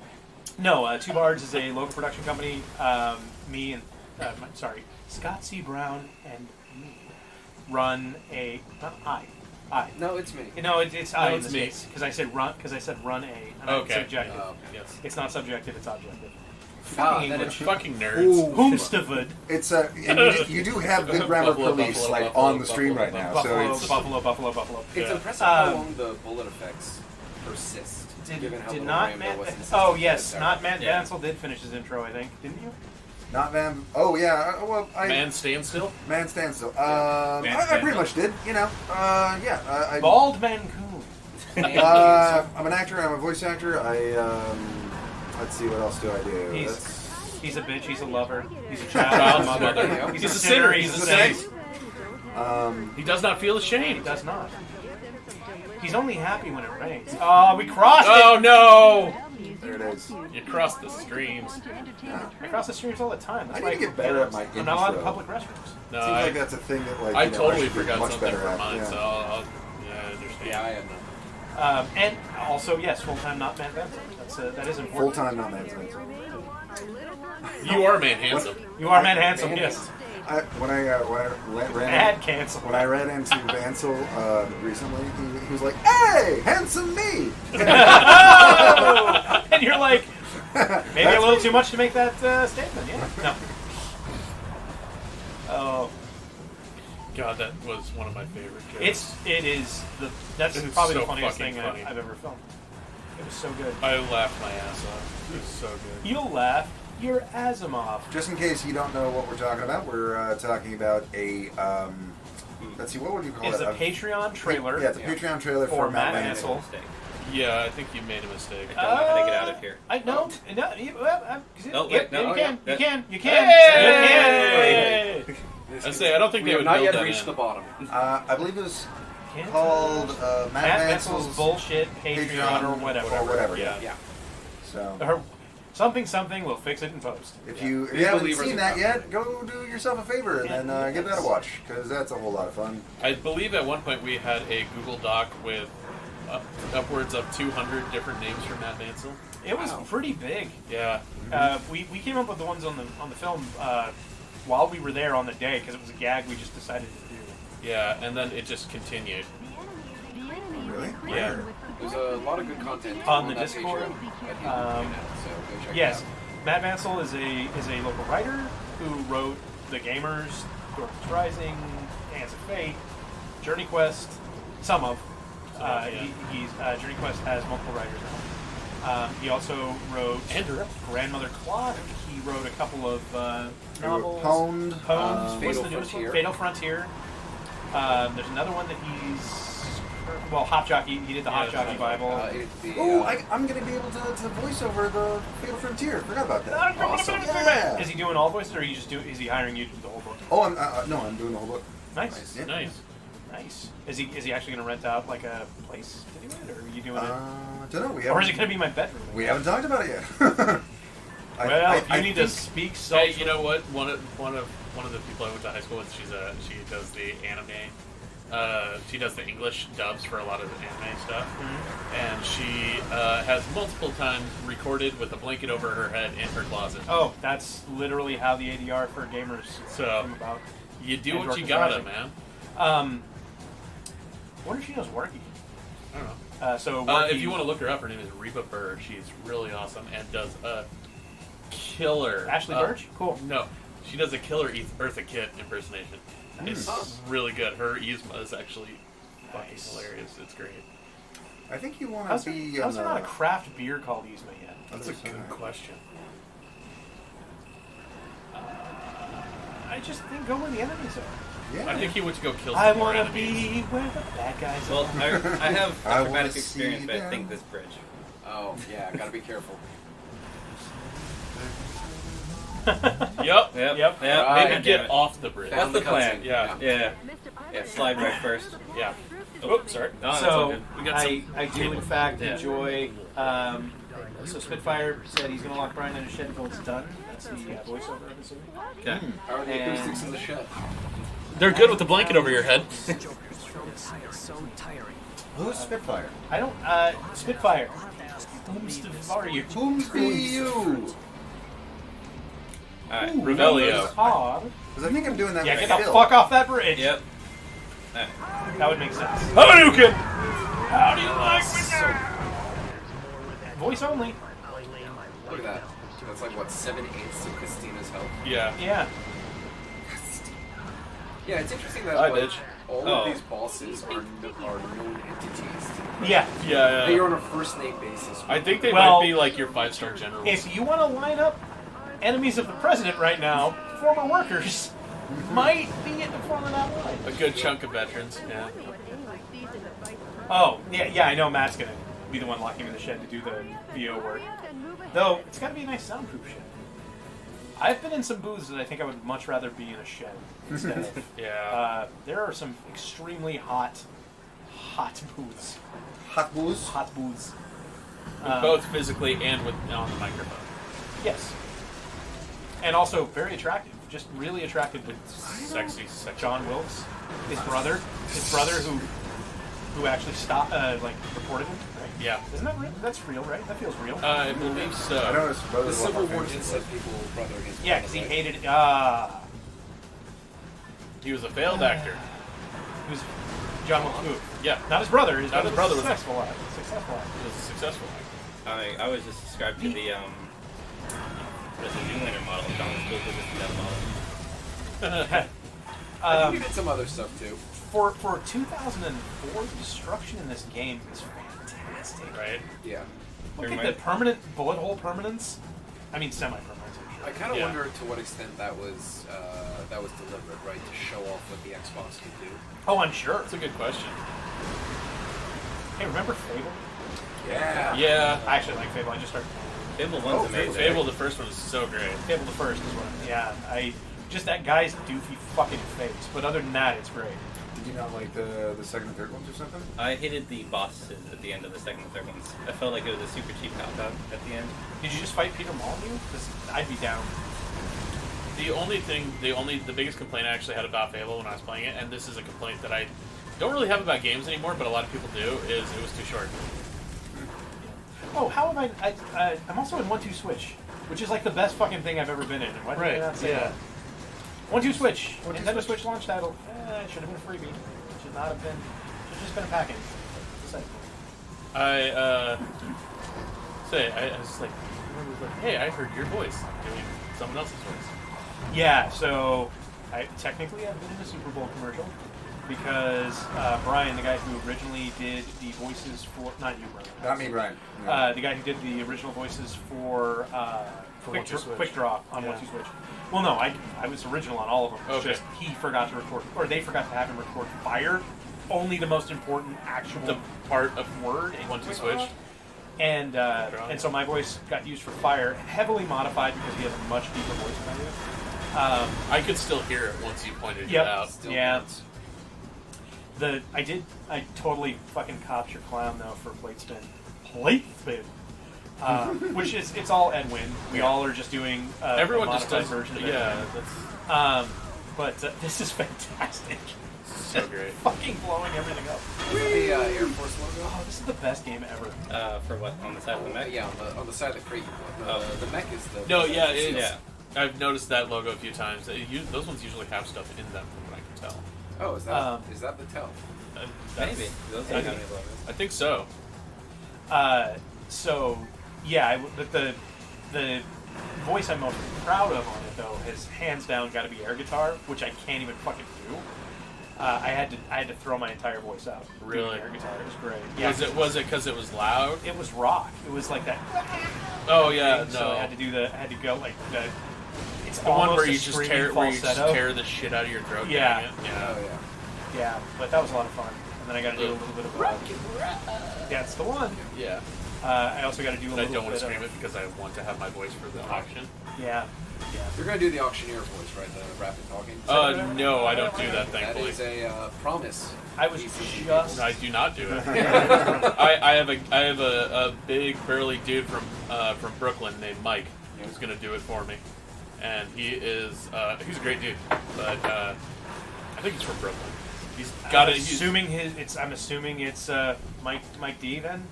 No, Two Bards is a local production company. Me and Scott C. Brown and me run a. I. No, it's me. No, it's I in it's this me. case because I said run a. And Okay. I'm subjective. Oh, okay. Yes. It's not subjective. It's objective. Ah, Fucking that English. is- Fucking nerds. Ooh. Whomstavud. It's and you do have good grammar Buffalo, police buffalo, like buffalo, on the stream right now, so Buffalo. It's Yeah. impressive how long the bullet effects persist. given how Did little not Rambo Matt? was in Oh System yes, Fighter. not Matt Yeah. Vansel did finish his intro. I think, didn't you? not Van. Oh yeah, well Man, stand still. Man standstill. Man I pretty much did. You know. I Bald Mancoon. I'm an actor. I'm a voice actor. Let's see, what else do I do? He's a bitch. He's a lover. He's a Child child. mother. He's, He's a a sinner. sinner. He's a He's a saint. He does not feel He ashamed. does not. He's only happy when it rains. Oh, we crossed Oh it. no! There it is. You crossed the streams. I cross the streets all the time. That's I why need to get better at my I'm not allowed in intro. public restrooms. No, Seems like that's a thing that I totally should be forgot much something better for at. mine, Yeah. so I understand. Yeah, I have none. And also, yes, full time, not Matt Vansel. That is Full important. time, not man. You are man handsome. You are Matt Handsome. Yes. When I ran Ad cancel. when I ran into Vansel recently, he was like, "Hey, handsome me!" Oh! And you're like, maybe a little too much to make that statement. Yeah. No. Oh, God, that was one of my favorite jokes. That's It's probably so the funniest fucking thing funny. I've ever filmed. It was so good. I laughed my ass off. It was so good. You'll laugh. You're Asimov. Just in case you don't know what we're talking about, we're talking about a let's see, what would you call It's it? a Patreon trailer. Yeah, it's a Patreon trailer For for Matt Matt Vansel. Vansel. Yeah, I think you made a mistake. I don't know how to get out of here. I no. Oh, wait, no, You can. Hey! You can. I say, I don't think We they have would not build yet that reached in. the bottom. I believe it was Can't called Matt Matt Vansel's Vansel's bullshit Patreon or whatever. Or whatever. Yeah. Yeah. So Or something. We'll fix it in post. if you Big haven't believers seen in that that. yet, go do yourself a favor and then give that a watch, because that's a whole lot of fun. I believe at one point we had a Google Doc with upwards of 200 different names for Matt Vansel. It was pretty big. Yeah. We came up with the ones on the film while we were there on the day because it was a gag we just decided to do. Yeah, and then it just continued. Really? Yeah. There's a lot of good content On the that Discord, Patreon at the end of the day now, so go check Yes, it Matt Vansel is a local writer who wrote The Gamers, Dorcas Rising, Hands of Fate, Journey Quest, some of. Yeah. Journey Quest has multiple writers now. He also wrote Grandmother Clock. He wrote a couple of novels. Pwned. What's Fatal the newest one? Frontier. Fatal Frontier. There's another one that Hop Jockey. He did the Hop Jockey Bible. I'm going to be able to voice over the Fatal Frontier. Forgot about that. Awesome. Yeah. Is he doing all voices, or is he hiring you to do the whole book? Oh, I'm doing the whole book. Nice. Yeah. Nice. Nice. Is he actually going to rent out like a place to do it, or are you doing it? I don't know. Or is it going to be my bedroom? We haven't talked about it yet. You need to speak. Hey, you know what? One of the people I went to high school with, she does the anime. She does the English dubs for a lot of the anime stuff, and she has multiple times recorded with a blanket over her head in her closet. Oh, that's literally how the ADR for gamers came about. You do what you gotta, man. I wonder if she knows Worky. I don't know. Worky, if you want to look her up, her name is Reba Burr. She's really awesome and does a killer. Ashley Birch? Cool. No, she does a killer Eartha Kitt impersonation. Nice. It's really good. Her Yzma is actually fucking hilarious. It's great. I think you want How's to be. there not a craft beer called Yzma yet? That's a good question. I just think go where the enemies are. Yeah. I think he went to go kill some I more want to enemies. be where the bad guys Well, are. I have I a wanna traumatic see experience, but I them. think this bridge. Oh, yeah, gotta be careful. Yep. Yep. Right. Maybe get off the bridge. That's the plan. Yeah. Yeah. Slide right first. Yeah. Oh, sorry. No, that's all So good. We got I do in fact Yeah. enjoy. So Spitfire said he's going to lock Brian in a shed until it's done. That's the voiceover, I'm assuming. Okay. How are the And- acoustics in the shed? They're good with the blanket over your head. Who's Spitfire? I don't. Spitfire. How are you? Whom's be you? Alright. Revelio. Hard. Because I think I'm doing that. Yeah, with get the Phil. fuck off that bridge. Yep. That would make sense. Hadouken! How do you like me? Voice only. Look at that. That's like, what, 7/8 of Christina's health? Yeah. Yeah. Yeah, it's interesting that Hi, like, bitch. all Oh. of these bosses are known entities. Yeah. Yeah. They are on a first-name basis. I think they Well, might be like your 5-star generals. If you want to line up enemies of the president right now, former workers might be in the front of that line. A good chunk of veterans. Yeah. Oh, yeah, I know Matt's going to be the one locking him in the shed to do the VO work. Though, it's got to be a nice soundproof shed. I've been in some booths that I think I would much rather be in a shed instead of. Yeah. There are some extremely hot booths. Hot booze. Hot booths. Both physically and on the microphone. Yes. And also very attractive. Just really attractive with Sexy. John Wilkes, his brother who actually stopped, reported him, right? Yeah. Isn't that real? That's real, right? That feels real. I believe so. I know his brother. The Civil War did set people brother against Yeah, because he hated. Ah, He was a failed actor. he was John Wilkes Booth. Yeah. Not his brother. His Not his brother was a- successful. Successful. He was a successful actor. I was just subscribed to the Zoolander model. John was still with that model. I think you did some other stuff too. For 2004, the destruction in this game is fantastic. Right? Yeah. Look at the permanent bullet hole permanence. I mean, semi-permanent. I kind of Yeah. wonder to what extent that was deliberate, right, to show off what the Xbox could do. Oh, I'm sure. That's a good question. Hey, remember Fable? Yeah. Yeah. I actually like Fable. I just started. Fable 1's amazing. Fable, the first one, is so great. Fable the first is one. Yeah, just that guy's doofy fucking face. But other than that, it's great. Did you not like the second and third ones or something? I hated the bosses at the end of the second and third ones. I felt like it was a super cheap cop-out at the end. Did you just fight Peter Molyneux? Because I'd be down. The biggest complaint I actually had about Fable when I was playing it, and this is a complaint that I don't really have about games anymore, but a lot of people do, is it was too short. Oh, how am I'm also in 1-2 Switch, which is like the best fucking thing I've ever been in. Why did I not say that? 1-2 Switch. Nintendo Switch launch title. It should have been a freebie. It should not have been. Should have just been a package. Just like, I was like, hey, I heard your voice doing someone else's voice. yeah, so technically I've been in a Super Bowl commercial because Brian, the guy who originally did the voices for, not you, Brian. Not me, Brian. The guy who did the original voices for Quick 1-2 Switch. Draw on Yeah. 1-2 Switch. Well, no, I was original on all of them. It's Okay. just he forgot to record, or they forgot to have him record Fire, only the most important actual The part of word in 1-2 Quick Switch. Draw. And so my voice got used for Fire, heavily modified because he has a much deeper voice than I do. I could still hear it once you pointed Yep. it out. Still Yeah. nuts. I totally fucking copped your clown though for plate spin. Which is, it's all Edwin. We all are just doing Everyone a just modified does. version of it. Yeah, that's But this is fantastic. so great. Fucking blowing everything up. Is it the Air Force logo? Oh, this is the best game ever. For what? On the side of the mech? Yeah, on the side of the crate. The mech is the. No, yeah, Yeah. I've noticed that logo a few times. Those ones usually have stuff in them, from what I can tell. Oh, is that the tell? Maybe. Those don't have any logos. I think so. So, yeah, but the voice I'm most proud of on it though has hands down got to be air guitar, which I can't even fucking do. I had to throw my entire voice out. Really? Doing air guitar. It was great. Yeah. Was it because it was loud? It was rock. It was like that. Oh yeah, thing, no. So I had to go like the. It's The one almost where a you just screaming tear falsetto. the shit out of your throat. Yeah. doing it. Yeah. Oh yeah. Yeah, but that was a lot of fun. And then I got to do a little bit of. That's the one. Yeah. I also got to do a But little I don't want bit to scream of, it because I want to have my voice for the auction. Yeah. You're gonna do the auctioneer voice, right? The rapid talking. No, I don't do that. That Thankfully, is a promise. I was just. I do not do it. I have a big burly dude from Brooklyn named Mike who's gonna do it for me, and he's a great dude, but I think he's from Brooklyn. He's got it. I'm assuming it's Mike D then.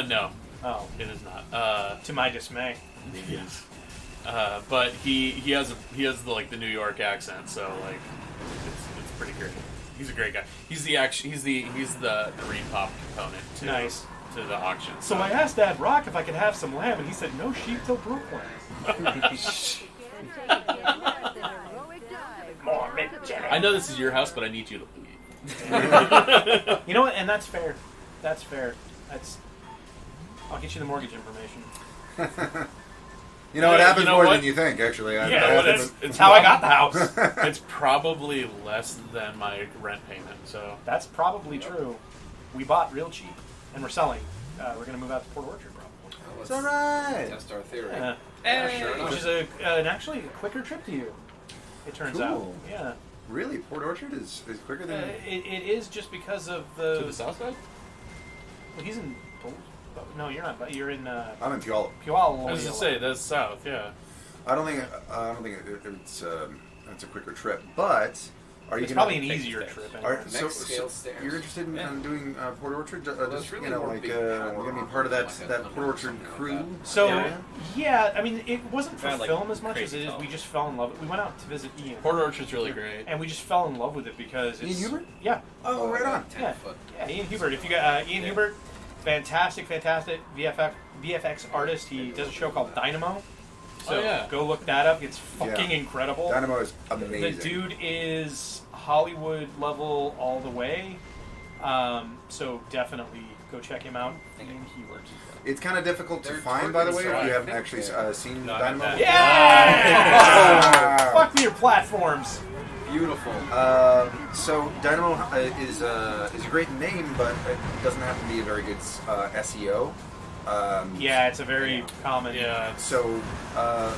No, Oh, it is not. to my dismay. Yes. But he has the New York accent, so like it's pretty great. He's a great guy. He's the green pop component to Nice. to the auction. So I asked Dad Rock if I could have some lamb, and he said no sheep till Brooklyn. I know this is your house, but I need you to leave. You know what? And that's fair. That's fair. I'll get you the mortgage information. You know, it happens you know more what? than you think, actually. Yeah, but It's how I got the house. It's probably less than my rent payment. So That's probably true. We bought real cheap, and we're selling. We're going to move out to Port Orchard, probably. Let's It's all right. test our theory. Yeah. Sure enough. Which is actually a quicker trip to you, it turns out. Cool. Yeah. Really? Port Orchard is quicker than... It is just because of to the south side. Well, he's in... No, you're not. But you're in I'm in Puyallup. Puyallup. I was gonna say that's south. Yeah. I don't think it's a quicker trip, but are you It's gonna... probably an easier trip. Anyway. So scale stairs. you're interested in doing Port Orchard? that's Just, really you know, more like big you're power gonna be part of that like that a Port Orchard something like crew. that. So, area? yeah, I mean, it wasn't for Kinda like film as much as Crazy it is. Talk. We just fell in love. We went out to visit Ian. Port Orchard's really great. And we just fell in love with it because it's... Ian Hubert? Yeah. Oh, right on. 10 Yeah. foot. Yeah, Ian Hubert. If you got Ian Hubert, fantastic VFX artist. He does a show called Dynamo. So Oh, yeah. go look that up. It's fucking Yeah. incredible. Dynamo is The amazing. dude is Hollywood level all the way. So definitely go check him out. Ian Hubert. It's kind of difficult to They're find, by the way, if targeting you so I haven't think actually they're- seen No, I Dynamo. haven't. Yeah! Fuck me your platforms. Beautiful. So Dynamo is a great name, but it doesn't have to be a very good SEO. Yeah, it's a very common. Yeah. So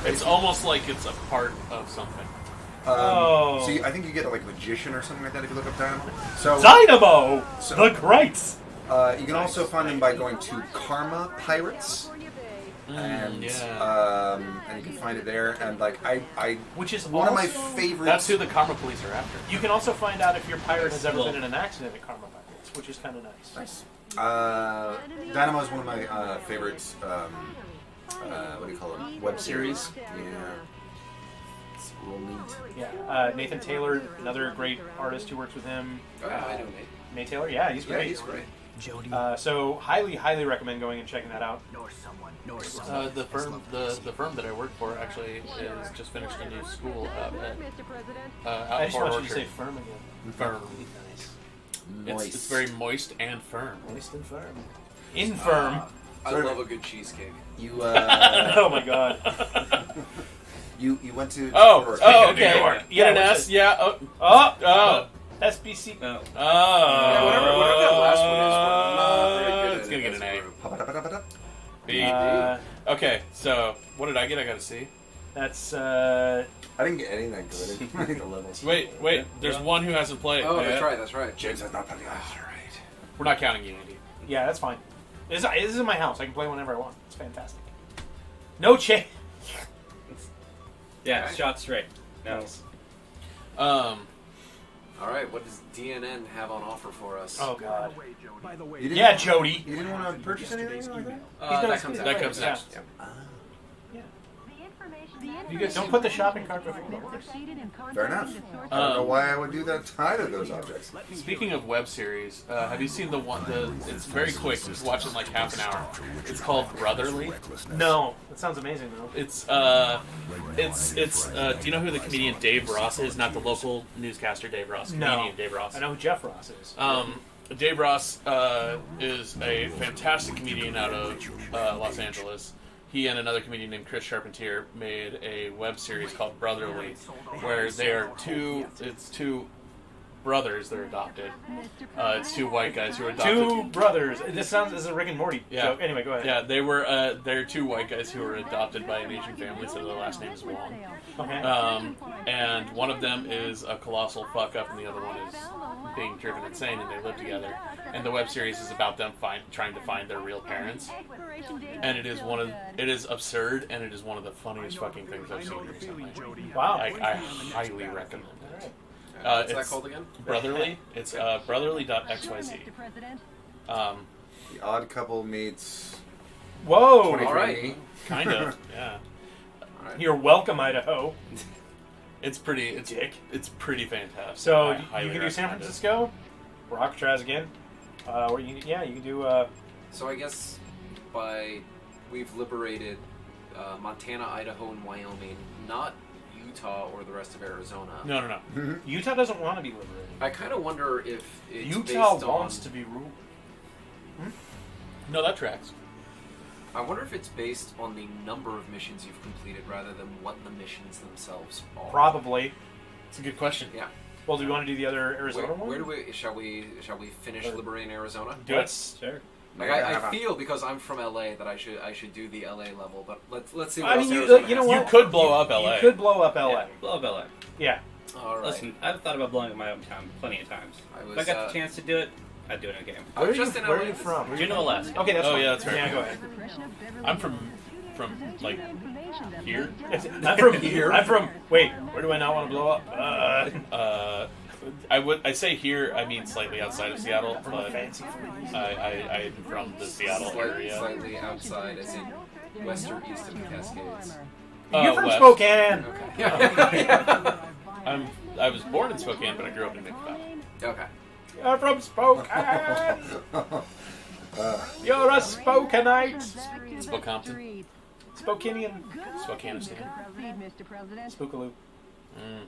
It's almost like it's a part of something. Oh. So I think you get like magician or something like that if you look up Dynamo. So Dynamo, So- the greats. you can also find them by going to Karma Pirates. And yeah. and you can find it there. And like I Which is one of my also- favorites. That's who the Karma Police are after. You can also find out if your pirate has ever Well- been in an accident at Karma Pirates, which is kind of nice. Nice. Dynamo is one of my favorites. What do you call it? Web series. Yeah. It's real neat. Yeah, Nathan Taylor, another great artist who works with him. Oh, yeah, I know Nate. Nate Taylor, yeah, he's Yeah, great. he's great. Jody, So highly recommend going and checking that out. nor someone. The firm that I work for actually is just finished a new school out at I out just Port want you to say Orchard. firm again. Firm. Nice. Moist. It's very moist and firm. Moist and firm. Infirm. I Sorry. love a good cheesecake. You Oh my god. you went to Oh, Port Orchard. oh, New okay. York. Get an Yeah, S, yeah. Oh, Oh! SBC. No. Yeah, whatever that last one is, we're not very good It's at gonna it get as an a A. group. Ba-ba-da-ba-da-ba-da. B. Uh, Okay, so what did I get? I got a C. That's I didn't get anything that good. I think the levels. Wait. There's one who hasn't played. Oh, Yeah. that's right. James has not played. All right. We're not counting you, Andy. yeah, that's fine. This is in my house. I can play whenever I want. It's fantastic. No change. Yeah, shot straight. No. All right, what does DNN have on offer for us? Oh God. By the way, You didn't Yeah, want- Jody. You didn't want to purchase anything like that? that comes out. That comes Yeah. next. You guys don't put the shopping cart before the horse. Fair enough. I don't know why I would do that to either of those objects. Speaking of web series, have you seen the one? It's very quick. Just watch in like half an hour. It's called Brotherly. No, that sounds amazing though. It's do you know who the comedian Dave Ross is? Not the local newscaster Dave Ross. Comedian No, Dave Ross. I know who Jeff Ross is. Dave Ross is a fantastic comedian out of Los Angeles. He and another comedian named Chris Charpentier made a web series called Brotherly, where they are two brothers that are adopted. It's two white guys who are adopted. Two brothers. This is a Rick and Morty joke. Anyway, go ahead. Yeah, they're two white guys who were adopted by an Asian family, so their last name is Wong. Okay. And one of them is a colossal fuck up, and the other one is being driven insane, and they live together. And the web series is about them trying to find their real parents. And it is absurd, and it is one of the funniest fucking things I've seen recently. Wow. I highly recommend it. What's that called again? Brotherly. It's brotherly.xyz. The Odd Couple meets. Whoa. 23andMe. All right. Kind of, yeah. You're welcome, Idaho. It's pretty fantastic. So I you highly can do San recommend it. Francisco, or Alcatraz again. Or you can do. So I guess we've liberated Montana, Idaho, and Wyoming, not Utah or the rest of Arizona. No. Utah doesn't want to be liberated. I kind of wonder if it's Utah based wants on, to be ruled. No, that tracks. I wonder if it's based on the number of missions you've completed rather than what the missions themselves are. Probably. It's a good question. Yeah. Well, do you want to do the other Arizona Where one? do we shall we finish liberating Arizona? Do it. Sure. Like I feel because I'm from LA that I should do the LA level, but let's see what I else mean, Arizona you know has. what? You could blow up LA. You could blow up LA. Yeah, blow up LA. Yeah. All right. Listen, I've thought about blowing up my own town plenty of times. If I got the chance to do it, I'd do it in a game. I was Where just in are LA. you from? Juneau, Alaska. Okay, that's Oh, fine. yeah, that's right. Yeah, go ahead. I'm from like here. I'm from here. I'm from. Wait, where do I not want to blow up? I say here. I mean slightly outside of Seattle, From but a fancy place. I'm from the Seattle area. Slightly outside, as in west or east of the Cascades. You're from West. Spokane. I was born in Spokane, but I grew up in Mixed Valley. Okay. You're from Spokane. You're a Spokanite. Spokompton. Spokanian. Spokanistan. Spookaloo.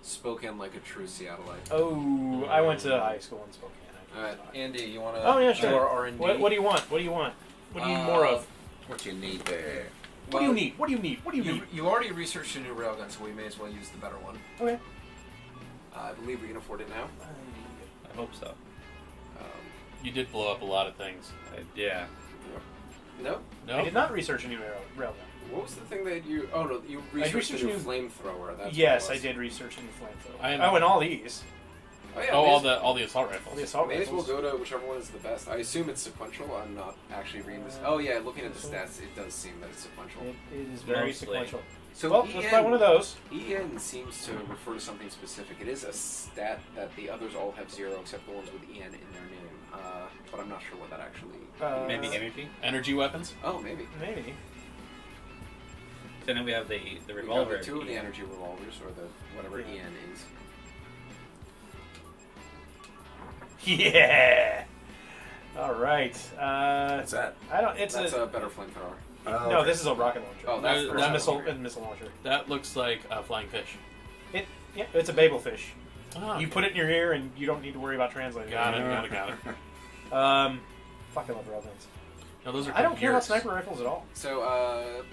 Spoken like a true Seattleite. Oh, I went to high school in Spokane. All right, Andy, you want to? Oh yeah, sure. do our R&D? What do you want? What do you want? What do you need more of? What you need there? What do you need? What do you need? What do you need? You already researched a new railgun, so we may as well use the better one. Okay. I believe we can afford it now. I hope so. You did blow up a lot of things. Yeah. No? No. I did not research a new railgun. What was the thing that you... Oh, no, you researched a new flamethrower. That's Yes, what I it was. did research a new flamethrower. I am- Oh, and all these. Oh, yeah, Oh, may all the assault rifles. All the assault May as well rifles. go to whichever one is the best. I assume it's sequential. I'm not actually reading this. Oh, yeah, looking at the stats, it does seem that it's sequential. It is very Mostly. sequential. So Well, let's buy one of those. EN seems to refer to something specific. It is a stat that the others all have 0 except the ones with EN in their name. But I'm not sure what that actually... Maybe energy. Energy weapons. Oh, maybe. Maybe. So then we have the We revolver. got two of the energy revolvers, or the whatever EN is. Yeah. All right. What's that? I don't. It's That's a better flamethrower. Oh, no. okay. This is a rocket launcher. Oh, that's No, the It's a that- missile launcher. That looks like a flying fish. Yeah, it's a babel fish. Oh, You put it in your ear, and you don't need to worry about translating. Got it. Fuck, I love railguns. No, those are. I don't care about coherent. sniper rifles at all. So,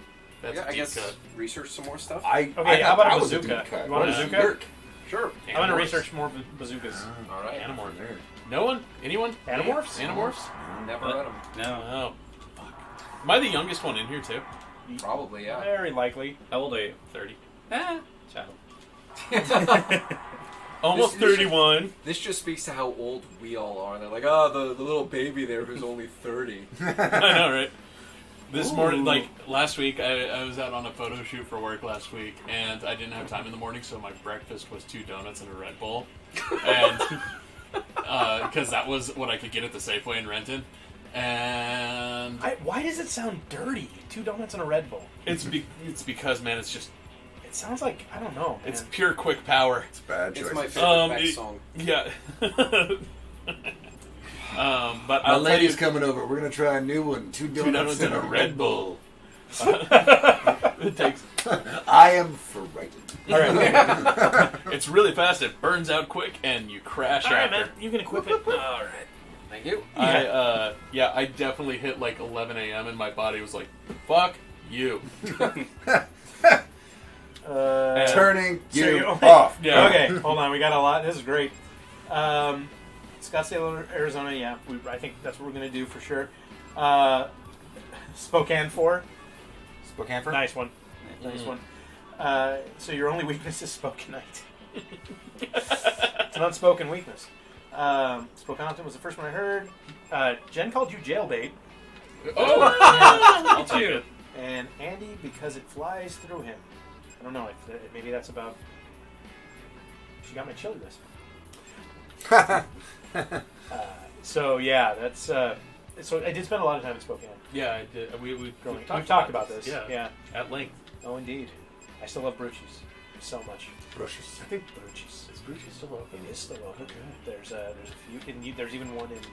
That's yeah, a I deep guess cut. research some more stuff. Okay, I how about thought a I was bazooka? deep cut. You want a Yeah. bazooka? Yerk. Sure. I'm gonna Animorphs. research more bazookas. All right. Animorph. There. No one? Anyone? Animorphs? Animorphs? Never read them. No. Oh. Fuck. Am I the youngest one in here too? Probably, yeah. Very likely. How old are you? 30. Child. Almost This- 31. This just speaks to how old we all are. They're like, the little baby there who's only 30. I know, right? This morning, like last week, I was out on a photo shoot for work last week, and I didn't have time in the morning, so my breakfast was 2 donuts and a Red Bull, and because that was what I could get at the Safeway in Renton, and Why does it sound dirty? 2 donuts and a Red Bull. it's because, man, it's just It sounds like, I don't know, man. it's pure quick power. It's bad choice. It's my favorite Beck it- song. Yeah. But My I'll tell lady's you, coming over. We're gonna try a new one. 2 2 donuts and a Red Bull. It takes. I am frightened. All right. It's really fast. It burns out quick, and you crash All right, after. man. You can equip it. All right. Thank you. I definitely hit like 11 a.m. and my body was like, "Fuck you." Turning So you you're only- off. Yeah. Okay, hold on. We got a lot. This is great. Scottsdale, Arizona. Yeah, I think that's what we're gonna do for sure. Spokane 4. Spokane for Nice one. Nice one. So your only weakness is Spokenite. It's an unspoken weakness. Spokenite was the first one I heard. Jen called you jailbait. Oh, I'll take it. And Andy, because it flies through him. I don't know. Maybe that's about. She got my chili list. So yeah, that's. So I did spend a lot of time in Spokane. Yeah, I did. We've talked about this. Yeah, Yeah. at length. Oh, indeed. I still love Brucci's so much. Brushes. I think Brucci's. Is Bruce still open? It is still open. There's a few. There's even one in Isn't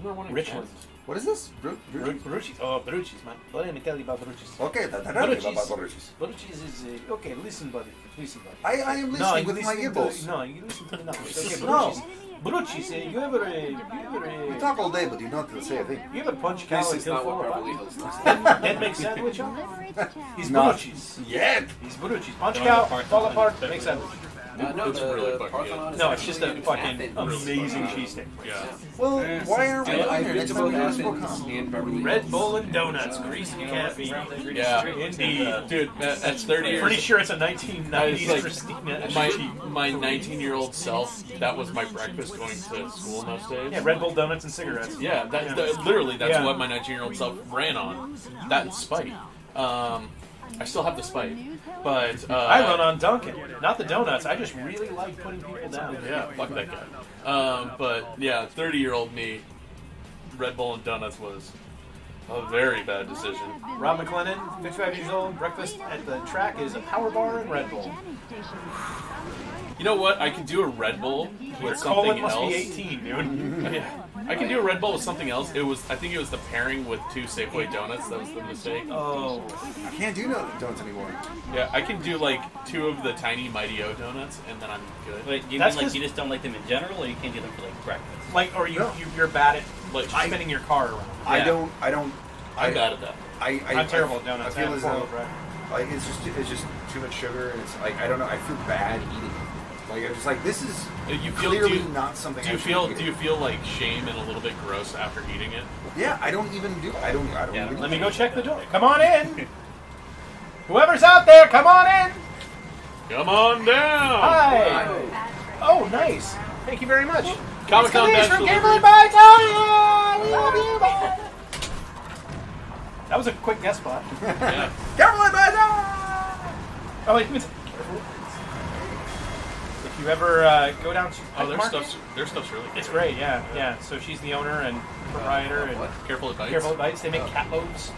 there one in Richmond. Kansas? What is this? Brucci's. Oh, Brucci's, man. Let me tell you about Brucci's. Okay, Brucci's. Brucci's is okay. Listen, buddy. Listen, buddy. I am listening with my earballs. No, you listen to me now. Okay, No. Brucci's. You ever We talk all day, but you not say a thing. you ever punch cow This and is kill not 4 what or Beverly 5? Hills looks like. That makes sandwich on. He's Not Brucci's. yet. He's Brucci's. Punch Don't cow, apart, fall don't apart, apart. make sandwich. No, It's really the fucking Parthenon good. is No, it's just a actually in fucking Athens. amazing cheesesteak. Yeah. Well, why aren't we? I've been to both It's Athens and Beverly Hills. Red Bull and donuts, greasy caffeine. Yeah. Indeed. Dude, that's 30 years. Pretty sure it's a I was 1990s like, Christina. my 19-year-old self, that was my breakfast going to school most days. Yeah, Red Bull donuts and cigarettes. Yeah, literally, that's Yeah. what my 19-year-old self ran on. That and Spite. I still have the Spite, but I run on Dunkin', not the donuts. I just really like putting people down. Yeah, fuck that guy. But yeah, 30-year-old me, Red Bull and donuts was a very bad decision. Rob McLennan, 55 years old. Breakfast at the track is a power bar and Red Bull. You know what? I can do a Red Bull Your with colon something must else. be 18, dude. Yeah. I can do a Red Bull with something else. I think it was the pairing with 2 Safeway donuts that was the mistake. Oh, I can't do donuts anymore. Yeah, I can do like 2 of the tiny Mighty O donuts, and then I'm good. Wait, do you That's mean like 'cause- you just don't like them in general, or you can't do them for like breakfast? like, or you're bad at Like, spinning your car around. I Yeah. don't. I'm bad at that. I'm terrible at donuts. I feel I'm as four-wheel though drive. like it's just too much sugar, and it's like I don't know. I feel bad eating it. Like I'm just like this is You feel clearly do you, not something. do I you should feel be do eating. you feel like shame and a little bit gross after eating it? Yeah, I don't even do. I don't Yeah, even. Let me go check the door. Come on in. Whoever's out there, come on in. Come on down. Hi. Oh, nice. Thank you very much. Comic-Con It's badge from delivery. Gabriel by Time. We love you, bye. That was a quick guest spot. Yeah. Gabriel by Time! Oh, wait. If you ever go down to Oh, their Market, stuff's really good. it's great. Yeah. So she's the owner and proprietor and Careful it bites. Careful it bites. They make cat loads.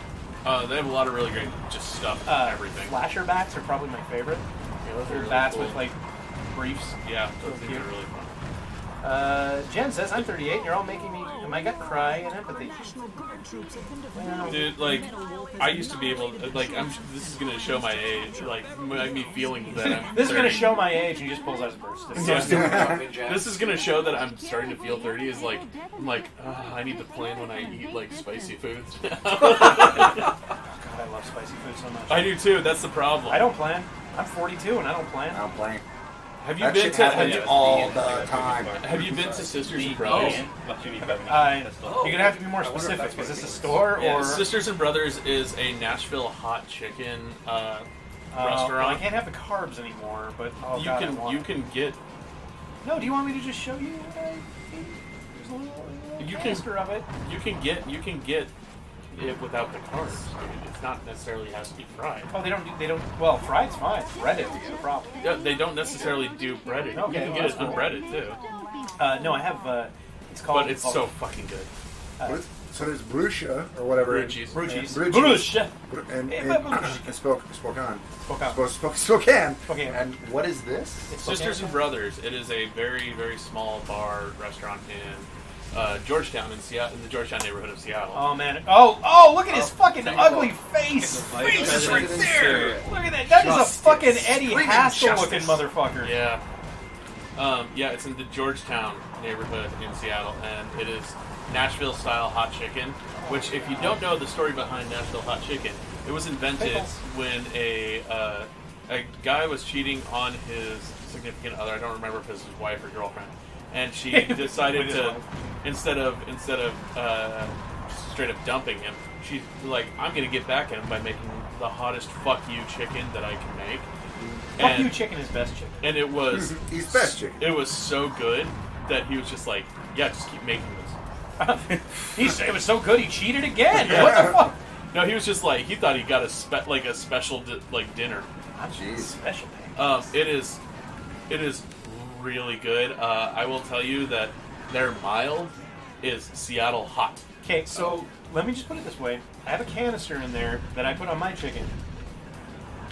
They have a lot of really great just stuff. Everything. Flasher bats are probably my favorite. Yeah, those are They're really bats cool. with like briefs. Yeah, So those things cute. are really fun. Jen says, I'm 38 and you're all making my gut cry in empathy. Well, Dude, like, I used to be able to, like, this is gonna show my age, like, me feeling that I'm this is going to 30. show my age and he just pulls out his burst. Yeah. This is gonna show that I'm starting to feel 30 is like, I'm like, I need to plan when I eat, like, spicy foods. God, I love spicy food so much. I do too, that's the problem. I don't plan. I'm 42 and I don't plan. I don't play. Have you That been shit to, happens all the time. have you been to Sisters and Oh, Brothers? You're going to have to be more specific. Is this a store or... Sisters and Brothers is a Nashville hot chicken. restaurant. Well, I can't have the carbs anymore, but oh, you God, I can want you it. can get No, do you want me to just show you? There's a little You can- canister of it. you can get it without the carbs. It's not necessarily has to be fried. Oh, they don't. Well, fried's fine. Breaded is the problem. Yeah, they don't necessarily do breaded. Okay, You can well, get it that's cool. unbreaded too, No, I have. It's called. but it's so fucking good. So there's Brucia or whatever. Bruchis. Bruchis. Bruchis. Bruchis. And Spokane. Spokane. Spokane. And what is this? It's Sisters Spokane. and Brothers. It is a very, very small bar restaurant in Georgetown, in Seattle, in the Georgetown neighborhood of Seattle. Oh man! Oh! Look at his fucking ugly face! Face is right President's there. Spirit. Look at that! That is a Justice. fucking Eddie Screaming Haskell looking justice. motherfucker. Yeah. Yeah, it's in the Georgetown neighborhood in Seattle, and it is Nashville-style hot chicken, which, if you don't know the story behind Nashville hot chicken, it was invented Pickles. when a guy was cheating on his significant other. I don't remember if it was his wife or girlfriend, and she decided With his to, wife. instead of straight up dumping him, she's like, I'm going to get back at him by making the hottest fuck you chicken that I can make. Fuck And- you, chicken is best chicken. And it was He's best chicken. it was so good that he was just like, yeah, just keep making this. It was so good he cheated again. What the fuck? No, he was just like, he thought he got a special dinner. Jeez. Special thing. It is really good. I will tell you that their mild is Seattle hot. Okay, so let me just put it this way: I have a canister in there that I put on my chicken.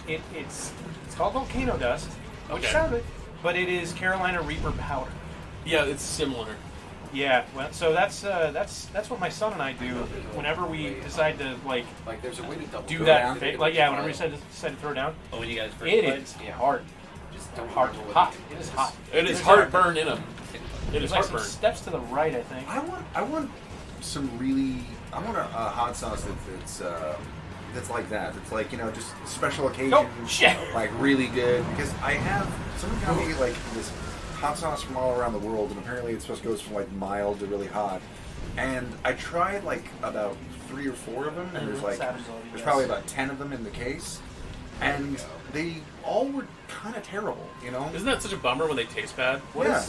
It's called volcano dust, which Okay. sounds good, but it is Carolina Reaper powder. Yeah, it's similar. Yeah, well, so that's what my son and I do whenever we decide to like Like, there's a way to double do go that. down. Whenever we decide to throw down, Oh, when you guys first it played? is Yeah. hard. Just don't Hard. double Hot. It is hot. It is There's heartburn in them. It There's is like some heartburn. steps to the right, I think. I want some really. I want a hot sauce that's like that. It's like, just special occasion. Oh, shit. Like really good, because I have someone got me like this hot sauce from all around the world, and apparently it's supposed to go from like mild to really hot. And I tried like about 3 or 4 of them, and there's probably about 10 of them in the case, and they all were kind of terrible. Isn't that such a bummer when they taste bad? Yeah.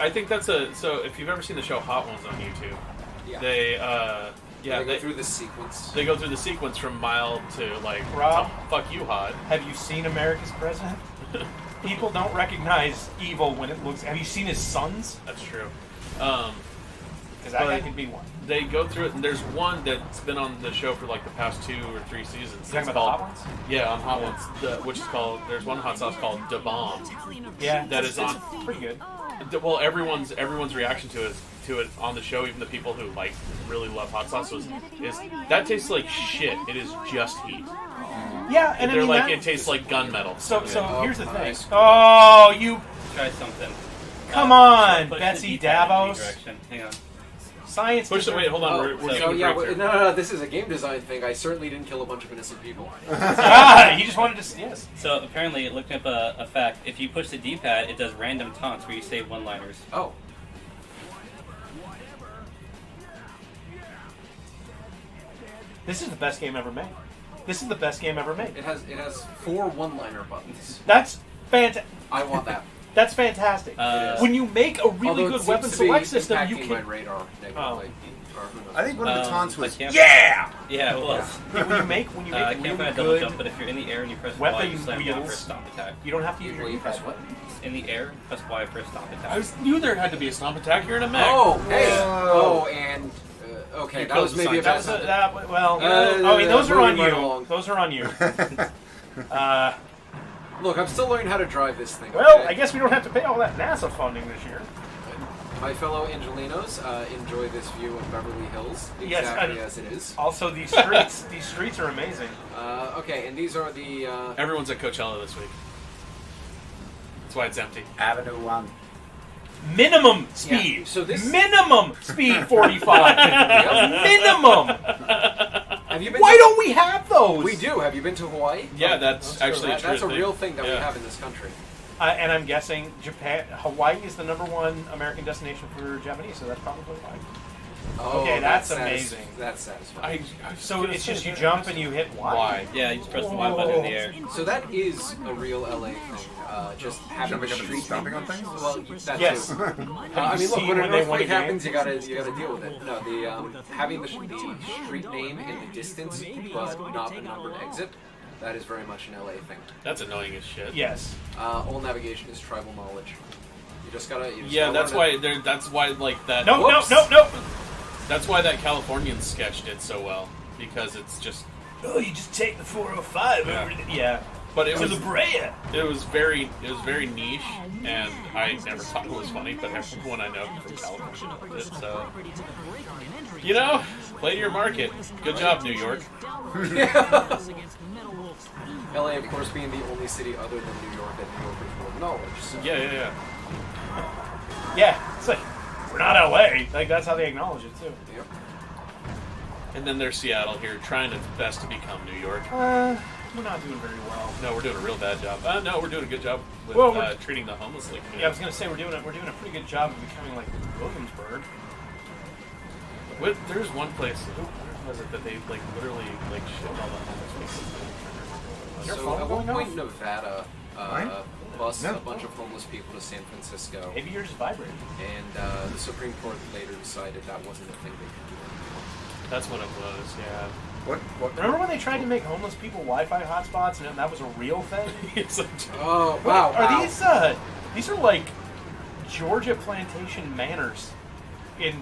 I think that's so if you've ever seen the show Hot Ones on YouTube, Yeah. they They go through this sequence. they go through the sequence from mild to like Rob? to fuck you hot. Have you seen America's President? People don't recognize evil when it looks. Have you seen his sons? That's true. Because that guy could be one. They go through it, and there's one that's been on the show for like the past 2 or 3 seasons. You talking about the hot ones? Yeah, on Hot Ones, which is called. There's one hot sauce called Da Bomb. Yeah, That it's is on. pretty good. Well, everyone's reaction to it on the show, even the people who like really love hot sauce, is that tastes like shit. It is just heat. Yeah, and I They're mean like that, it tastes like gunmetal. So here's the thing. nice. Oh, you Try something. come on, Push the Betsy D-pad in any Davos. direction. Hang on. Science. Push the wait. Hold on. We're so getting yeah, a break no, here. this is a game design thing. I certainly didn't kill a bunch of innocent people. He just wanted to. Yes. So apparently, looking up a fact, if you push the D-pad, it does random taunts where you say one-liners. Oh, This is the best game ever made. This is the best game ever made. it has 4 one-liner buttons. That's fantastic. I want that. That's fantastic. When you make a really Although it good seems weapon to be select system, you impacting can. my radar negatively. Or who knows? I think one of the taunts I was can't- yeah. Yeah, well, When you make I a can't really find a double good jump, but if you're in the air and you press weapon Y, you slam down for a wheels, stomp attack. you don't have to use your Will you press D-pad. what? In the air, press Y for a stomp attack. I knew there had to be a stomp attack. You're in a mech. Oh, hey. Whoa. Oh, and okay, You that killed was the maybe a scientist. bad That was well. Uh, I mean, those are on moving right you. along. Those are on you. Look, I'm still learning how to drive this thing. Well, okay? I guess we don't have to pay all that NASA funding this year. My fellow Angelinos, enjoy this view of Beverly Hills Yes, exactly and- as it is. Also, these streets are amazing. Okay, and these are the. Everyone's at Coachella this week. That's why it's empty. Avenue 1. Minimum speed. Yeah, so this- minimum speed 45. Minimum. Have you been? Why to, don't we have those? we do? Have you been to Hawaii? Yeah, that's actually a true That's a thing. real thing that we Yeah. have in this country. And I'm guessing Hawaii is the #1 American destination for Japanese, so that's probably why. Oh, Okay, that's amazing. That's satisfying. So it's just you jump and you hit Y. Yeah, you just press the Y button in the air. So that is a real LA thing. Just having Jumping up and street stomping on things? Well, that Yes. too. Have I you mean, look, seen when an when they won a earthquake game? happens, you gotta deal with it. No, the having the street name in the distance, but not the numbered exit. That is very much an LA thing. That's annoying as shit. Yes. All navigation is tribal knowledge. You just gotta. That's why. That's why like that. No, no, Whoops. no, no. That's why that Californian sketch did so well, because it's just. Oh, you just take the 405 Yeah. over the... Yeah. But it To was La Brea. it was very niche, and I never thought it was funny. But everyone I know from California loved it. So you know, play to your market. Good job, New York. LA, of course, being the only city other than New York that New Yorkers will acknowledge. So. Yeah. Yeah. It's like, we're not LA. Like, that's how they acknowledge it, too. Yep. And then there's Seattle here, trying its best to become New York. We're not doing very well. No, we're doing a real bad job. No, we're doing a good job with Well, we're- treating the homeless league. Yeah, I was gonna say we're doing a pretty good job of becoming like Williamsburg. There's one place. Where was it that they like literally like showed all the homeless people? Your So phone at one going point, off? Nevada Mine? bused No. a bunch of homeless people to San Francisco, Maybe yours is vibrating. and the Supreme Court later decided that wasn't a thing they could do anymore. That's what it was. Yeah. What? Remember when they tried to make homeless people Wi-Fi hotspots and that was a real thing? It's like, Oh wow! Are these are like Georgia plantation manors in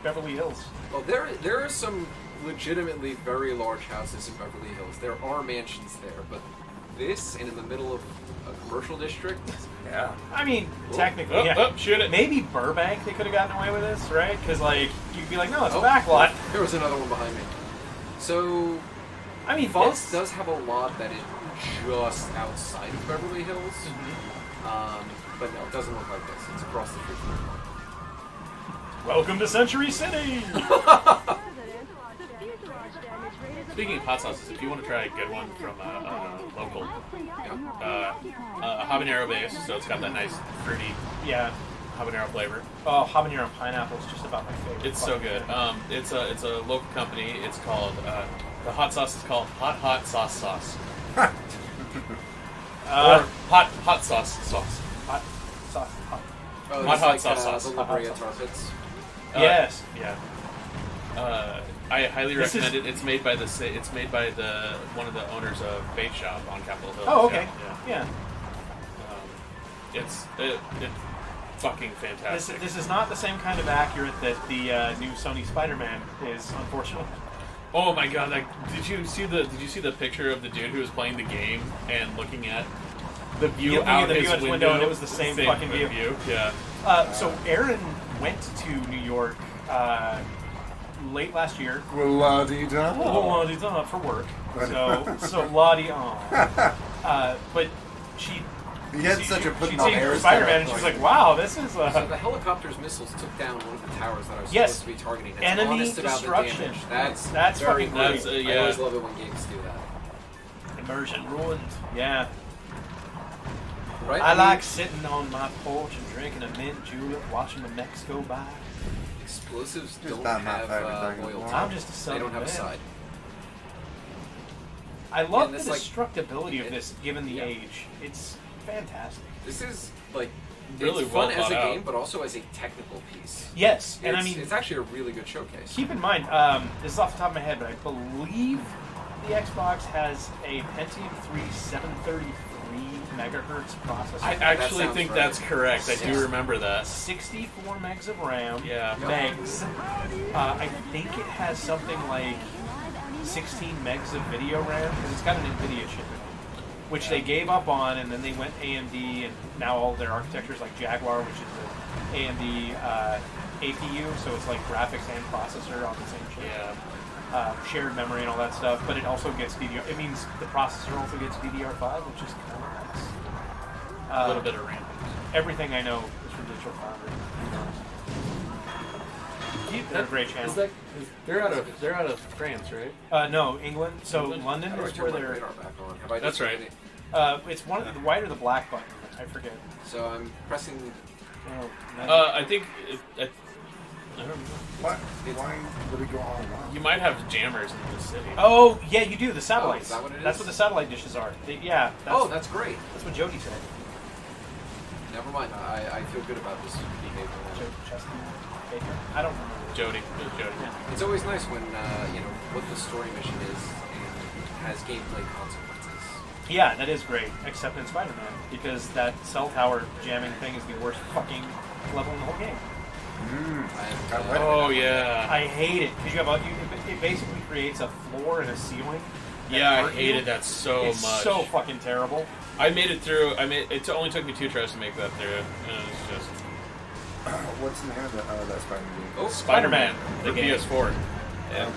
Beverly Hills? Well, there are some legitimately very large houses in Beverly Hills. There are mansions there, but this and in the middle of a commercial district. Yeah. I mean, technically, yeah. oh, shoot it. Maybe Burbank they could have gotten away with this, right? Because like you'd be like, no, it's a Oh, back lot. There was another one behind me. So I mean, Voss does have a lot that is just outside of Beverly Hills. Mm-hmm. But no, it doesn't look like this. It's across the street from me. Welcome to Century City. Speaking of hot sauces, if you want to try a good one from a local, habanero base, so it's got that nice fruity Yeah. habanero flavor. Oh, habanero and pineapple is just about my favorite. It's so good. It's a local company. It's called the hot sauce is called Hot Sauce Sauce. Or hot sauce sauce. Hot sauce. Hot. Oh, Hot it's hot like sauce sauce. the La Brea Tar Pits. Yes. Yeah. I highly This recommend it. It's made by one of the owners of Bait Shop on Capitol Hill. Oh, okay. Yeah. Yeah. It's fucking fantastic. This is not the same kind of accurate that the new Sony Spider-Man is, unfortunately. Oh my god! Did you see the picture of the dude who was playing the game and looking at the view Looking out at the his view out his window, and it was the same fucking view. Yeah. So Aaron went to New York late last year. La-di-da. For work. So la-di-da. But she He had such a she putting on seen air Spider-Man and she was like, wow, this is So the helicopter's missiles took down one of the towers that I was Yes. supposed to be targeting. It's Enemy honest about destruction. the damage. That's very fucking great. great. Yeah. I always love it when games do that. immersion ruined. Yeah. Right? I mean, like sitting on my porch and drinking a mint julep, watching the mechs go by. explosives Just don't not my have favorite thing. loyalty. I'm just a They southern don't have a man. side. I love And the it's like- destructibility of this, given the Yeah. age. It's fantastic. This is like Really it's well fun as a thought out. game, but also as a technical piece. Yes, and I It's- mean, it's actually a really good showcase. keep in mind, this is off the top of my head, but I believe the Xbox has a Pentium 3 733 megahertz processor. I actually sounds think right. that's correct. I do Yes. remember that. 64 megs of RAM. Yeah. Megs. I think it has something like 16 megs of video RAM because it's got an NVIDIA chip in it, which they gave up on, and then they went AMD, and now all their architecture is like Jaguar, which is the AMD APU, so it's like graphics and processor on the same chip. Yeah. Shared memory and all that stuff, but it also gets VDR. It means the processor also gets VDR5, which is kind of nice. A little bit of RAM. Everything I know is from Digital Foundry. They're a great channel. They're out of France, right? No, England. So England? London How do I is turn where my they're. radar back on? Have I That's just right. done it? It's one of the white or the black button. I forget. So I'm pressing. Oh, no. I think I don't know. What? Why would it go on and on? You might have jammers in the city. Oh, yeah, you do. The satellites. is that what it That's is? what the satellite dishes are. Yeah. That's great. That's what Jody said. Never mind. I feel good about this behavior. Jody Chestnut. Baker. I don't remember. Jody. It was Jody. Yeah. It's always nice when what the story mission is and has gameplay consequences. Yeah, that is great, except in Spider-Man, because that cell tower jamming thing is the worst fucking level in the whole game. Oh yeah. I hate it because you have it basically creates a floor and a ceiling. Yeah, I hated that so it's much. So fucking terrible. I made it through. It only took me 2 tries to make that through. And it was just What's the name of that Spider-Man game? Oh, Spider-Man, the game. PS4. Yeah.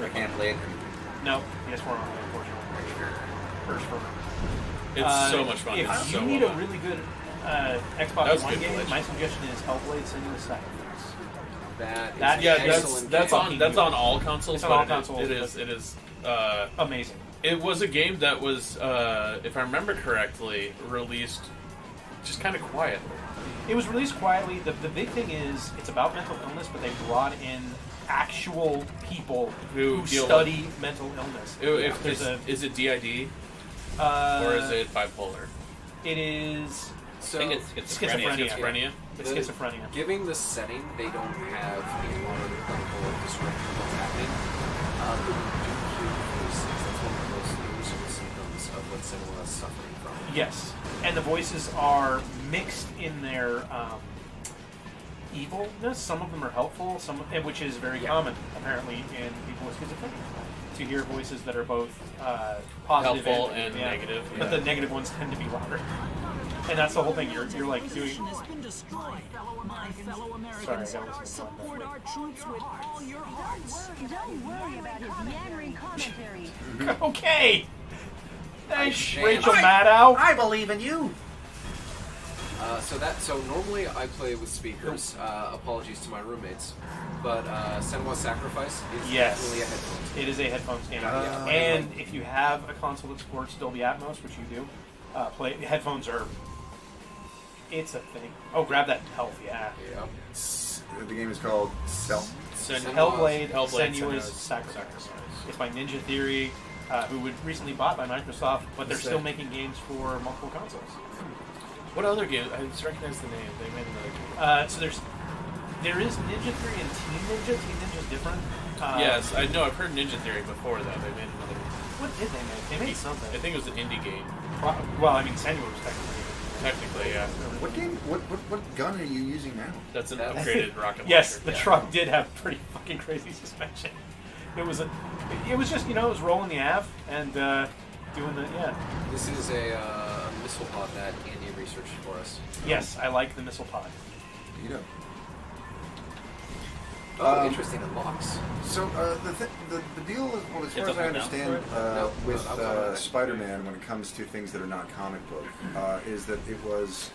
I can't play it. No, PS4 only, unfortunately. First for It's so much fun. If It's you so need well a done. really good That Xbox was One good game, glitch. my suggestion is Hellblade: Senua's Sacrifice. That is Yeah, excellent. that's game. on all consoles. It's on but all it consoles, It is. Amazing. It was a game that was, if I remember correctly, released just kind of quietly. It was released quietly. The big thing is it's about mental illness, but they brought in actual people who deal study mental illness. Is it DID Uh, or is it bipolar? It is. So, I think it's schizophrenia. Schizophrenia. It's schizophrenia. Given the setting, they don't have a lot of clinical description of what's happening. But we do hear voices. That's one of the most noticeable symptoms of what Senua is suffering from. Yes, and the voices are mixed in their evilness. Some of them are helpful, which is very common apparently in people with schizophrenia. To hear voices that are both positive Helpful and negative. but the negative ones tend to be louder. And that's the whole thing. You're like doing. Has been destroyed. My fellow Americans, Sorry, I gotta listen to support our troops with all your hearts. Don't worry about his yammering commentary. Okay. Thanks, Shame. Rachel Maddow. I believe in you. So normally I play with speakers. Apologies to my roommates, but Senua's Sacrifice is Yes. definitely a headphones game. It is a headphones game. Yeah. And if you have a console that supports Dolby Atmos, which you do, headphones are. It's a thing. Oh, grab that health, yeah. The game is called Hellblade, Senua's Senua's Sacrifice. It's by Ninja Theory, who was recently bought by Microsoft, but they're still making games for multiple consoles. What other game? I just recognize the name. They made another game. So there is Ninja Theory and Team Ninja. Team Ninja's different. Yes, I know. I've heard Ninja Theory before that. They made another game. What did they make? They made something. I think it was an indie game. Well, I mean, Senua was technically. Technically, yeah. What game? What gun are you using now? That's an upgraded rocket launcher. Yes, the truck did have pretty fucking crazy suspension. It was just it was rolling the Av and doing the This is a missile pod that Andy researched for us. Yes, I like the missile pod. You know. Oh, interesting. Unlocks. So the deal is, well, as far It's as I up and down understand, for it? No, with that was alright. Spider-Man, when it comes to things that are not comic book, is that it was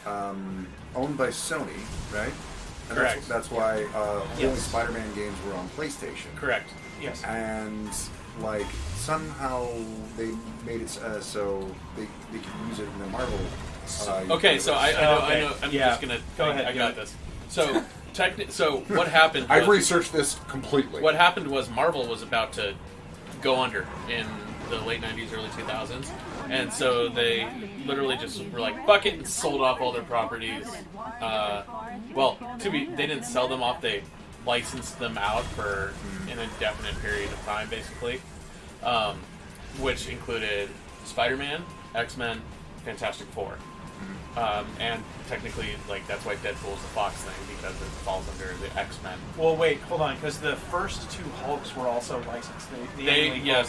owned by Sony, right? And Correct. That's why Yes. only Spider-Man games were on PlayStation. Correct. Yes. And like somehow they made it so they could use it in the Marvel. Okay, so I know. I'm Yeah. just gonna. Go ahead, I do got it. this. So, so what happened? I've was- researched this completely. What happened was Marvel was about to go under in the late 90s, early 2000s. And so they literally just were like, fuck it, and sold off all their properties. They didn't sell them off, they licensed them out for an indefinite period of time, basically. Which included Spider-Man, X-Men, Fantastic Four. And technically, that's why Deadpool's the Fox thing, because it falls under the X-Men. Well, wait, hold on, because the first two Hulks were also licensed.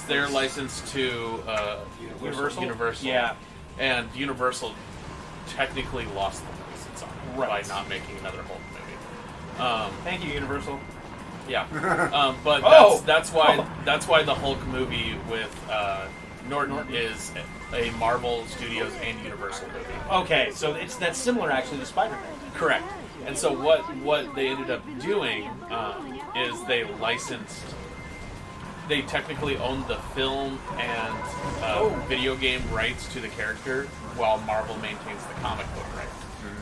They're licensed to Universal. Yeah. And Universal technically lost the license on it Right. by not making another Hulk movie. Thank you, Universal. Yeah, but Oh! that's why the Hulk movie with Norton is a Marvel Studios and Universal movie. Okay, so that's similar actually to Spider-Man. Correct. And so what they ended up doing is they technically owned the film and video game rights to the character, while Marvel maintains the comic book rights.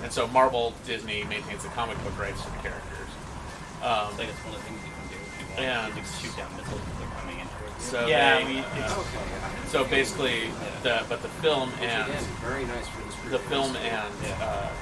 And so Marvel, Disney maintains the comic book rights to the characters. I think it's one of the things you can do if you want. And- You can shoot down missiles as they're coming in towards you. So Yeah, they- I mean, it's, Okay. so basically, the film and Again, very nice for this group. the film and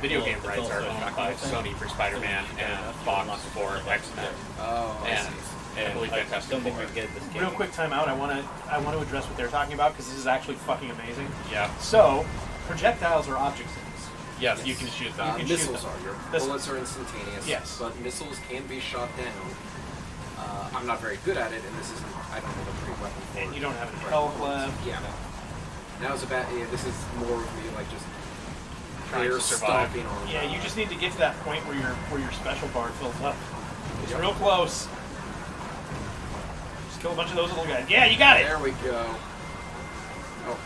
video Well, game the rights film's are a owned tracking by thing. Sony for Spider-Man and Fox for X-Men Oh, I and see. I believe I Fantastic don't think Four. we can get this game. real quick time out. I want to address what they're talking about because this is actually fucking amazing. Yeah. So, projectiles are objects in this. Yes, you can shoot them. You can shoot Missiles them. are. Your This- bullets are instantaneous. Yes. But missiles can be shot down. I'm not very good at it, and this isn't. I don't have a great weapon for And it. you don't have any health left. Yeah. Now's a bad. Yeah, this is more of me like just Trying to air survive. stomping on. Yeah, you just need to get to that point where your special bar fills up. It's Yep. real close. Just kill a bunch of those little guys. Yeah, you got it. There we go. Oh.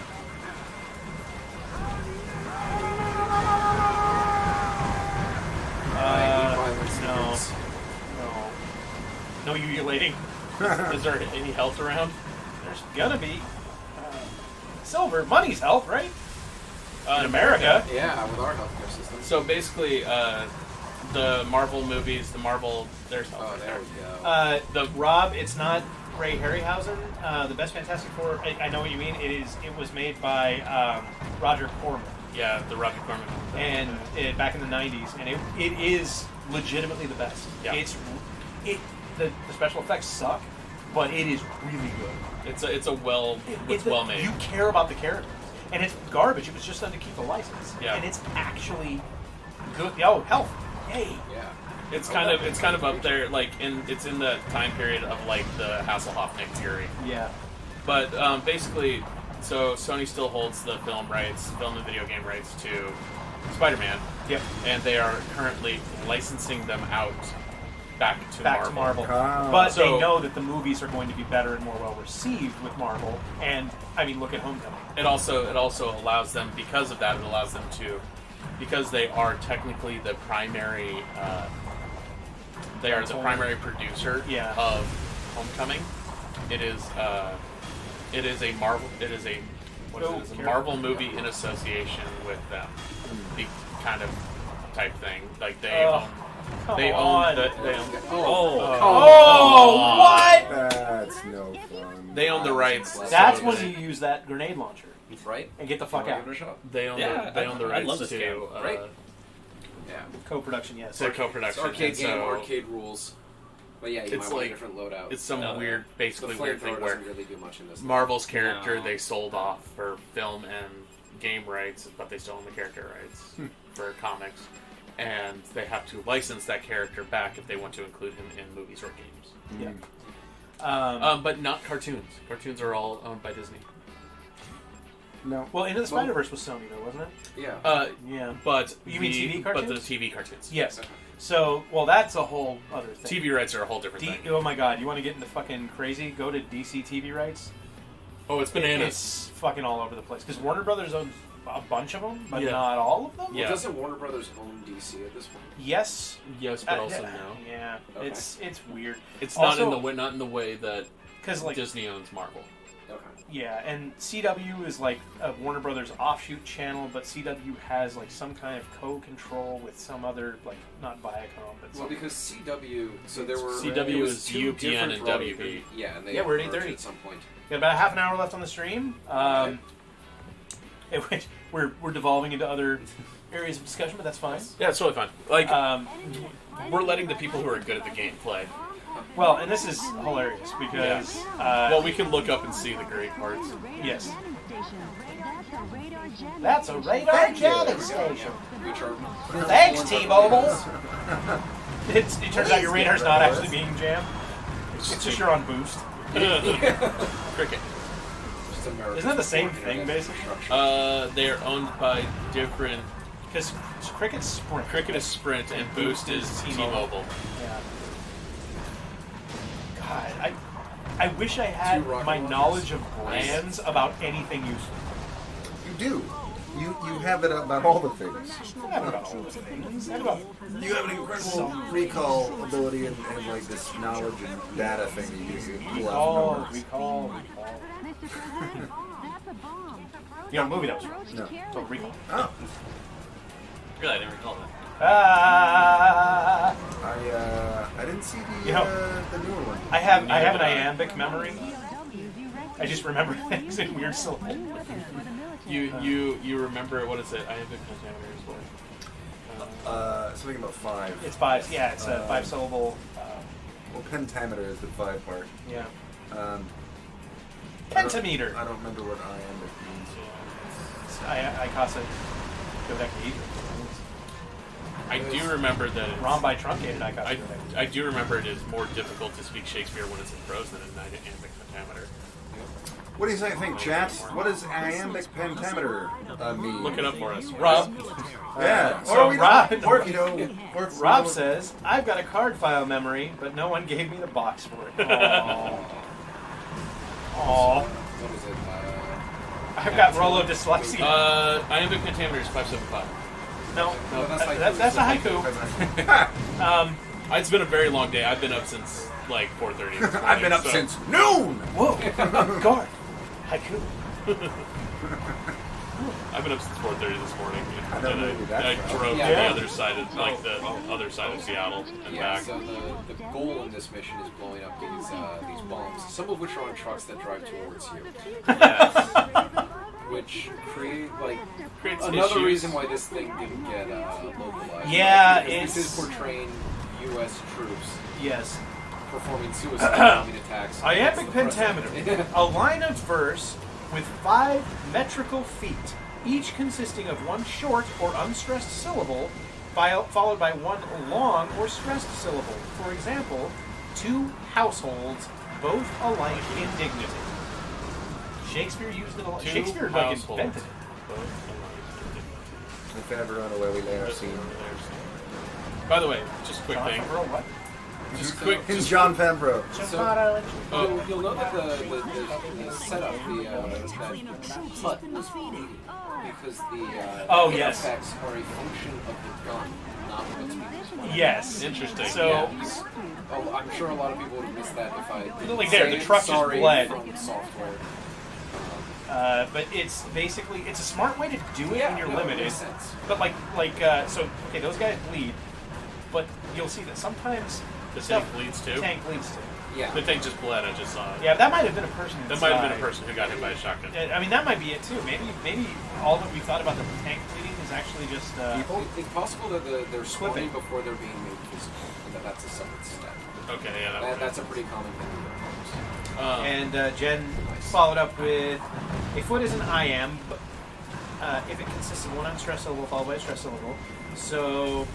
Violence no, against- no ululating. Is there any health around? There's gonna be silver, money's health, right? In America. Yeah, with our healthcare system. So basically, the Marvel movies, there's health Oh, right there there. we go. Rob, it's not Ray Harryhausen. The best Fantastic Four. I know what you mean. It was made by Roger Corman, Yeah, the Roger Corman. and back in the '90s, and it is legitimately the best. Yeah. The special effects suck, but it is really good. It's well made. You care about the characters, and it's garbage. It was just done to keep the license, Yeah. and it's actually good. Oh, health! Yay! Yeah. It's kind of up there, like it's in the time period of like the Hasselhoff Nick Fury. Yeah. But basically, so Sony still holds the film and video game rights to Spider-Man. Yep. And they are currently licensing them out back to Marvel. But So- they know that the movies are going to be better and more well received with Marvel. And I mean, look at Homecoming. It also allows them, because of that, it allows them to, because they are technically the primary, they are the primary producer Yeah. of Homecoming. It is a Marvel. It is a Marvel movie in association with them. The kind of type thing. Like they own. They own the. They own, Oh, what? That's no fun. They own the rights. That's so when they- you use that grenade launcher Right? and get the fuck Wanna out. give it a shot? They own Yeah, the I rights love this to game. Right? Yeah. Co-production, yes. to It's co-production. arcade and game, so arcade rules. But yeah, you It's might want a like- different loadout. It's some weird, the basically weird thing flamethrower where doesn't really do much in this. Marvel's character No. they sold off for film and game rights, but they still own the character rights for comics, and they have to license that character back if they want to include him in movies or games. Yeah. But not cartoons. Cartoons are all owned by Disney. No. Well, Into the Spider-Verse was Sony, though, wasn't it? Yeah. Yeah. But You mean TV But the cartoons? TV cartoons. Yes. So, well, that's a whole other thing. TV rights are a whole different thing. Oh my god, you want to get into fucking crazy? Go to DC TV rights. Oh, it's bananas. It's fucking all over the place. Because Warner Brothers owns a bunch of them, but Yeah. not all of them? Yeah. Doesn't Warner Brothers own DC at this point? Yes. Yes, but also no. Yeah. Okay. It's weird. It's Also- not in the way that Because, like, Disney owns Marvel. Okay. yeah, and CW is like a Warner Brothers offshoot channel, but CW has like some kind of co-control with some other, like, not Viacom, but Well, some, because CW, so there were CW it was is two UPN different and broadcast- WB. Yeah, and they Yeah, we're at merged 8:30. at some point. got about a half an hour left on the stream. We're devolving into other areas of discussion, but that's fine. Yeah, it's totally fine. Like Um, we're letting the people who are good at the game play. well, and this is hilarious because Well, we can look up and see the great parts. yes, That's a radar that's a radar jamming jamming station. station. Which are Thanks, T-Mobile. It turns out your radar's not actually being jammed. It's just you're on boost. Cricket. just American. Isn't that the same sport thing, internet basically? infrastructure. They are owned by different. Because Cricket's Sprint. Cricket is Sprint and Boost is T-Mobile. Yeah. God, I wish I had Two rocket my launchers. knowledge of brands about anything useful. You do. You have it about all the things. Not about all the things. Not about You have an incredible recall ability and like this knowledge and data thing you use to pull out recall. numbers. Mr. President, that's a bomb. You know, a movie that was Roast No. carrots. called Recall. Oh. Really, I didn't recall that. I didn't see the You know, the newer one. I have an iambic memory. I just remember things in weird syllables. You remember, what is it? Iambic pentameter is what? Something about 5. It's 5. Yeah, it's a 5 syllable. Well, pentameter is the 5 part. Yeah. Pentameter. Pentameter. I don't remember what iambic means. Icasa dodecahedron. I do remember that it's... Rhombi truncated icasa. I do remember it is more difficult to speak Shakespeare when it's in prose than in iambic pentameter. What do you think, chat? What does iambic pentameter mean? Look it up for us. Rob? Yeah. So Rob, or if you know, Rob says, I've got a card file memory, but no one gave me the box for it. Aww. What is it? I've got Rollo dyslexia. Iambic pentameter is 575. No, that's a haiku. It's been a very long day. I've been up since like 4:30 this morning. I've been up since noon! Whoa. Guard. Haiku. I've been up since 4:30 this morning. I don't know who that's I from. drove Yeah. to the other side of the other side of Seattle and Yeah, back. so the goal in this mission is blowing up these bombs, some of which are on trucks that drive towards you. Which Creates another issues. reason why this thing didn't get localized. Yeah, Because this it's- is portraying U.S. troops Yes. performing suicide bombing attacks. Iambic against the pentameter. president. A line of verse with 5 metrical feet, each consisting of one short or unstressed syllable, followed by one long or stressed syllable. For example, 2 households, both alike in dignity. Shakespeare used it a lot. Shakespeare invented it. If ever on where we lay our scene. By the way, just a quick John thing. Favreau, what? Just quick. It's John Favreau. So, you'll know that the setup, that hut was because the Oh, the yes. effects are a function of the gun, not what's being displayed. Yes. Interesting. So, Oh, I'm sure a lot of people would have missed that if I didn't Like there, say the it. truck just Sorry bled. from software. but it's basically, it's a smart way to do it when you're no, it limited. makes sense. But okay, those guys bleed, but you'll see that sometimes The stuff- tank bleeds too? Tank bleeds too. Yeah. The thing just bled. I just saw it. Yeah, that might have been a person. That might have been a inside. person who got hit by a shotgun. I mean, that might be it too. Maybe all that we thought about the tank bleeding is actually just It's possible that they're Slipping. swimming before they're being made physical, and that's a separate step. Okay, yeah, That's a pretty common thing. And Jen followed up with, a foot is an iamb, if it consists of one unstressed syllable followed by a stressed syllable. So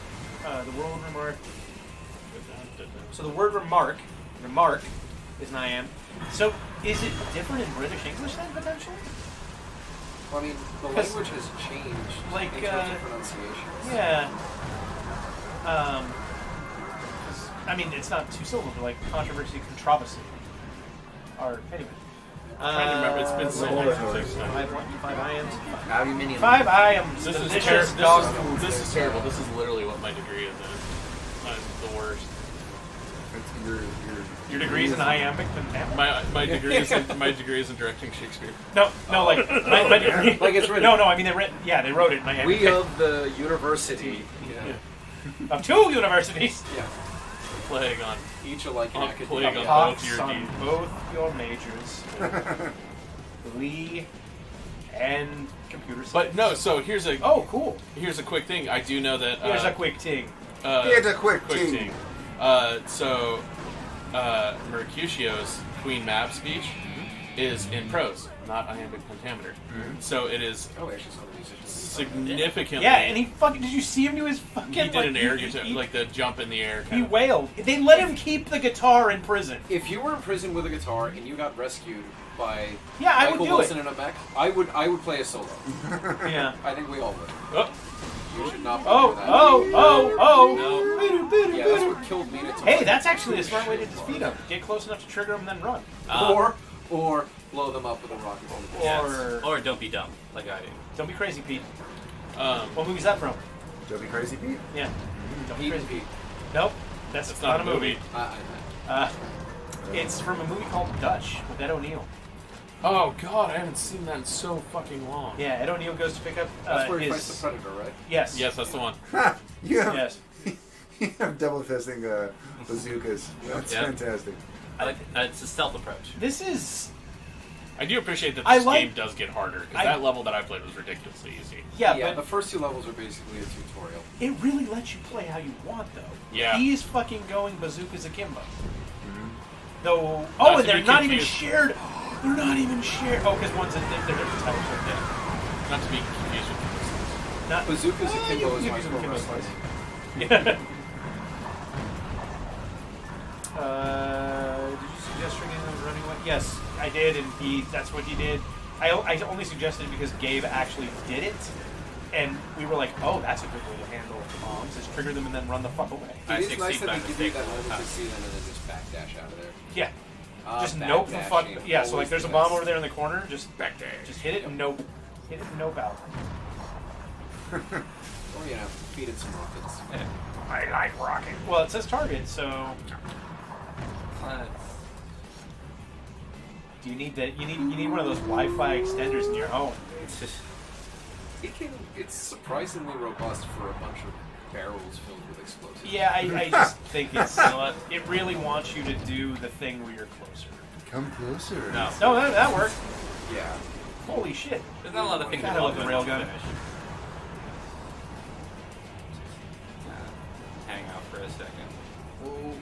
the word remark. So the word remark is an iamb. So is it different in British English then potentially? Well, I mean, the 'Cause, language has changed like, in terms of pronunciations. Yeah. I mean, it's not 2 syllables, but like controversy, controversy. Or anyway. I'm trying to remember. It's been so long since I've done it. 5 iams. Aluminium. 5 iams. This is Delicious terrible. dog food. This is terrible. This is literally what my degree is in. I'm the worst. Your degree's in iambic pentameter? My degree is in directing Shakespeare. No, like my degree. Like it's written. No, I mean they wrote it in iambic. We of the university. Of 2 universities. Yeah. Plague on. Each alike in On academia. plague on Pox both your on deeds. both your majors. Lee and computer science. But no, so here's a cool. Here's a quick thing. I do know that Here's a quick ting. Here's a quick ting. So Mercutio's Queen Mab speech is in prose, not iambic pentameter. So it is Oh, actually, some of these are just significantly. Yeah, and he fucking. Did you see him do his fucking? He did an air guitar, he- like the jump in the air. He Kind of. wailed. They let him keep the guitar in prison. If you were in prison with a guitar and you got rescued by Yeah, I would Michael do Wilson it. in a mech, I would play a solo. Yeah. I think we all would. Oh, You should not. Oh, do that. Yeah, that's what killed me. Hey, that's actually a smart way to defeat him. Get close enough to trigger him, and then run. Or blow them up with a rocket. Or don't be dumb, like I do. Don't be crazy, Pete. um, What movie's that from? Don't be crazy, Pete. Yeah. Don't be Pete crazy. and Pete. Nope. That's not a movie. I- It's from a movie called Dutch with Ed O'Neill. Oh god, I haven't seen that in so fucking long. Yeah, Ed O'Neill goes to pick up That's where he his... fights the Predator, right? Yes. Yes, that's the one. Ha! You have, Yes. you have double fisting bazookas. That's Yeah. fantastic. It's a stealth approach. This is... I do appreciate that I this like- game does get harder, because I- that level that I played was ridiculously easy. Yeah, Yeah, but the first 2 levels are basically a tutorial. it really lets you play how you want, though. Yeah. He's fucking going bazookas akimbo. Mm-hmm. Though... Not Oh, to and they're be not even confused. shared. They're not even shared. Oh, because one's a different type. Yeah. Not to be confused with this. Not... Bazookas you Akimbo can is give my me some pro akimbo wrestling. slice. Yeah. Did you suggest stringing those running away? Yes, I did, and that's what he did. I only suggested it because Gabe actually did it, and we were like, oh, that's a good way to handle bombs, is trigger them and then run the fuck away. I It is succeed nice that by they give you mistake that all the moment time. to see them and then just backdash out of there. Yeah. Just Backdashing, nope the fuck. Yeah, so like always there's a the bomb best. over there in the corner, just Backdash. just hit it and nope. Hit it and nope out. Or, feed it some rockets. I like rocket. Well, it says target, so do you need that? You need one of those Wi-Fi extenders in your home. It's just It's surprisingly robust for a bunch of barrels filled with explosives. Yeah, I just think it's it really wants you to do the thing where you're closer. Come closer. no. No, that worked. Yeah. Holy shit! There's not a lot of things Kinda involved like in a the railgun. finish. Hang out for a second. Oh,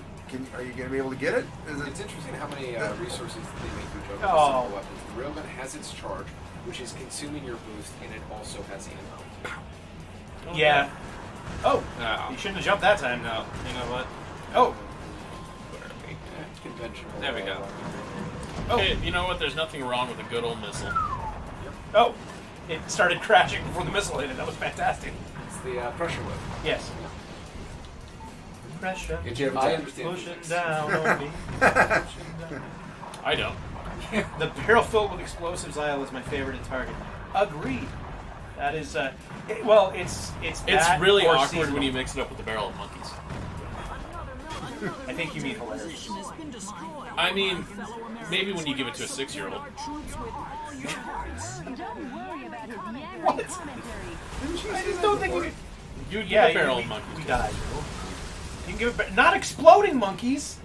are you going to be able to get it? Is It's interesting how many resources they make you juggle Oh. with simple weapons. The railgun has its charge, which is consuming your boost, and it also has ammo. Yeah. Oh, No. you shouldn't have jumped that time. No. You know what? Oh, Where are we? Conventional. There we go. Okay, you know what? There's nothing wrong with a good old missile. oh! It started crashing before the missile hit it. That was fantastic. It's the pressure whip. Yes. Pressure. I understand Pushing physics. down on me. I don't. The barrel filled with explosives aisle is my favorite at Target. Agreed. That is, it's It's that really or awkward seasonal. when you mix it up with the barrel of monkeys. I think you mean hilarious. I mean, maybe when you give it to a 6-year-old. Don't worry about his yammering What? commentary. I just don't think you. You Yeah, the barrel we, of monkeys. we died. You can give it not exploding monkeys.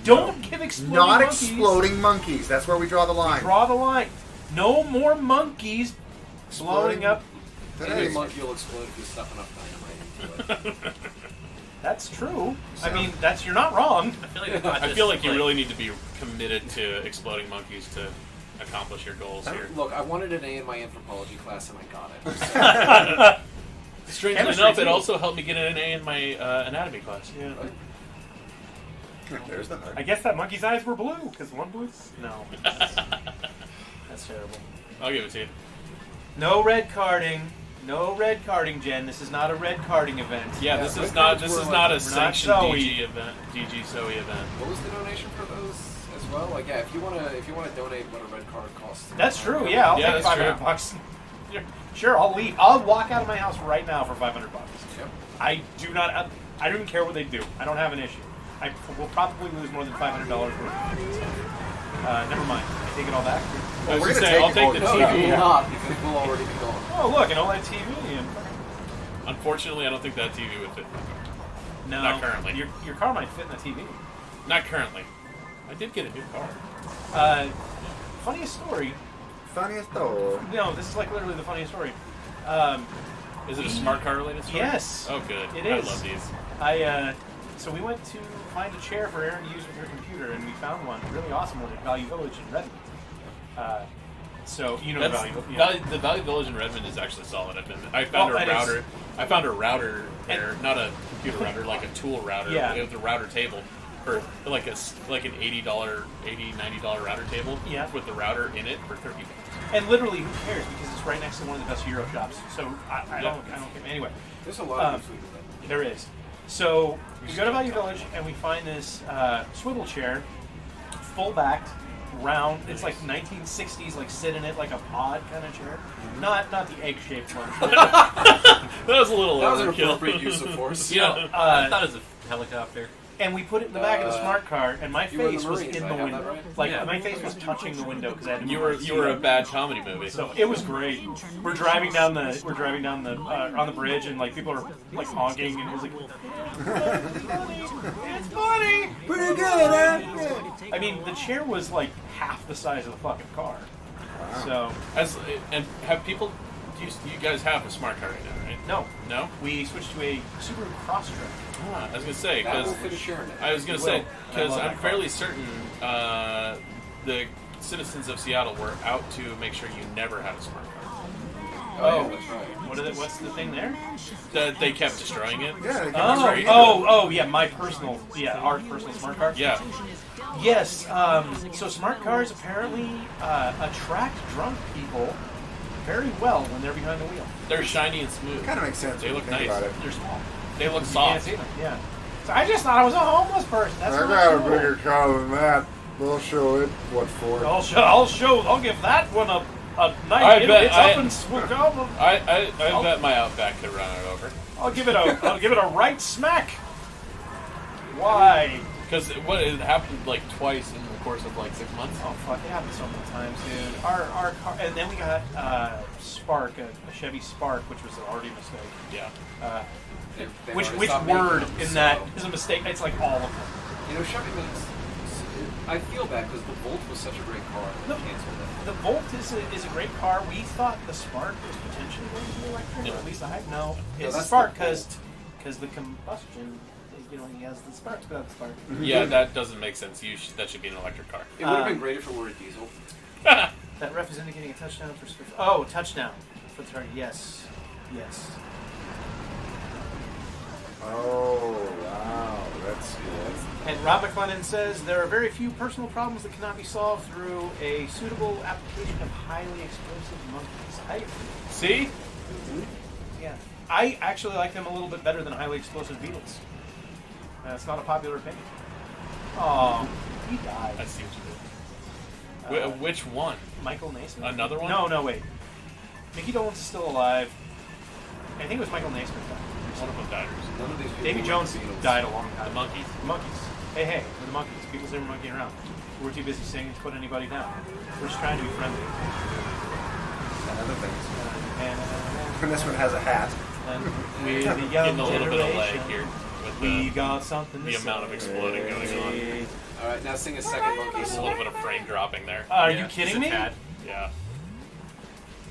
Don't give exploding Not monkeys. exploding monkeys. That's where we draw the line. Draw the line. No more monkeys blowing up. Maybe a monkey will explode if you stuff enough dynamite into it. That's true. I mean, you're not wrong. I feel like you really need to be committed to exploding monkeys to accomplish your goals here. Look, I wanted an A in my anthropology class, and I got it. Strangely Chemistry, enough, it too. also helped me get an A in my anatomy class. Yeah. There's the I guess that monkey's eyes were blue because one blue. No. That's terrible. I'll give it to you. No red carding. No red carding, Jen. This is not a red carding event. Yeah, Yeah, this red is not cards were a like- sanctioned Zoe. DG event, DG Zoe event. What was the donation for those as well? Like, yeah, if you wanna donate what a red card costs. That's true. Yeah, I'll Yeah, take that's true. $500. Sure, I'll leave. I'll walk out of my house right now for $500. Yep. I do not. I don't even care what they do. I don't have an issue. I will probably lose more than $500 worth. Never mind. I take it all back. I was we're gonna gonna say, take I'll it take all the down. No, TV. you're not, because we'll already be gone. Oh, look, an OLED TV. And Unfortunately, I don't think that TV would fit. no, Not currently. Your car might fit in the TV. Not currently. I did get a new car. Funniest story. funniest though. No, this is like literally the funniest story. Is it a smart car related story? Yes. Oh, good. It I is. love these. So we went to find a chair for Erin to use with her computer, and we found one, really awesome one at Value Village in Redmond. So you know the That's, Value Village. the Value Village in Redmond is actually solid. I found a and it's- router. I found a router there, not a computer router, like a tool router. Yeah. It was a router table for like an $80, $90 router table. Yeah. With the router in it for $30. And literally, who cares? Because it's right next to one of the best Euro shops. So I don't care. Anyway, There's a lot of good food with that. there is. So we go to Value Village and we find this swivel chair, full backed, round. It's like 1960s, like sit in it like a pod kind of chair. Not the egg shaped one. That was a little That was an overkill. appropriate use of force. You know, I thought it was a helicopter. And we put it in the back of the smart car, and my You were in the face was Marines, in I the have window. that right? Like, Yeah. my face was touching the window because I had to You move were my seat you were a up. bad comedy movie. So it was great. We're driving down the on the bridge, and like people are like honking, and it was like, it's funny. Pretty good, huh? I mean, the chair was like half the size of the fucking car. So And have people? You guys have a smart car right now, right? no, No. we switched to a Subaru Crosstrek. Ah, I was gonna say That will because fit a share in it. I was gonna It say will. I because love I'm that car. fairly certain the citizens of Seattle were out to make sure you never had a smart car. Oh, that's right. What's the thing there? That they kept destroying it. Yeah, they can Oh, destroy you. oh, yeah, our personal smart car. Yeah. Yes. So smart cars apparently attract drunk people very well when they're behind the wheel. They're shiny and smooth. Kind of makes sense. They when look you think nice. about it. They're small. They look You can't soft. see them. Yeah. So I just thought I was a homeless person. That's I not got a cool. bigger car than that. We'll show it what for. I'll give that one a night. I It's bet- up I- and swoop over. I bet my Outback could run it over. I'll give it a right smack. Why? Because it happened like twice in the course of like 6 months. Oh fuck! It happened so many times, dude. Our car, and then we got Spark, a Chevy Spark, which was already a mistake. Yeah. They've Which already stopped making word them, in so- that is a mistake? It's like all of them. You know, Chevy makes. I feel bad because the Volt was such a great car. No. They canceled it. The Volt is a great car. We thought the Spark was potentially going to be electric, or at least I no. It's the that's Spark the because the combustion, he has the spark without the spark. Yeah, that doesn't make sense. That should be an electric car. It would have been great if it were a diesel. That ref is indicating a touchdown for Smith. Oh, touchdown for the target. Yes. Oh, wow. That's good. And Rob McLennan says there are very few personal problems that cannot be solved through a suitable application of highly explosive monkeys. See? Yeah. I actually like them a little bit better than highly explosive beetles. That's not a popular opinion. Oh, he died. I see what you did. Which one? Michael Naismith. Another one? No, wait. Mickey Dolenz is still alive. I think it was Michael Naismith. One of them died. None of these people Davy were Jones Beatles. died a long time. The monkeys. The monkeys. Hey, we're the monkeys. People say we're monkeying around. We're too busy singing to put anybody down. We're just trying to be friendly. And other things. And And this one has a hat. we're the young Getting a little bit of lag generation. here. With We got something to the amount of say. exploding going on. All right, now sing a second monkey There's a song. little bit of frame dropping there. Are Yeah, you kidding just a me? tad. Yeah.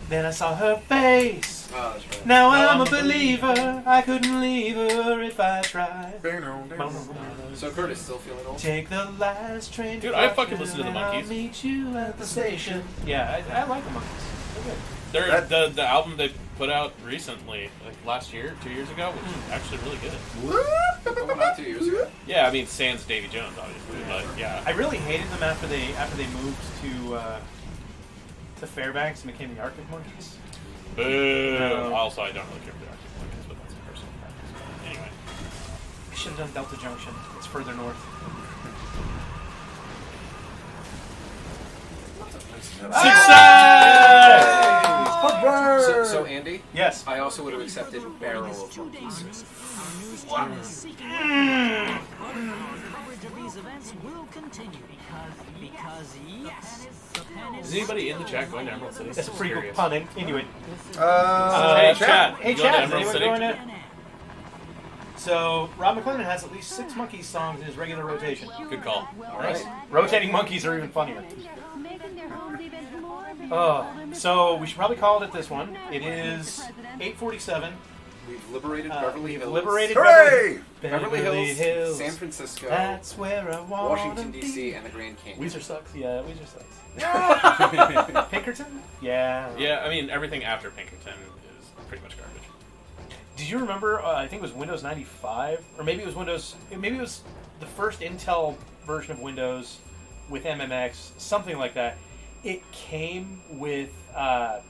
Then I saw her face. Oh, that's right. Now I'm a believer. I couldn't leave her if I tried. So Curtis, still feeling old? Take the last train. Dude, I fucking listen to the and I'll Monkees. meet you at the station. Yeah, I like the Monkees. They're good. The album they put out recently, like last year, 2 years ago, was actually really good. Oh, not 2 years ago. Yeah, I mean, sans Davy Jones, obviously, but yeah. I really hated them after they moved to Fairbanks and became the Arctic Monkeys. Boo. No. Also, I don't really care for the Arctic Monkeys, but that's a personal preference. Anyway. I should have done Delta Junction. It's further north. Success! So Andy? Yes. I also would have accepted Barrel of Monkeys. Coverage of these events will continue because yes, the pen Is anybody in the chat going to Emerald City? That's a pretty good Curious. pun. Anyway. Hey, chat. Hey, You going to chat. Is Emerald anyone City? going to? So, Rob McLennan has at least 6 Monkeys songs in his regular rotation. Good call. All right. Rotating Monkeys are even funnier. So we should probably call it this one. It is 8:47. We've liberated Beverly We've Hills. liberated Hooray! Beverly Hills, San Francisco, That's where I want Washington, D.C., and the Grand Canyon. Weezer sucks. Yeah, Weezer sucks. Pinkerton? Yeah. Yeah, I mean, everything after Pinkerton is pretty much garbage. Did you remember? I think it was Windows 95, or maybe it was Windows. Maybe it was the first Intel version of Windows with MMX, something like that. It came with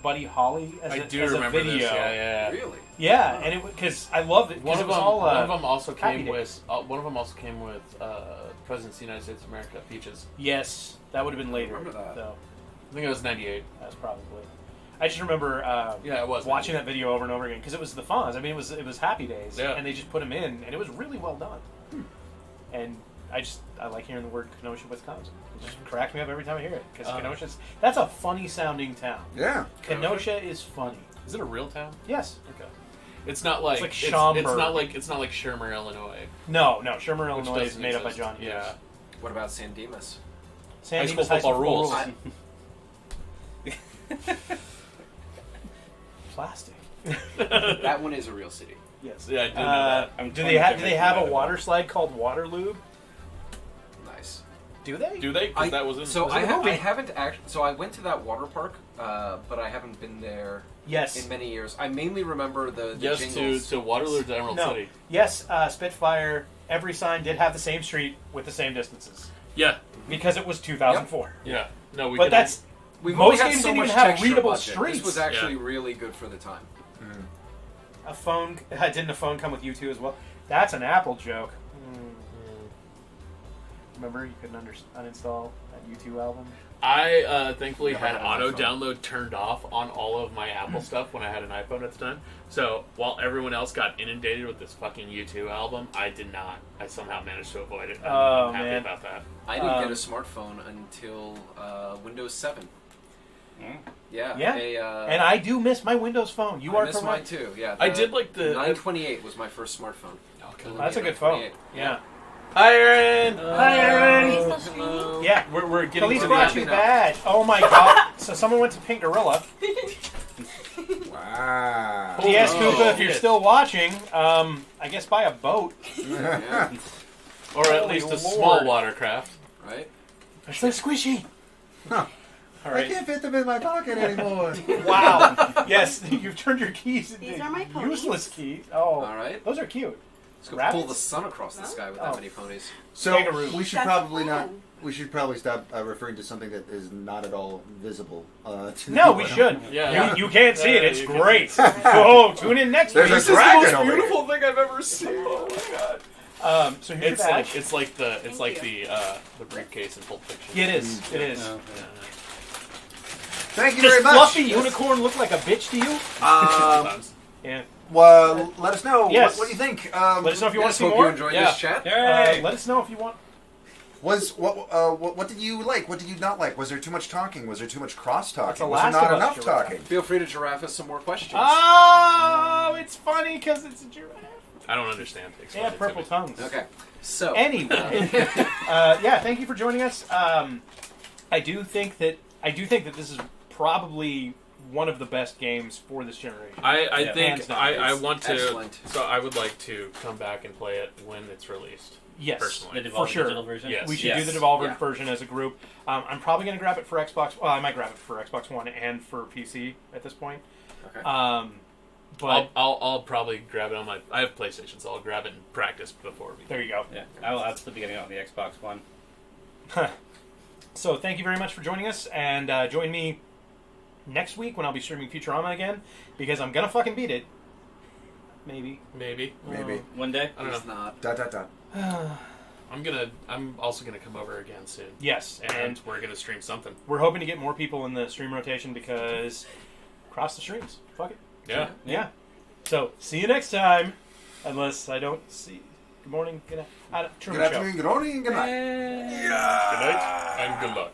Buddy Holly as a video. This. Yeah. Really? Yeah, and it because I loved it because it was all. One of them also Happy came Days. with. One of them also came with President of the United States of America, Peaches. Yes, that would have been later. Remember that. Though. I think it was '98. That's probably. I just remember Yeah, it was watching that video over and over again because it was the Fonz. I mean, it was Happy Days, Yeah. and they just put him in, and it was really well done. and I like hearing the word Kenosha, Wisconsin. It just cracks me up every time I hear it because that's a funny sounding town. Yeah, Kenosha is funny. Is it a real town? Yes. Okay. It's not like it's Schaumburg. It's not like Shermer, Illinois. No, Shermer, Illinois is made up by John Hughes. Yeah. What about San Dimas? San High Dimas school football rules. Plastic. That one is a real city. Yes. Yeah, I did know that. Do they have a water slide called Waterloo? Nice. Do they? Do they? 'Cause that was in So was I, it a ha- movie? I haven't actually. So I went to that water park, but I haven't been there. Yes. In many years, I mainly remember the Yes, jingles. to Waterloo to Emerald No. City. Yes, Spitfire. Every sign did have the same street with the same distances Yeah. because it was 2004. Yeah. No, we. But could- that's We've most only had games so didn't much even have texture readable budget. streets. This was actually really good for the time. A phone. Didn't a phone come with U2 as well? That's an Apple joke. Remember, you couldn't uninstall that U2 album. I thankfully Never had had an auto iPhone. download turned off on all of my Apple stuff when I had an iPhone at the time. So while everyone else got inundated with this fucking U2 album, I did not. I somehow managed to avoid it. I'm happy about that. I didn't get a smartphone until Windows 7. Yeah. Yeah. And I do miss my Windows phone. You I are miss correct. mine too. Yeah. I did like the 928 was my first smartphone. Okay. That's a good phone. Yeah. Hi, Aaron. Hi, Aaron. Hello. Yeah. We're getting Police to brought the you badge. Oh my god. So someone went to Pink Gorilla. Wow. Yes, no. Koopa, if you're still watching, I guess buy a boat. Yeah. or at Holy least a Lord. small watercraft. Right. They're so squishy. Huh. All I right. can't fit them in my pocket anymore. Wow. Yes, you've turned your keys into These are my ponies. useless keys. Oh, All right. those are cute. Let's go Rabbits? pull the sun across the sky with that Oh. many ponies. So Kangaroo. we should That's probably the not. plan. We should probably stop referring to something that is not at all visible. To No, the we people. should. Yeah. You can't see it. Yeah, It's you can great. Oh, tune in next There's week. a dragon over here. thing I've ever seen. Oh my god. So here's It's your badge. like Thank the briefcase in Pulp Fiction. Yeah, it is. It is. No. Thank you Does very much. Fluffy Unicorn look like a bitch to you? Sometimes. Yeah. Well, let us know. Yes. What do you think? Let us know if you want to see Hope more. you enjoyed Yeah. this chat. Let us know if you want. What did you like? What did you not like? Was there too much talking? Was there too much cross That's talking? a Was there Last not of Us enough giraffe. talking? Feel free to giraffe us some more questions. Oh, it's funny because it's a giraffe. I don't understand. They Explain have it to purple me. tongues. Okay. So Anyway, yeah, thank you for joining us. I do think that this is probably one of the best games for this generation. I Hands think down. I It's want to. excellent. So I would like to come back and play it when it's released. Yes, Personally. The for sure. digital version? Yes. We should Yes. do the Devolver Yeah. version as a group. I'm probably going to grab it for Xbox. Well, I might grab it for Xbox One and for PC at this point. Okay. But I'll probably grab it on my. I have PlayStation, so I'll grab it and practice before we. there you go. Yeah, I'll absolutely be getting it on the Xbox One. So thank you very much for joining us, and join me next week when I'll be streaming Futurama again, because I'm gonna fucking beat it. Maybe. Maybe. Maybe. One day? I don't know. It's not. Dot dot dot. I'm also gonna come over again soon. Yes, And we're gonna stream something. we're hoping to get more people in the stream rotation because cross the streams. Fuck it. Yeah. Yeah. So see you next time, unless I don't see. Good morning. Good night. Good afternoon, good morning, and good night. Good night and good luck.